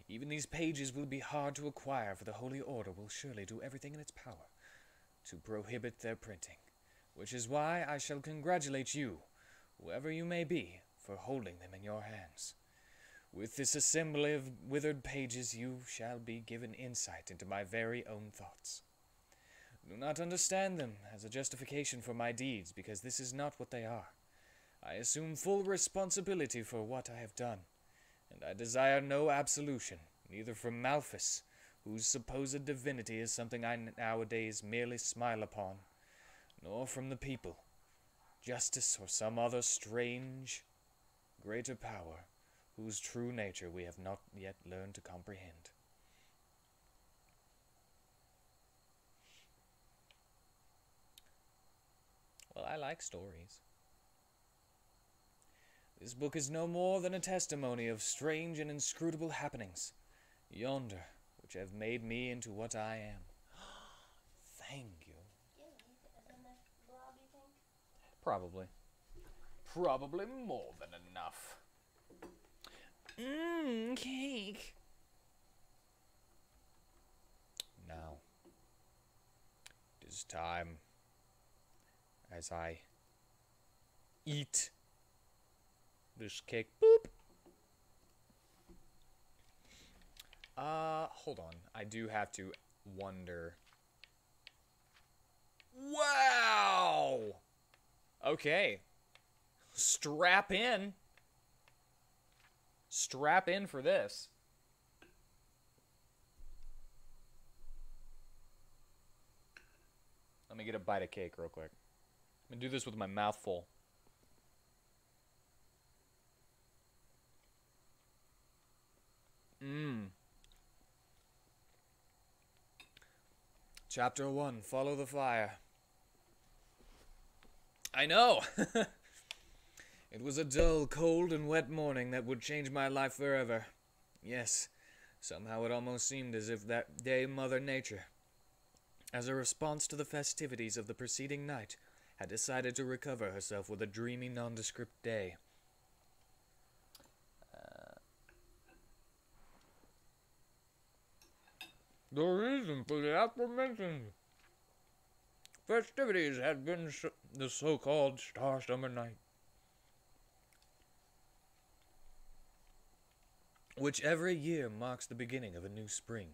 Even these pages will be hard to acquire, for the Holy Order will surely do everything in its power to prohibit their printing, which is why I shall congratulate you, whoever you may be, for holding them in your hands. With this assembly of withered pages, you shall be given insight into my very own thoughts. Do not understand them as a justification for my deeds, because this is not what they are. I assume full responsibility for what I have done, and I desire no absolution, neither from Malphus, whose supposed divinity is something I nowadays merely smile upon, nor from the people, justice or some other strange, greater power, whose true nature we have not yet learned to comprehend. Well, I like stories. This book is no more than a testimony of strange and inscrutable happenings, yonder, which have made me into what I am. Thank you. Probably. Probably more than enough. Cake. Now, it is time as I eat this cake. Boop. Hold on. I do have to wonder. Wow! Okay. Strap in. Strap in for this. Let me get a bite of cake real quick. I'm gonna do this with my mouth full. Chapter 1, Follow the Fire. I know! It was a dull, cold, and wet morning that would change my life forever. Yes, somehow it almost seemed as if that day Mother Nature, as a response to the festivities of the preceding night, had decided to recover herself with a dreamy, nondescript day. The reason for the aforementioned festivities had been the so-called Star Summer Night, which every year marks the beginning of a new spring,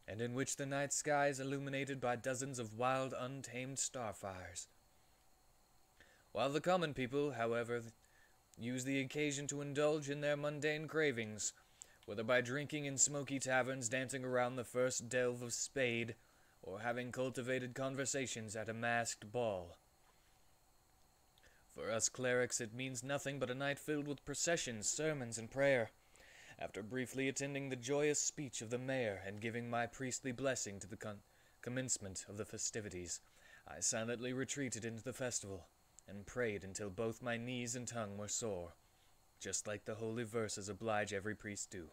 and in which the night sky is illuminated by dozens of wild, untamed starfires. While the common people, however, use the occasion to indulge in their mundane cravings, whether by drinking in smoky taverns, dancing around the first delve of spade, or having cultivated conversations at a masked ball. For us clerics it means nothing but a night filled with processions, sermons, and prayer. After briefly attending the joyous speech of the mayor and giving my priestly blessing to the commencement of the festivities, I silently retreated into the festival, and prayed until both my knees and tongue were sore, just like the holy verses oblige every priest do.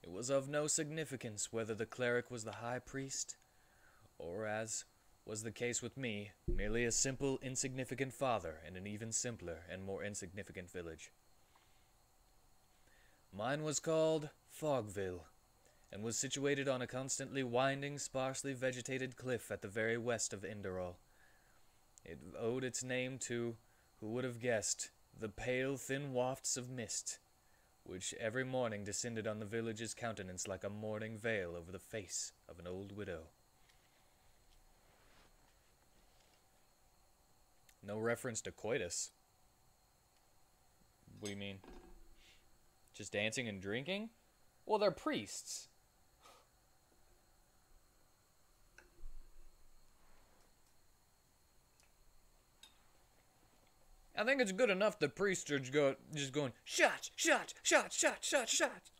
It was of no significance whether the cleric was the high priest, or, as was the case with me, merely a simple, insignificant father in an even simpler and more insignificant village. Mine was called Fogville, and was situated on a constantly winding, sparsely vegetated cliff at the very west of Enderal. It owed its name to, who would have guessed, the pale, thin wafts of mist, which every morning descended on the village's countenance like a mourning veil over the face of an old widow. No reference to coitus. What do you mean? Just dancing and drinking? Well, they're priests. I think it's good enough that priests are just going, shot, shot, shot, shot, shot, shot.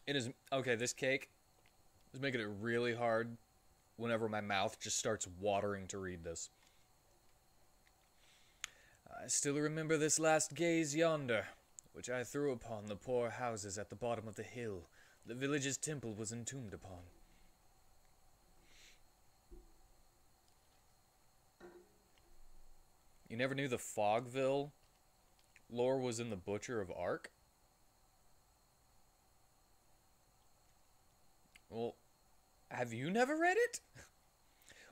It is, okay, this cake is making it really hard whenever my mouth just starts watering to read this. I still remember this last gaze yonder, which I threw upon the poor houses at the bottom of the hill the village's temple was entombed upon. You never knew the Fogville lore was in the Butcher of Ark? Well, have you never read it?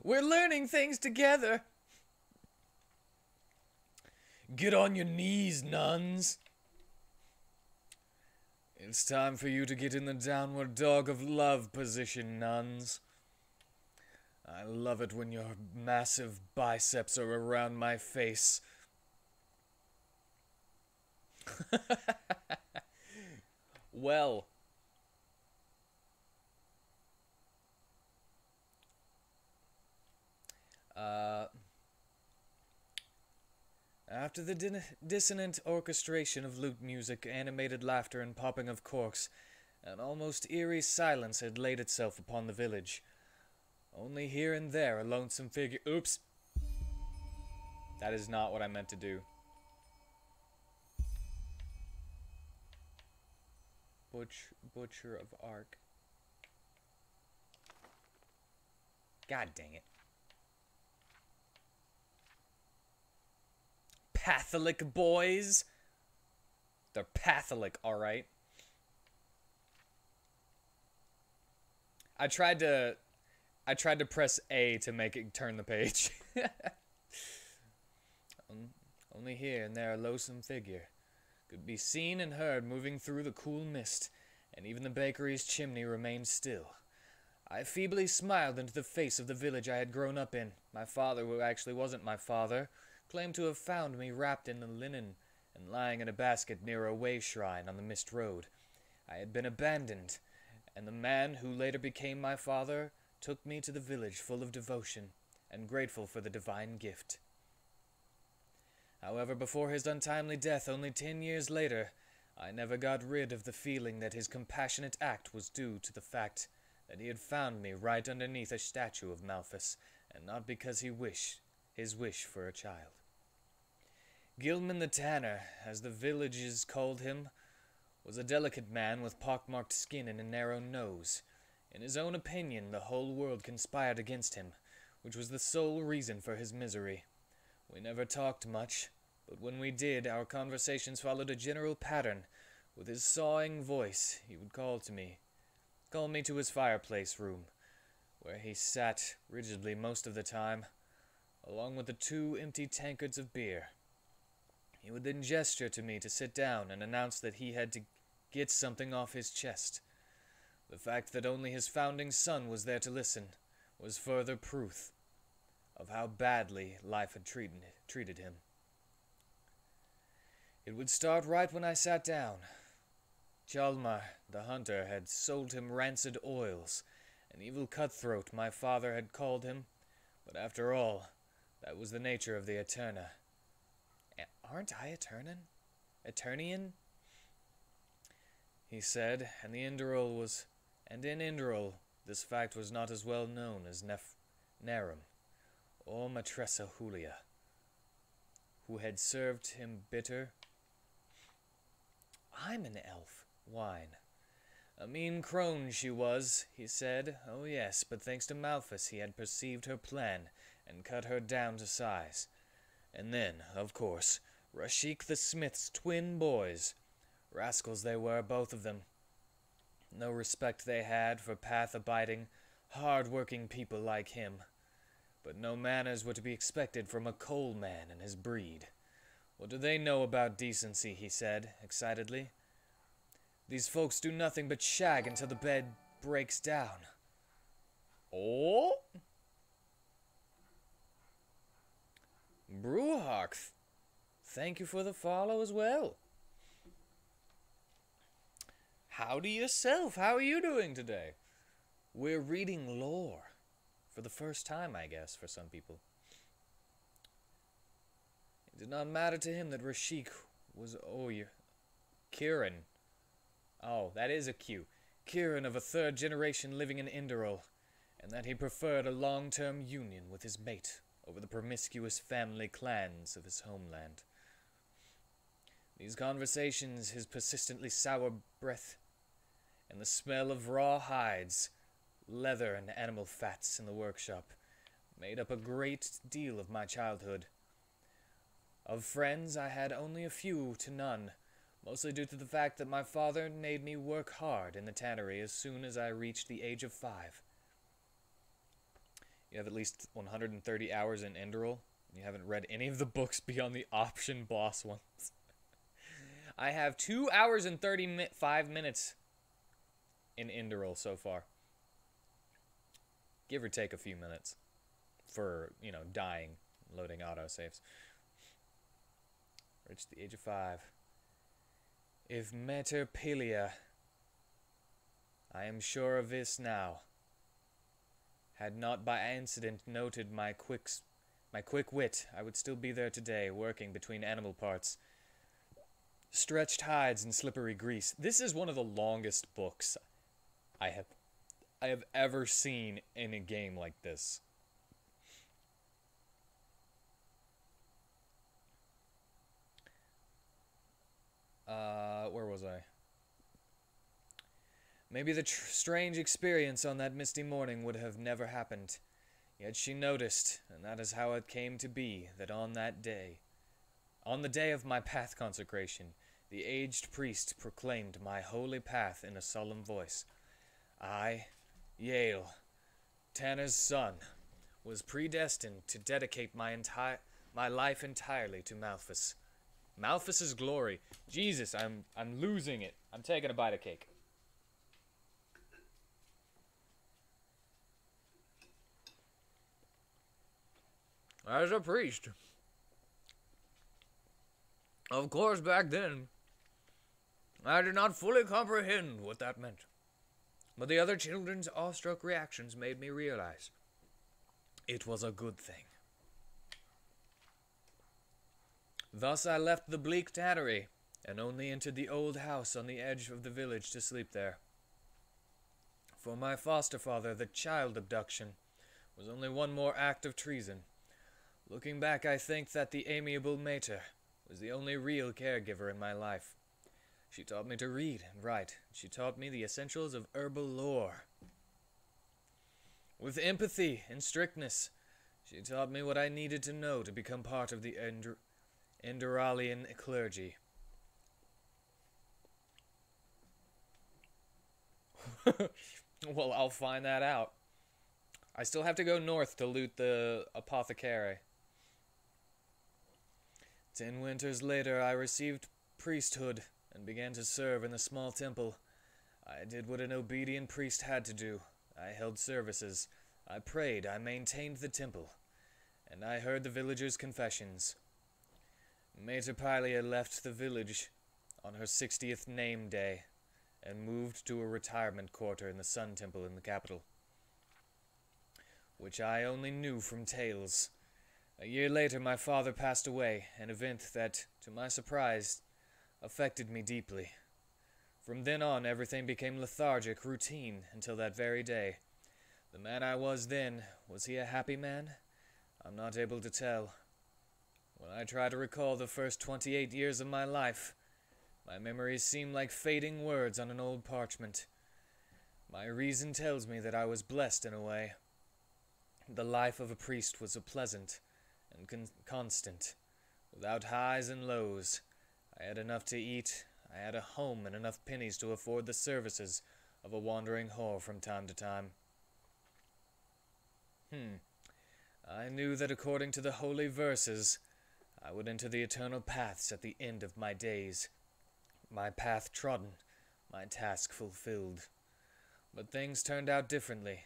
We're learning things together. Get on your knees, nuns. It's time for you to get in the downward dog of love position, nuns. I love it when your massive biceps are around my face. Well. After the dissonant orchestration of lute music, animated laughter, and popping of corks, an almost eerie silence had laid itself upon the village. Only here and there a lonesome figure— Oops! That is not what I meant to do. Butcher of Ark. God dang it. Catholic boys. They're Catholic, alright. I tried to press A to make it turn the page. Only here and there a loathsome figure, could be seen and heard moving through the cool mist, and even the bakery's chimney remained still. I feebly smiled into the face of the village I had grown up in. My father, who actually wasn't my father, claimed to have found me wrapped in the linen and lying in a basket near a way shrine on the mist road. I had been abandoned, and the man who later became my father took me to the village full of devotion and grateful for the divine gift. However, before his untimely death only 10 years later, I never got rid of the feeling that his compassionate act was due to the fact that he had found me right underneath a statue of Malthus, and not because his wish for a child. Gilman the Tanner, as the villagers called him, was a delicate man with pockmarked skin and a narrow nose. In his own opinion, the whole world conspired against him, which was the sole reason for his misery. We never talked much, but when we did, our conversations followed a general pattern. With his sawing voice, he would call me to his fireplace room, where he sat rigidly most of the time, along with the 2 empty tankards of beer. He would then gesture to me to sit down and announce that he had to get something off his chest. The fact that only his founding son was there to listen was further proof of how badly life had treated him. It would start right when I sat down. Hjalmar, the hunter, had sold him rancid oils, an evil cutthroat my father had called him, but after all, that was the nature of the Eterna. Aren't I Eternian? He said, and in Enderal, this fact was not as well known as Narum, or Matressa Julia, who had served him bitter. I'm an elf. Wine. A mean crone she was, he said. Oh yes, but thanks to Malthus he had perceived her plan, and cut her down to size. And then, of course, Rashik the Smith's twin boys. Rascals they were, both of them. No respect they had for path-abiding, hard-working people like him. But no manners were to be expected from a coal man and his breed. What do they know about decency, he said, excitedly. These folks do nothing but shag until the bed breaks down. Oh? Bruhark, thank you for the follow as well. Howdy yourself. How are you doing today? We're reading lore. For the first time, I guess, for some people. It did not matter to him that Rashik was Kieran. Oh, that is a Q. Kieran of a 3rd generation living in Enderal, and that he preferred a long-term union with his mate over the promiscuous family clans of his homeland. These conversations, his persistently sour breath, and the smell of raw hides, leather and animal fats in the workshop, made up a great deal of my childhood. Of friends, I had only a few to none, mostly due to the fact that my father made me work hard in the tannery as soon as I reached the age of 5. You have at least 130 hours in Enderal, and you haven't read any of the books beyond the option boss ones. I have 2 hours and 35 minutes in Enderal so far. Give or take a few minutes for, dying, loading autosaves. Reached the age of 5. If Meterpelia, I am sure of this now, had not by accident noted my quick wit, I would still be there today, working between animal parts, stretched hides and slippery grease. This is one of the longest books I have ever seen in a game like this. Where was I? Maybe the strange experience on that misty morning would have never happened. Yet she noticed, and that is how it came to be, that on the day of my path consecration, the aged priest proclaimed my holy path in a solemn voice. I, Yale, Tanner's son, was predestined to dedicate my life entirely to Malthus. Malthus's glory. Jesus, I'm losing it. I'm taking a bite of cake. As a priest, of course, back then, I did not fully comprehend what that meant. But the other children's awestruck reactions made me realize it was a good thing. Thus I left the bleak tannery, and only entered the old house on the edge of the village to sleep there. For my foster father, the child abduction was only one more act of treason. Looking back, I think that the amiable mater was the only real caregiver in my life. She taught me to read and write. She taught me the essentials of herbal lore. With empathy and strictness, she taught me what I needed to know to become part of the Enderalian clergy. Well, I'll find that out. I still have to go north to loot the apothecary. 10 winters later, I received priesthood and began to serve in the small temple. I did what an obedient priest had to do. I held services. I prayed. I maintained the temple. And I heard the villagers' confessions. Mater Pylia left the village on her 60th name day and moved to a retirement quarter in the Sun Temple in the capital, which I only knew from tales. A year later, my father passed away, an event that, to my surprise, affected me deeply. From then on, everything became lethargic, routine, until that very day. The man I was then, was he a happy man? I'm not able to tell. When I try to recall the first 28 years of my life, my memories seem like fading words on an old parchment. My reason tells me that I was blessed in a way. The life of a priest was a pleasant and constant, without highs and lows. I had enough to eat, I had a home and enough pennies to afford the services of a wandering whore from time to time. I knew that according to the holy verses, I would enter the eternal paths at the end of my days. My path trodden, my task fulfilled. But things turned out differently.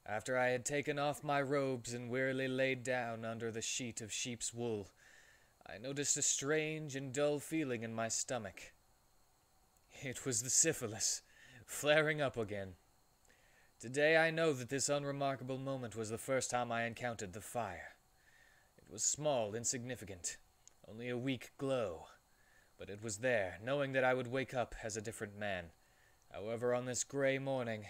After I had taken off my robes and wearily laid down under the sheet of sheep's wool, I noticed a strange and dull feeling in my stomach. It was the syphilis, flaring up again. Today I know that this unremarkable moment was the first time I encountered the fire. It was small, insignificant, only a weak glow, but it was there, knowing that I would wake up as a different man. However, on this gray morning,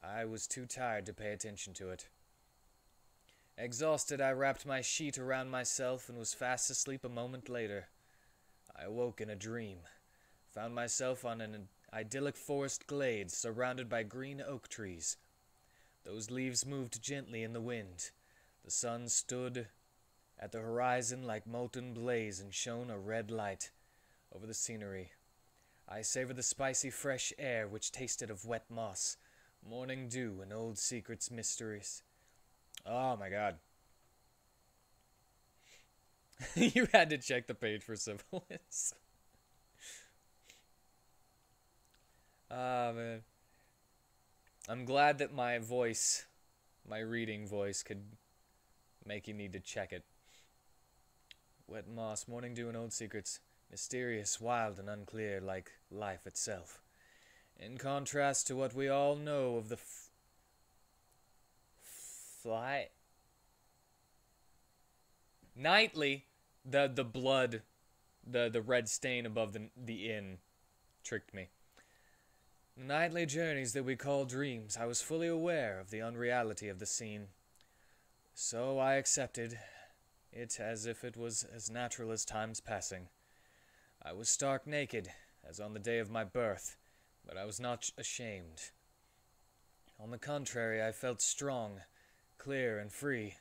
I was too tired to pay attention to it. Exhausted, I wrapped my sheet around myself and was fast asleep a moment later. I awoke in a dream, found myself on an idyllic forest glade surrounded by green oak trees. Those leaves moved gently in the wind. The sun stood at the horizon like molten blaze and shone a red light over the scenery. I savored the spicy fresh air which tasted of wet moss, morning dew, and old secrets mysteries. Oh my god. You had to check the page for syphilis. Ah, man. I'm glad that my voice, my reading voice, could make you need to check it. Wet moss, morning dew, and old secrets. Mysterious, wild, and unclear, like life itself. In contrast to what we all know of the fly... Nightly, the blood, the red stain above the inn tricked me. Nightly journeys that we call dreams, I was fully aware of the unreality of the scene. So I accepted it as if it was as natural as time's passing. I was stark naked, as on the day of my birth, but I was not ashamed. On the contrary, I felt strong, clear, and free.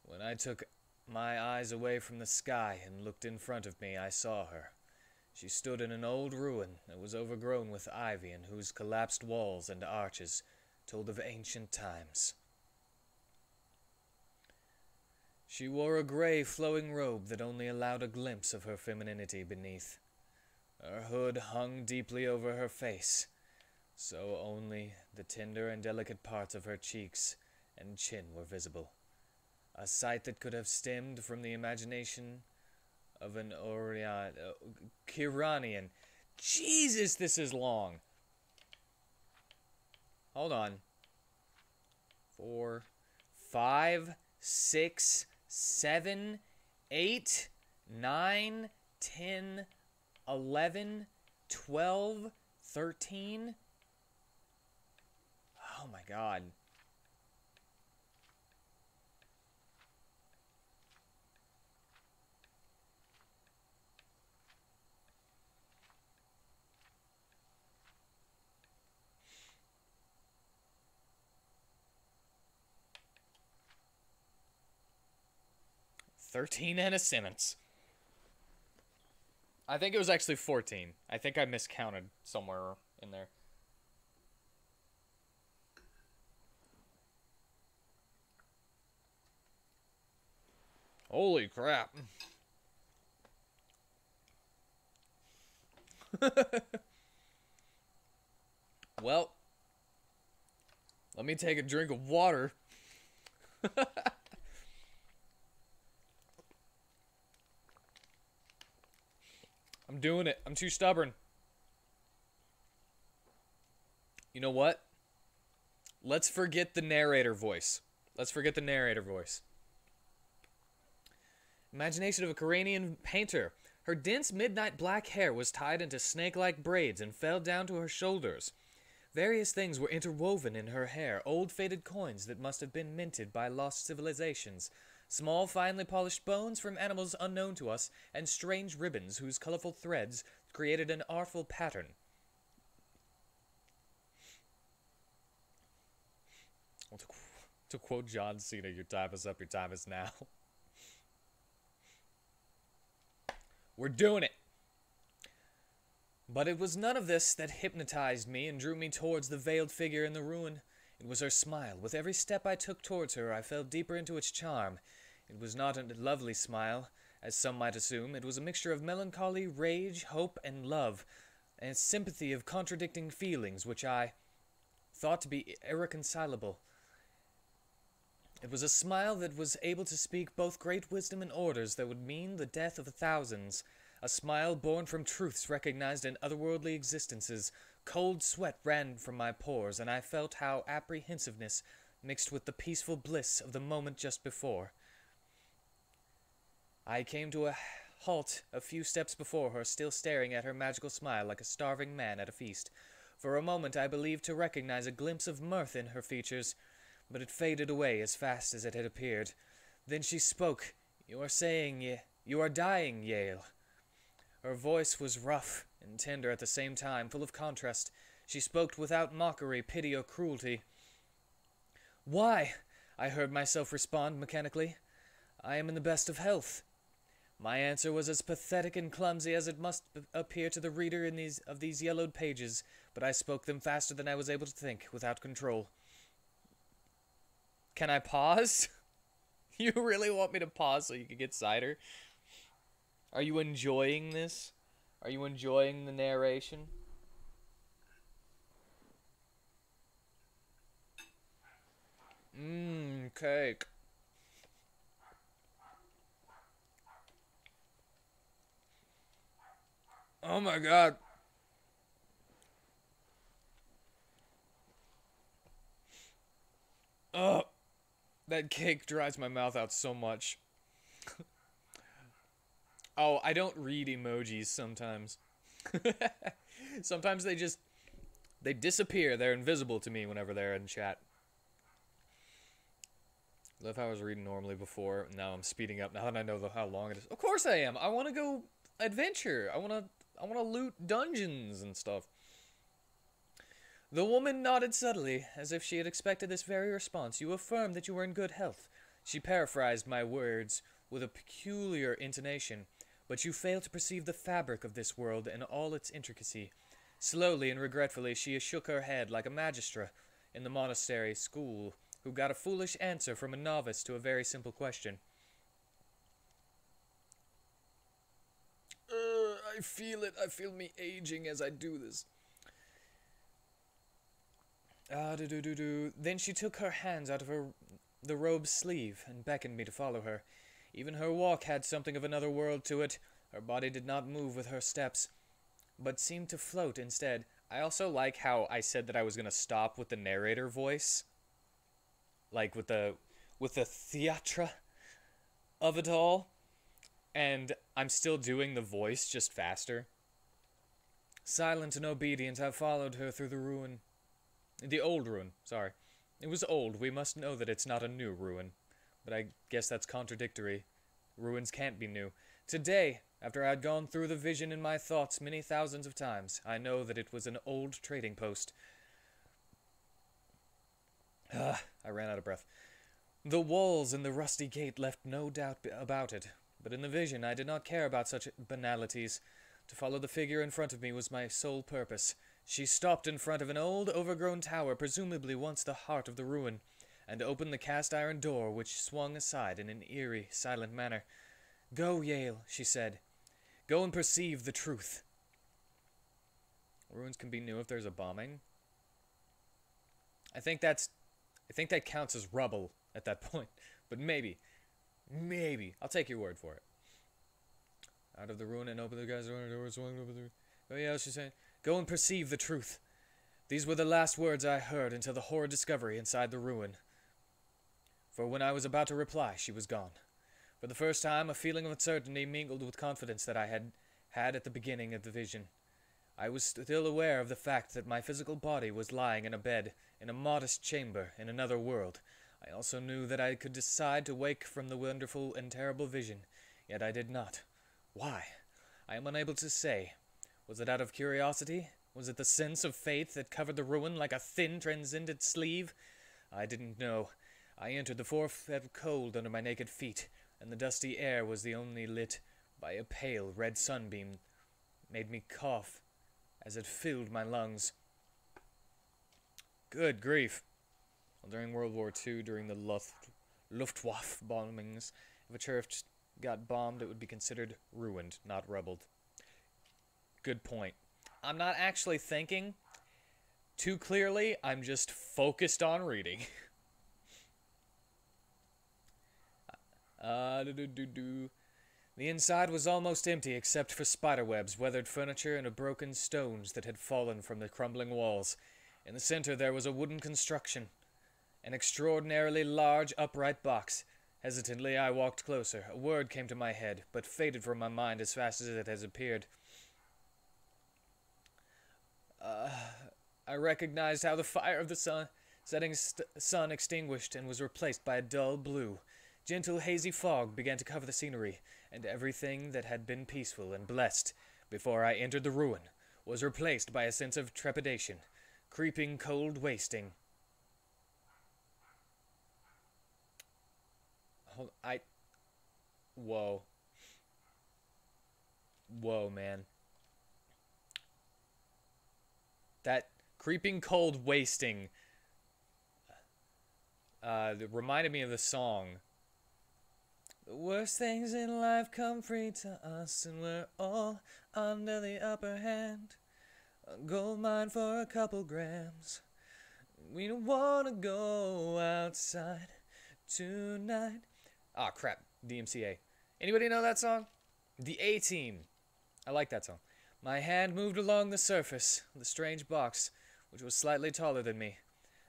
When I took my eyes away from the sky and looked in front of me, I saw her. She stood in an old ruin that was overgrown with ivy and whose collapsed walls and arches told of ancient times. She wore a gray flowing robe that only allowed a glimpse of her femininity beneath. Her hood hung deeply over her face, so only the tender and delicate parts of her cheeks and chin were visible. A sight that could have stemmed from the imagination of an Kiranian. Jesus, this is long. Hold on. 4, 5, 6, 7, 8, 9, 10, 11, 12, 13. Oh my God. Anna Simmons. I think it was actually 14. I think I miscounted somewhere in there. Holy crap. Well, let me take a drink of water. I'm doing it. I'm too stubborn. You know what? Let's forget the narrator voice. Let's forget the narrator voice. Imagination of a Koranian painter. Her dense midnight black hair was tied into snake-like braids and fell down to her shoulders. Various things were interwoven in her hair, old faded coins that must have been minted by lost civilizations, small finely polished bones from animals unknown to us, and strange ribbons whose colorful threads created an artful pattern. Well, to quote John Cena, your time is up, your time is now. We're doing it! But it was none of this that hypnotized me and drew me towards the veiled figure in the ruin. It was her smile. With every step I took towards her, I fell deeper into its charm. It was not a lovely smile, as some might assume. It was a mixture of melancholy, rage, hope, and love, and a sympathy of contradicting feelings, which I thought to be irreconcilable. It was a smile that was able to speak both great wisdom and orders that would mean the death of thousands. A smile born from truths recognized in otherworldly existences. Cold sweat ran from my pores, and I felt how apprehensiveness mixed with the peaceful bliss of the moment just before. I came to a halt a few steps before her, still staring at her magical smile like a starving man at a feast. For a moment I believed to recognize a glimpse of mirth in her features, but it faded away as fast as it had appeared. Then she spoke. "You are dying, Yale." Her voice was rough and tender at the same time, full of contrast. She spoke without mockery, pity, or cruelty. "Why?" I heard myself respond mechanically. "I am in the best of health." My answer was as pathetic and clumsy as it must appear to the reader of these yellowed pages, but I spoke them faster than I was able to think, without control. Can I pause? You really want me to pause so you can get cider? Are you enjoying this? Are you enjoying the narration? Cake. Oh my God. Oh, that cake dries my mouth out so much. Oh, I don't read emojis sometimes. Sometimes they disappear. They're invisible to me whenever they're in chat. Love how I was reading normally before. Now I'm speeding up now that I know how long it is. Of course I am. I want to go adventure. I want to loot dungeons and stuff. The woman nodded subtly, as if she had expected this very response. "You affirm that you are in good health." She paraphrased my words with a peculiar intonation. "But you fail to perceive the fabric of this world and all its intricacy." Slowly and regretfully she shook her head like a magistra in the monastery school who got a foolish answer from a novice to a very simple question. I feel it. I feel me aging as I do this. Then she took her hands out of the robe's sleeve and beckoned me to follow her. Even her walk had something of another world to it. Her body did not move with her steps, but seemed to float instead. I also like how I said that I was going to stop with the narrator voice. Like with the theatra of it all. And I'm still doing the voice, just faster. Silent and obedient, I followed her through the ruin. The old ruin, sorry. It was old. We must know that it's not a new ruin. But I guess that's contradictory. Ruins can't be new. Today, after I had gone through the vision in my thoughts many thousands of times, I know that it was an old trading post. I ran out of breath. The walls and the rusty gate left no doubt about it. But in the vision, I did not care about such banalities. To follow the figure in front of me was my sole purpose. She stopped in front of an old, overgrown tower, presumably once the heart of the ruin, and opened the cast-iron door, which swung aside in an eerie, silent manner. "Go, Yale," she said. "Go and perceive the truth." Ruins can be new if there's a bombing. I think that counts as rubble at that point. But maybe. I'll take your word for it. Out of the ruin and open the guy's door, swung over the... Oh yeah, she said. "Go and perceive the truth." These were the last words I heard until the horrid discovery inside the ruin. For when I was about to reply, she was gone. For the first time, a feeling of uncertainty mingled with confidence that I had at the beginning of the vision. I was still aware of the fact that my physical body was lying in a bed, in a modest chamber, in another world. I also knew that I could decide to wake from the wonderful and terrible vision, yet I did not. Why? I am unable to say. Was it out of curiosity? Was it the sense of faith that covered the ruin like a thin, transcendent sleeve? I didn't know. I entered the floor felt cold under my naked feet, and the dusty air was the only lit by a pale red sunbeam, made me cough as it filled my lungs. Good grief. Well, during World War II, during the Luftwaffe bombings, if a church got bombed, it would be considered ruined, not rubbled. Good point. I'm not actually thinking too clearly. I'm just focused on reading. The inside was almost empty except for spiderwebs, weathered furniture, and broken stones that had fallen from the crumbling walls. In the center there was a wooden construction, an extraordinarily large upright box. Hesitantly I walked closer. A word came to my head, but faded from my mind as fast as it has appeared. I recognized how the fire of the setting sun extinguished and was replaced by a dull blue. Gentle hazy fog began to cover the scenery, and everything that had been peaceful and blessed before I entered the ruin was replaced by a sense of trepidation, creeping cold wasting. Whoa. Whoa, man. That creeping cold wasting reminded me of the song. The worst things in life come free to us, and we're all under the upper hand. A gold mine for a couple grams. We don't wanna go outside tonight. Ah, crap. DMCA. Anybody know that song? The A-Team. I like that song. My hand moved along the surface of the strange box, which was slightly taller than me.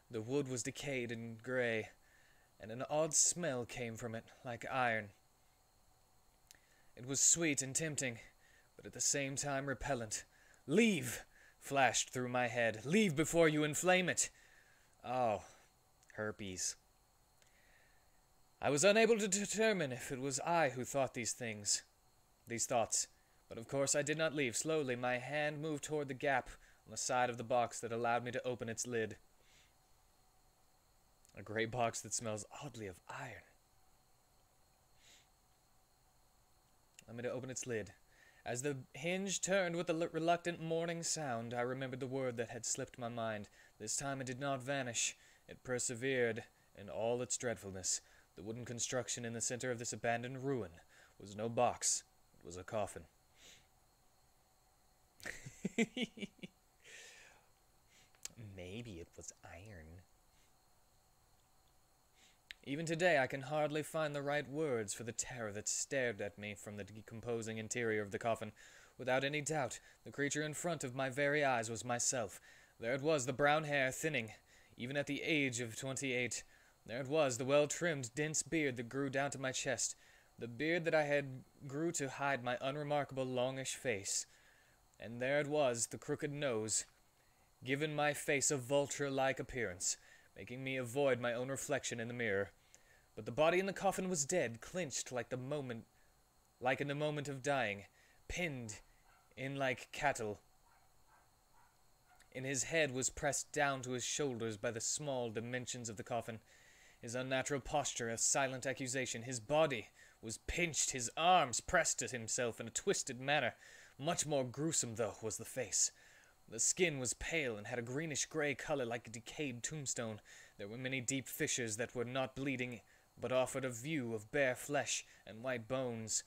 The wood was decayed and gray, and an odd smell came from it, like iron. It was sweet and tempting, but at the same time repellent. "Leave!" flashed through my head. "Leave before you inflame it!" Oh, herpes. I was unable to determine if it was I who thought these thoughts. But of course I did not leave. Slowly, my hand moved toward the gap on the side of the box that allowed me to open its lid. A gray box that smells oddly of iron. Allowed me to open its lid. As the hinge turned with a reluctant mourning sound, I remembered the word that had slipped my mind. This time it did not vanish. It persevered in all its dreadfulness. The wooden construction in the center of this abandoned ruin was no box. It was a coffin. Maybe it was iron. Even today, I can hardly find the right words for the terror that stared at me from the decomposing interior of the coffin. Without any doubt, the creature in front of my very eyes was myself. There it was, the brown hair thinning, even at the age of 28. There it was, the well-trimmed, dense beard that grew down to my chest, the beard that I had grew to hide my unremarkable longish face. And there it was, the crooked nose, giving my face a vulture-like appearance, making me avoid my own reflection in the mirror. But the body in the coffin was dead, clinched like in the moment of dying, pinned in like cattle. And his head was pressed down to his shoulders by the small dimensions of the coffin. His unnatural posture, a silent accusation. His body was pinched, his arms pressed at himself in a twisted manner. Much more gruesome, though, was the face. The skin was pale and had a greenish-gray color like a decayed tombstone. There were many deep fissures that were not bleeding, but offered a view of bare flesh and white bones.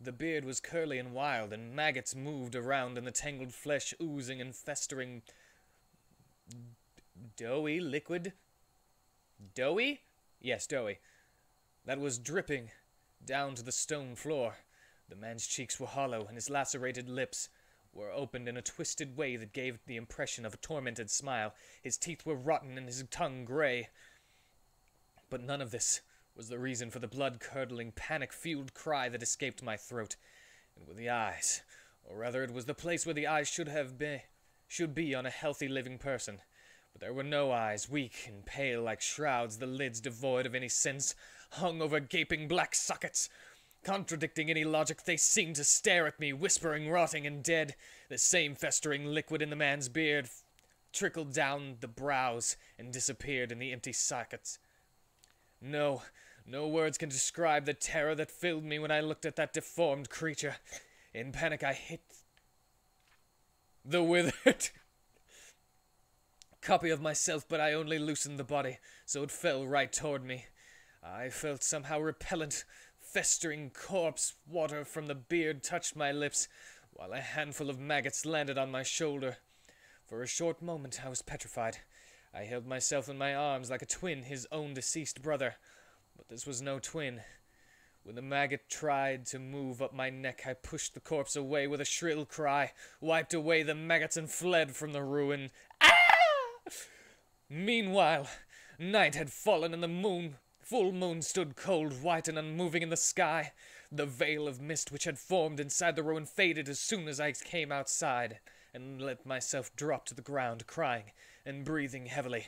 The beard was curly and wild, and maggots moved around in the tangled flesh, oozing and festering. Doughy liquid? Doughy? Yes, doughy. That was dripping down to the stone floor. The man's cheeks were hollow, and his lacerated lips were opened in a twisted way that gave the impression of a tormented smile. His teeth were rotten and his tongue gray. But none of this was the reason for the blood-curdling, panic-fueled cry that escaped my throat. It were the eyes, or rather it was the place where the eyes should be on a healthy living person. But there were no eyes, weak and pale like shrouds, the lids devoid of any sense, hung over gaping black sockets. Contradicting any logic, they seemed to stare at me, whispering, rotting, and dead. The same festering liquid in the man's beard trickled down the brows and disappeared in the empty sockets. No words can describe the terror that filled me when I looked at that deformed creature. In panic, I hit the withered copy of myself, but I only loosened the body, so it fell right toward me. I felt somehow repellent. Festering corpse water from the beard touched my lips, while a handful of maggots landed on my shoulder. For a short moment I was petrified. I held myself in my arms like a twin, his own deceased brother. But this was no twin. When the maggot tried to move up my neck, I pushed the corpse away with a shrill cry, wiped away the maggots, and fled from the ruin. Ah! Meanwhile, night had fallen and the full moon stood cold, white, and unmoving in the sky. The veil of mist which had formed inside the ruin faded as soon as I came outside, and let myself drop to the ground, crying and breathing heavily.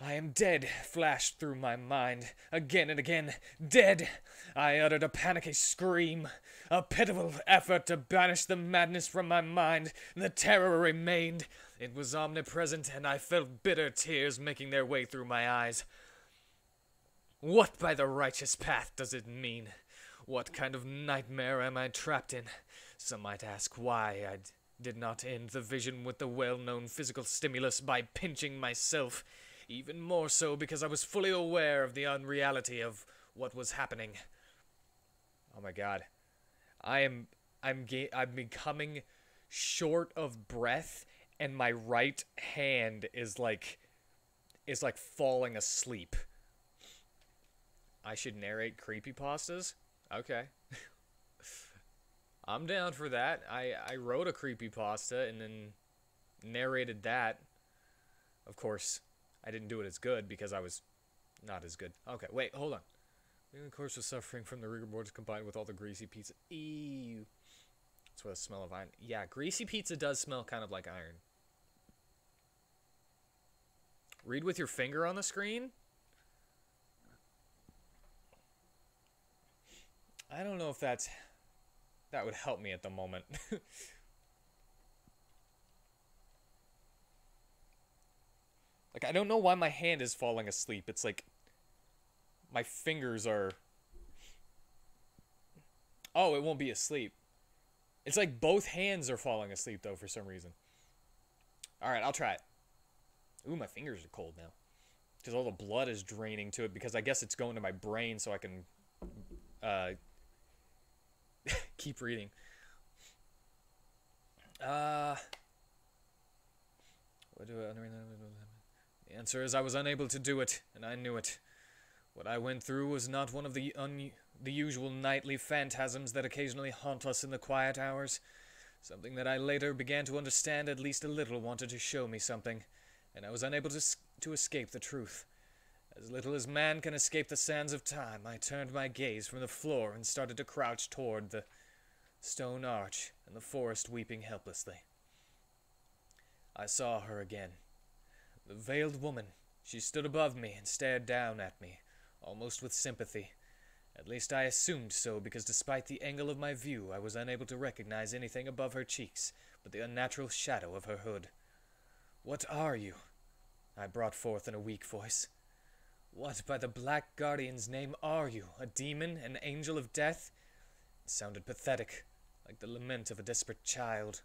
I am dead, flashed through my mind, again and again. Dead! I uttered a panicky scream, a pitiful effort to banish the madness from my mind. The terror remained. It was omnipresent, and I felt bitter tears making their way through my eyes. What by the righteous path does it mean? What kind of nightmare am I trapped in? Some might ask why I did not end the vision with the well-known physical stimulus by pinching myself. Even more so because I was fully aware of the unreality of what was happening. Oh my god. I'm becoming short of breath, and my right hand is like falling asleep. I should narrate creepypastas? Okay. I'm down for that. I wrote a creepypasta and then narrated that. Of course, I didn't do it as good because I was not as good. Okay, wait, hold on. The corpse was suffering from the rigor mortis combined with all the greasy pizza. Ew. That's what the smell of iron. Yeah, greasy pizza does smell kind of like iron. Read with your finger on the screen? I don't know if that would help me at the moment. Like, I don't know why my hand is falling asleep. It's like my fingers are... Oh, it won't be asleep. It's like both hands are falling asleep, though, for some reason. Alright, I'll try it. Ooh, my fingers are cold now. Because all the blood is draining to it, because I guess it's going to my brain so I can... keep reading. What do I... The answer is I was unable to do it, and I knew it. What I went through was not one of the usual nightly phantasms that occasionally haunt us in the quiet hours. Something that I later began to understand at least a little wanted to show me something, and I was unable to escape the truth. As little as man can escape the sands of time, I turned my gaze from the floor and started to crouch toward the stone arch and the forest weeping helplessly. I saw her again. The veiled woman. She stood above me and stared down at me, almost with sympathy. At least I assumed so, because despite the angle of my view, I was unable to recognize anything above her cheeks but the unnatural shadow of her hood. "What are you?" I brought forth in a weak voice. "What, by the Black Guardian's name, are you? A demon? An angel of death?" It sounded pathetic, like the lament of a desperate child.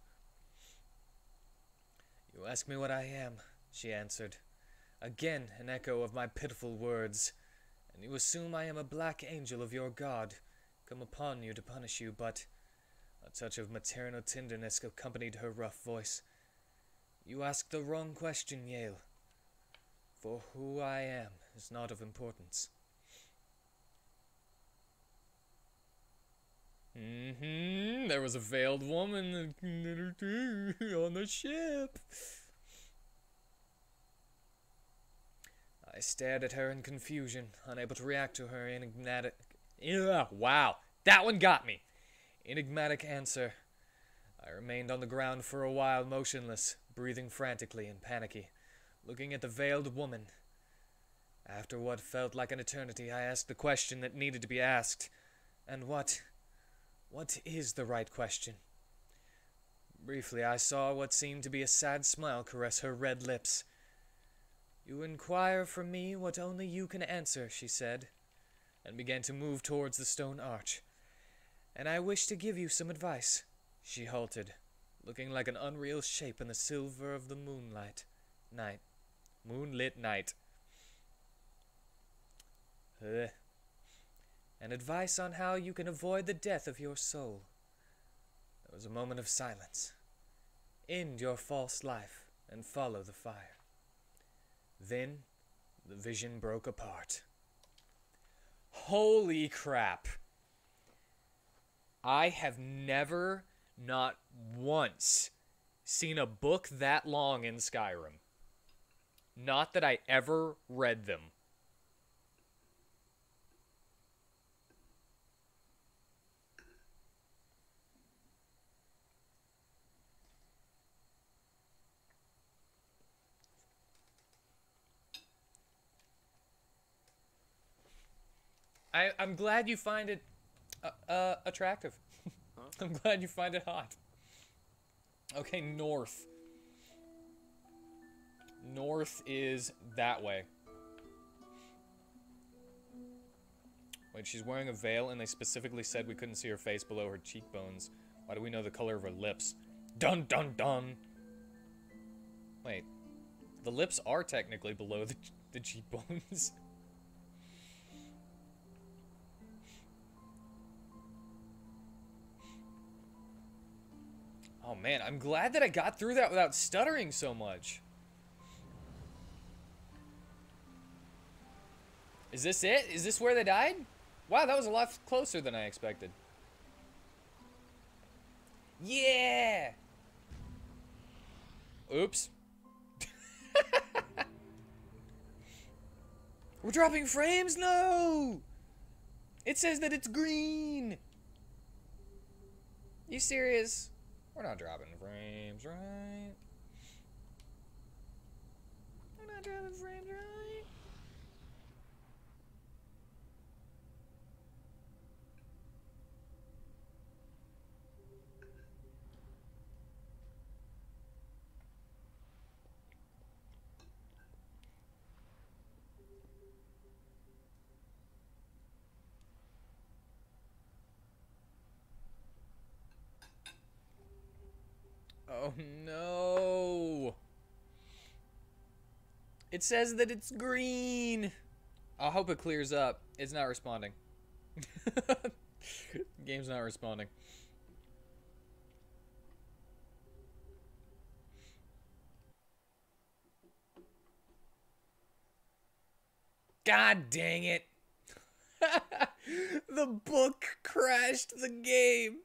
"You ask me what I am," she answered. "Again an echo of my pitiful words. And you assume I am a black angel of your God, come upon you to punish you, but..." A touch of maternal tenderness accompanied her rough voice. "You ask the wrong question, Yale. For who I am is not of importance." There was a veiled woman on the ship. I stared at her in confusion, unable to react to her enigmatic... Wow, that one got me! Enigmatic answer. I remained on the ground for a while, motionless, breathing frantically and panicky, looking at the veiled woman. After what felt like an eternity, I asked the question that needed to be asked. And what is the right question? Briefly, I saw what seemed to be a sad smile caress her red lips. "You inquire from me what only you can answer," she said, and began to move towards the stone arch. "And I wish to give you some advice." She halted, looking like an unreal shape in the silver of the moonlit night. "An advice on how you can avoid the death of your soul." There was a moment of silence. "End your false life and follow the fire." Then the vision broke apart. Holy crap. I have never, not once, seen a book that long in Skyrim. Not that I ever read them. I'm glad you find it attractive. Huh? I'm glad you find it hot. Okay, north. North is that way. Wait, she's wearing a veil and they specifically said we couldn't see her face below her cheekbones. Why do we know the color of her lips? Dun dun dun! Wait. The lips are technically below the cheekbones. Oh man, I'm glad that I got through that without stuttering so much. Is this it? Is this where they died? Wow, that was a lot closer than I expected. Yeah! Oops. We're dropping frames? No! It says that it's green! You serious? We're not dropping frames, right? We're not dropping frames, right? Oh no! It says that it's green! I hope it clears up. It's not responding. Game's not responding. God dang it. The book crashed the game.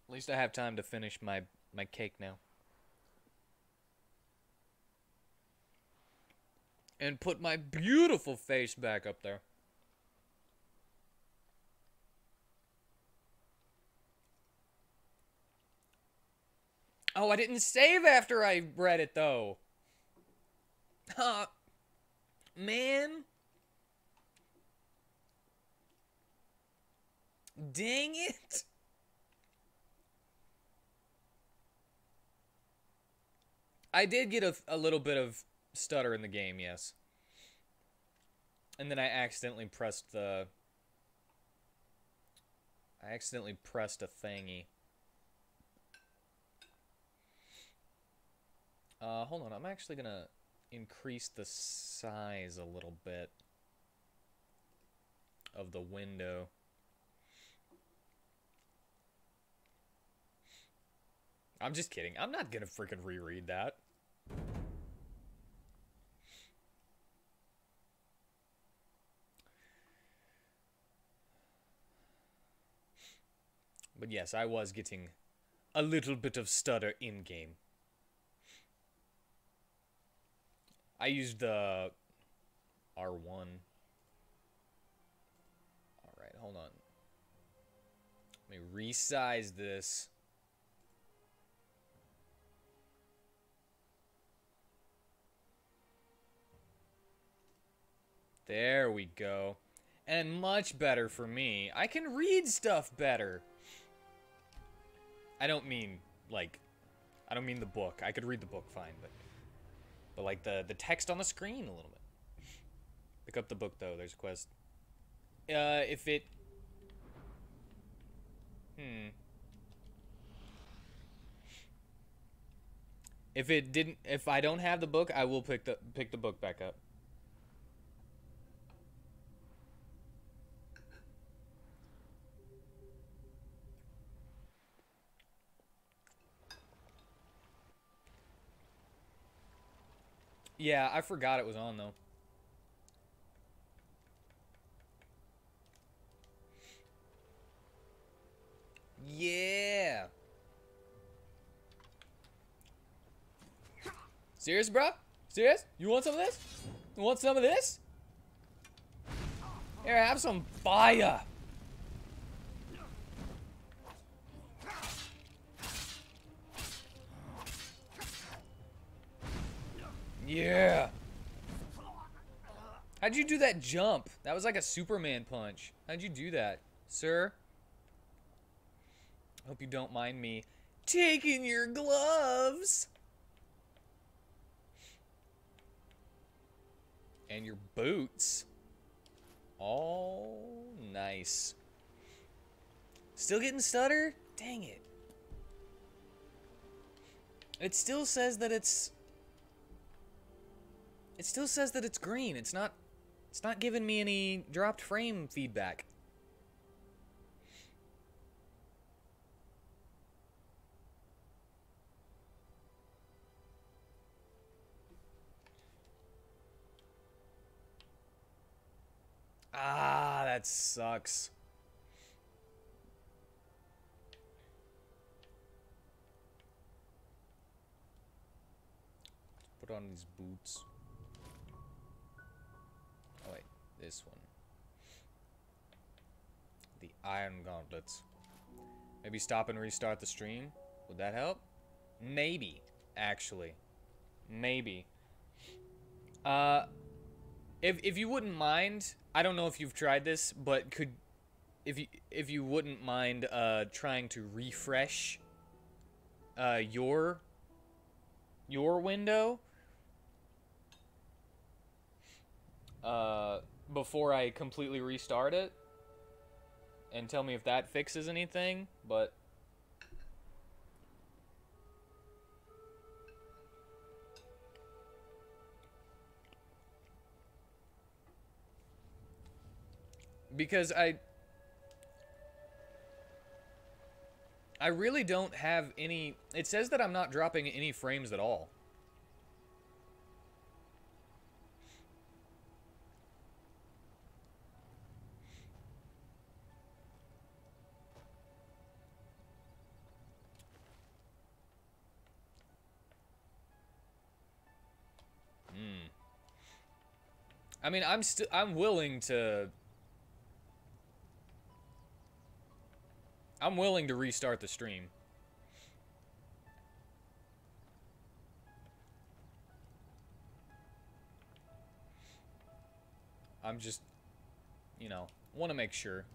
At least I have time to finish my cake now. And put my beautiful face back up there. Oh, I didn't save after I read it, though. Man. Dang it. I did get a little bit of stutter in the game, yes. And then I accidentally pressed the... I accidentally pressed a thingy. Hold on, I'm actually gonna increase the size a little bit of the window. I'm just kidding. I'm not gonna freaking reread that. But yes, I was getting a little bit of stutter in-game. I used the R1. Alright, hold on. Let me resize this. There we go. And much better for me. I can read stuff better. I don't mean, like, I don't mean the book. I could read the book fine, but like the text on the screen a little bit. Pick up the book, though. There's a quest. If it... If it didn't... If I don't have the book, I will pick the book back up. Yeah, I forgot it was on, though. Yeah. Serious, bro? Serious? You want some of this? You want some of this? Here, have some fire. Yeah. How'd you do that jump? That was like a Superman punch. How'd you do that, sir? Hope you don't mind me taking your gloves. And your boots. All nice. Still getting stutter? Dang it. It still says that it's... It still says that it's green. It's not giving me any dropped frame feedback. Ah, that sucks. Let's put on these boots. Oh wait, this one. The iron gauntlets. Maybe stop and restart the stream? Would that help? Maybe, actually. Maybe. If you wouldn't mind, I don't know if you've tried this, but if you wouldn't mind trying to refresh your window before I completely restart it, and tell me if that fixes anything, but because I really don't have any... It says that I'm not dropping any frames at all. I mean, I'm willing to... I'm willing to restart the stream. I'm just, you know, want to make sure.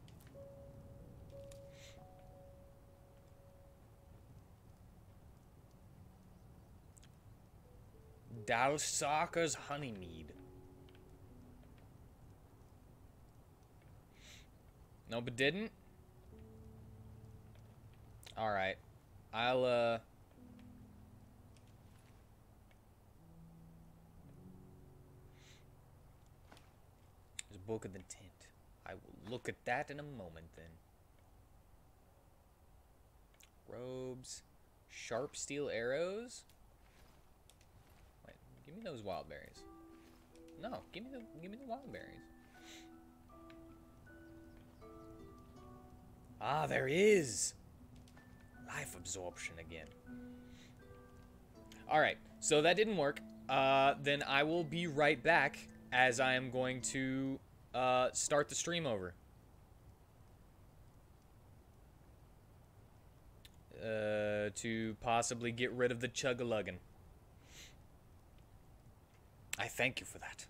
Dalsaka's Honeymead. Nope, it didn't. Alright. I'll, There's a book of intent. I will look at that in a moment, then. Robes. Sharp steel arrows? Wait, give me those wild berries. No, give me the wild berries. Ah, there is! Life absorption again. Alright, so that didn't work. Then I will be right back as I am going to start the stream over. To possibly get rid of the chug-a-luggin. I thank you for that.